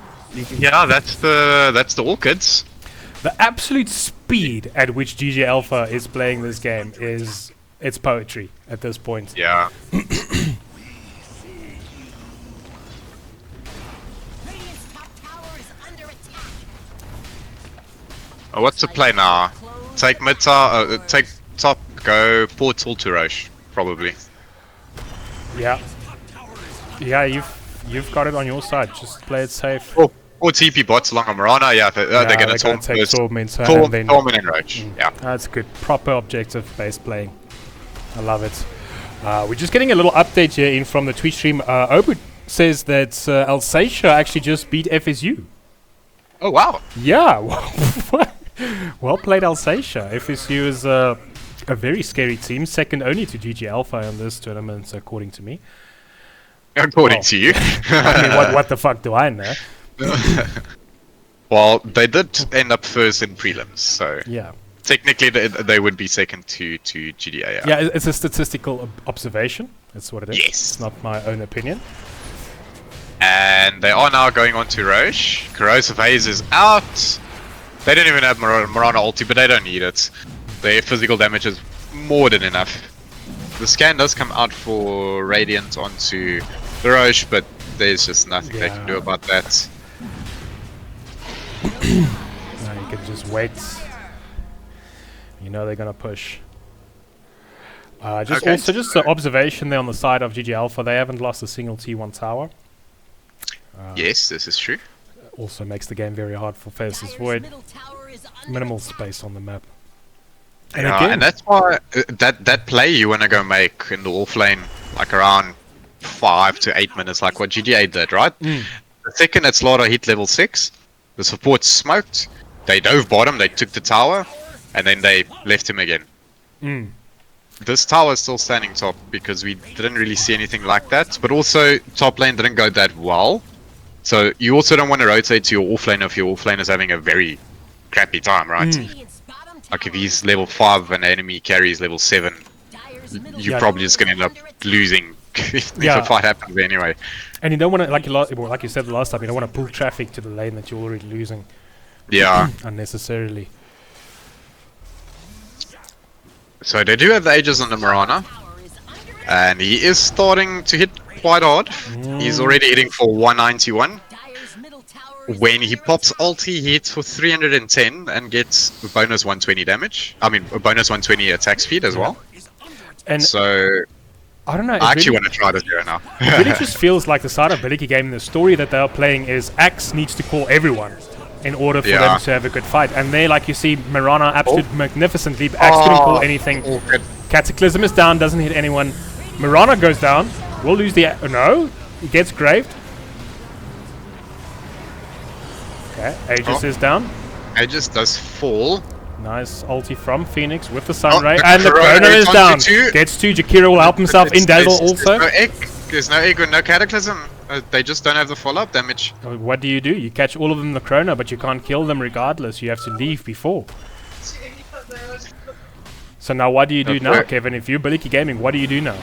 Yeah, that's the Orchids. The absolute speed at which GG Alpha is playing this game it's poetry at this point. Yeah. What's the play now? Take mid tower, take top, go portal to Roche, probably. Yeah. Yeah, you've got it on your side. Just play it safe. Or TP bots along on Mirana, yeah, they're gonna take Tormentor Torment and then and Roche, yeah. that's good. Proper objective-based playing. I love it. We're just getting a little update here in from the Twitch stream. Obud says that Alsatia actually just beat FSU. Oh wow. Yeah. Well played, Alsatia. FSU is a very scary team, second only to GG Alpha in this tournament, according to me. According Well, to you. I mean, what the fuck do I know? Well, they did end up first in prelims, so Yeah. technically they would be second to GDA. Yeah, it's a statistical observation. That's what it is. Yes. It's not my own opinion. And they are now going on to Roche. Corrosive Haze is out. They don't even have Mirana ulti, but they don't need it. Their physical damage is more than enough. The scan does come out for Radiant onto the Roche, but there's just nothing they can do about that. Now you can just wait. You know they're gonna push. Just an observation there on the side of GG Alpha. They haven't lost a single T1 tower. Yes, this is true. Also makes the game very hard for Faceless Void. Minimal space on the map. And Yeah, again, and that's why that play you want to go make in the offlane, like around 5 to 8 minutes, like what GDA did, right? The second that Slaughter hit level 6, the support smoked, they dove bottom, they took the tower, and then they left him again. This tower is still standing top because we didn't really see anything like that, but also top lane didn't go that well. So you also don't want to rotate to your offlane if your offlane is having a very crappy time, right? Like if he's level 5 and the enemy carries level 7, you're probably just going to end up losing if the fight happens anyway. And you don't want to, like you said the last time, you don't want to pull traffic to the lane that you're already losing Yeah. unnecessarily. So they do have the Aegis on the Mirana. And he is starting to hit quite hard. He's already hitting for 191. When he pops ulti, he hits for 310 and gets bonus 120 damage. I mean, a bonus 120 attack speed as well. And So I don't know. I actually want to try this hero now. It really just feels like the side of Bulletjie game, the story that they are playing is Axe needs to call everyone in order for them to have a good fight. And there, like you see, Mirana absolutely magnificently. Axe couldn't call anything. Cataclysm is down, doesn't hit anyone. Mirana goes down. We'll lose the... no, he gets graved. Okay, Aegis is down. Aegis does fall. Nice ulti from Phoenix with the Sunray. The And the Corona Corona is is down. onto two. Gets 2. Jakiro will help himself in Dazzle also. There's no egg or no Cataclysm. They just don't have the follow-up damage. What do? You catch all of them in the Corona, but you can't kill them regardless. You have to leave before. So now what do you do now, Kevin? If you're Bulletjie Gaming, what do you do now?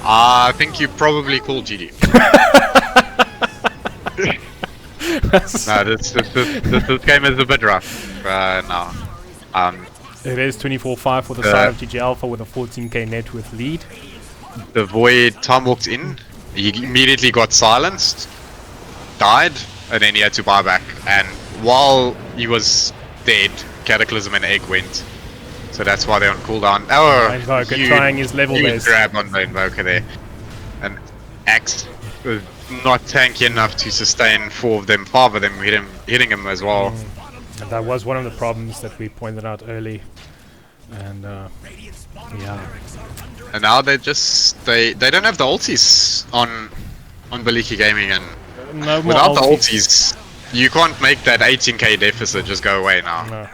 I think you probably call GG. No, this game is a bit rough now. It is 24-5 for the side of GG Alpha with a 14k net worth lead. The Void time walked in. He immediately got silenced, died, and then he had to buy back. And while he was dead, Cataclysm and Egg went. So that's why they're on cooldown. Oh, Invoker trying his level base. Grab on the Invoker there. And Axe was not tanky enough to sustain 4 of them, 5 of them hitting him as well. And that was one of the problems that we pointed out early. And yeah. And now they just they don't have the ultis on Bulletjie Gaming, and no more without the ultis, you can't make that 18k deficit just go away now. No.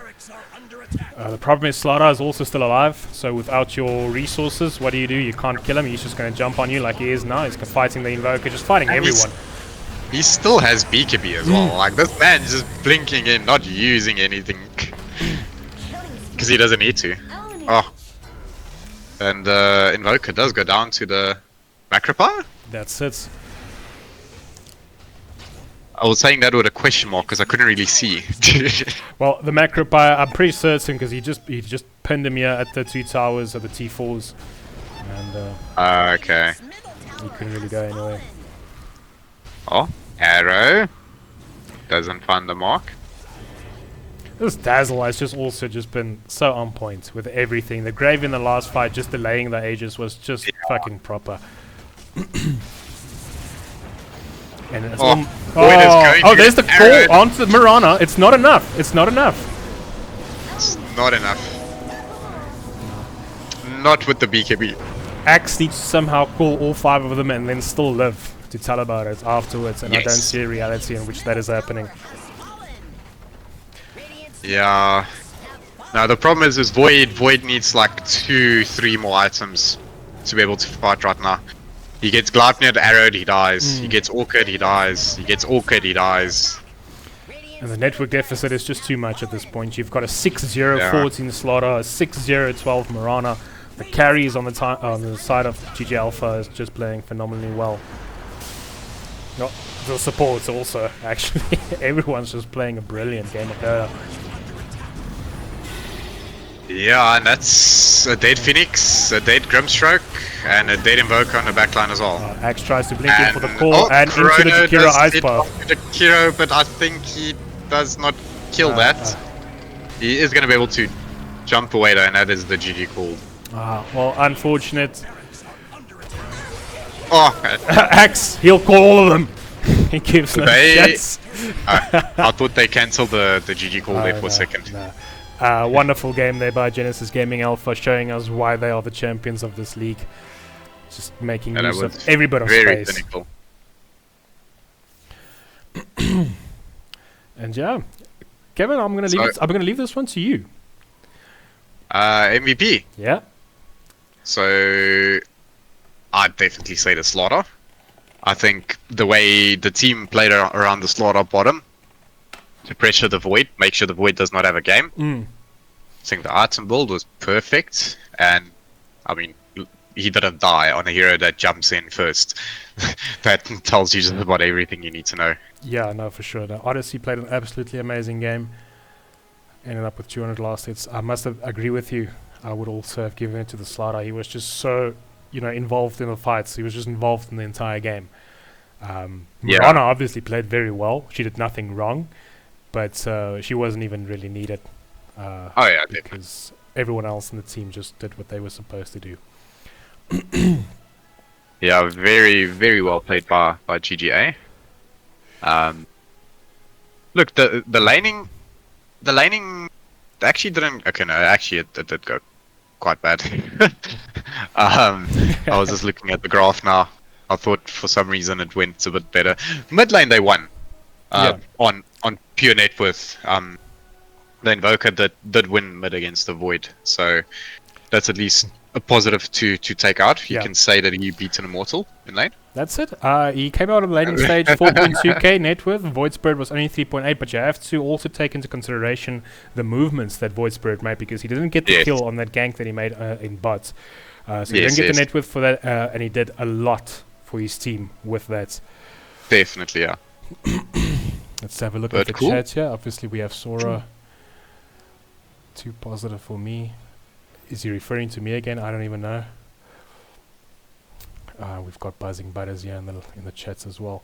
The problem is Slaughter is also still alive, so without your resources, what do? You can't kill him, he's just going to jump on you like he is now. He's fighting the Invoker, just fighting And everyone. He still has BKB as well. Like, this man's just blinking in, not using anything. Because he doesn't need to. Oh. And Invoker does go down to the Macropire? That's it. I was saying that with a question mark because I couldn't really see. Well, the Macropire, I'm pretty certain because he just pinned him here at the 2 towers of the T4s. And okay. he couldn't really go anywhere. Oh, arrow. Doesn't find the mark. This Dazzle has just been so on point with everything. The Grave in the last fight, just delaying the Aegis, was just fucking proper. And it's there's the call onto Mirana. It's not enough. It's not enough. It's not enough. Not with the BKB. Axe needs to somehow call all 5 of them and then still live to tell about it afterwards. And I don't see a reality in which that is happening. Yeah. Now the problem is Void. Void needs like 2-3 more items to be able to fight right now. He gets Gleipnir arrowed, he dies. He gets Orchid, he dies. He gets Orchid, he dies. And the network deficit is just too much at this point. You've got a 6-0-14 Slaughter, a 6-0-12 Mirana. The carries on the side of GG Alpha is just playing phenomenally well. Not the supports also, actually. Everyone's just playing a brilliant game of Dota. Yeah, and that's a dead Phoenix, a dead Grimstroke, and a dead Invoker on the backline as well. Axe tries to blink in for the call and into the Jakiro Ice Path. Jakiro, but I think he does not kill that. He is going to be able to jump away though, and that is the GG call. Well, unfortunate. Oh, okay. Axe, he'll call all of them. He gives no shits. I thought they cancelled the GG call there for a second. No. Wonderful game there by Genesis Gaming Alpha, showing us why they are the champions of this league. Just making use of every bit of very space. cynical. And yeah, Kevin, I'm gonna leave this one to you. MVP. Yeah. So I'd definitely say the Slaughter. I think the way the team played around the Slaughter bottom to pressure the Void, make sure the Void does not have a game. I think the item build was perfect, and I mean, he didn't die on a hero that jumps in first. That tells you just about everything you need to know. Yeah, no, for sure. No, Odyssey played an absolutely amazing game. Ended up with 200 last hits. I must have agree with you. I would also have given it to the Slaughter. He was just so, involved in the fights. He was just involved in the entire game. Mirana obviously played very well. She did nothing wrong, but she wasn't even really needed. Because everyone else in the team just did what they were supposed to do. Yeah, very, very well played by GGA. Look, the laning actually didn't. Okay, no, actually it did go quite bad. I was just looking at the graph now. I thought for some reason it went a bit better. Mid lane they won. On pure net worth. The Invoker did win mid against the Void, so that's at least a positive to take out. You can say that he beat an Immortal in lane. That's it. He came out on the laning stage, 4.2k net worth. Void Spirit was only 3.8, but you have to also take into consideration the movements that Void Spirit made, because he didn't get the kill on that gank that he made in bots. So he didn't get the net worth for that, and he did a lot for his team with that. Definitely, yeah. Let's have a look at the chat here. Obviously, we have Sora. Too positive for me. Is he referring to me again? I don't even know. We've got Buzzing Butters here in the chats as well.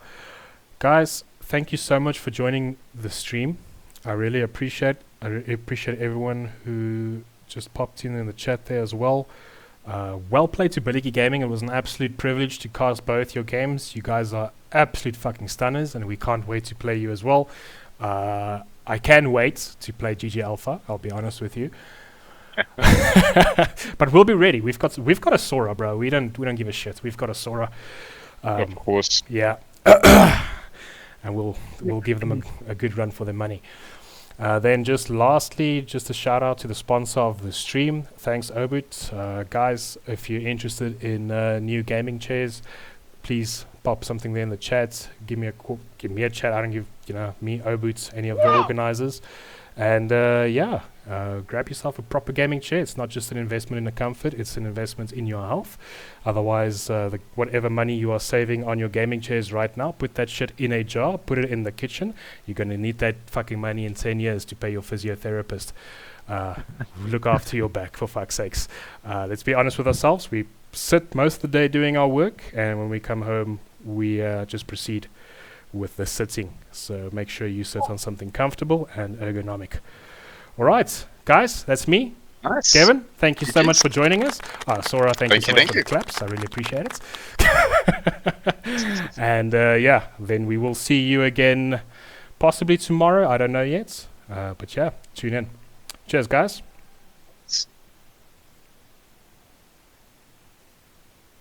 Guys, thank you so much for joining the stream. I really appreciate everyone who just popped in the chat there as well. Well played to Bulletjie Gaming. It was an absolute privilege to cast both your games. You guys are absolute fucking stunners, and we can't wait to play you as well. I can wait to play GG Alpha, I'll be honest with you. But we'll be ready. We've got a Sora, bro. We don't give a shit. We've got a Sora. Of course. Yeah. And we'll give them a good run for their money. Then just lastly, just a shout out to the sponsor of the stream. Thanks, Obut. Guys, if you're interested in new gaming chairs, please pop something there in the chat. Give me a chat. I don't give me, Obut, any of the organizers. And grab yourself a proper gaming chair. It's not just an investment in the comfort, it's an investment in your health. Otherwise, whatever money you are saving on your gaming chairs right now, put that shit in a jar, put it in the kitchen. You're going to need that fucking money in 10 years to pay your physiotherapist. Look after your back, for fuck's sakes. Let's be honest with ourselves. We sit most of the day doing our work, and when we come home, we just proceed with the sitting. So make sure you sit on something comfortable and ergonomic. All right, guys, that's me. Nice. Kevin, thank you so much for joining us. Sora, thank you so much for the claps. I really appreciate it. And then we will see you again possibly tomorrow. I don't know yet. But yeah, tune in. Cheers, guys.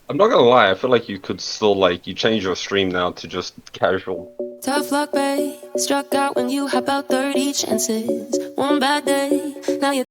I'm not gonna lie, I feel like you could still you change your stream now to just casual. Tough luck, babe. Struck out when you hop out 30 chances. One bad day, now you're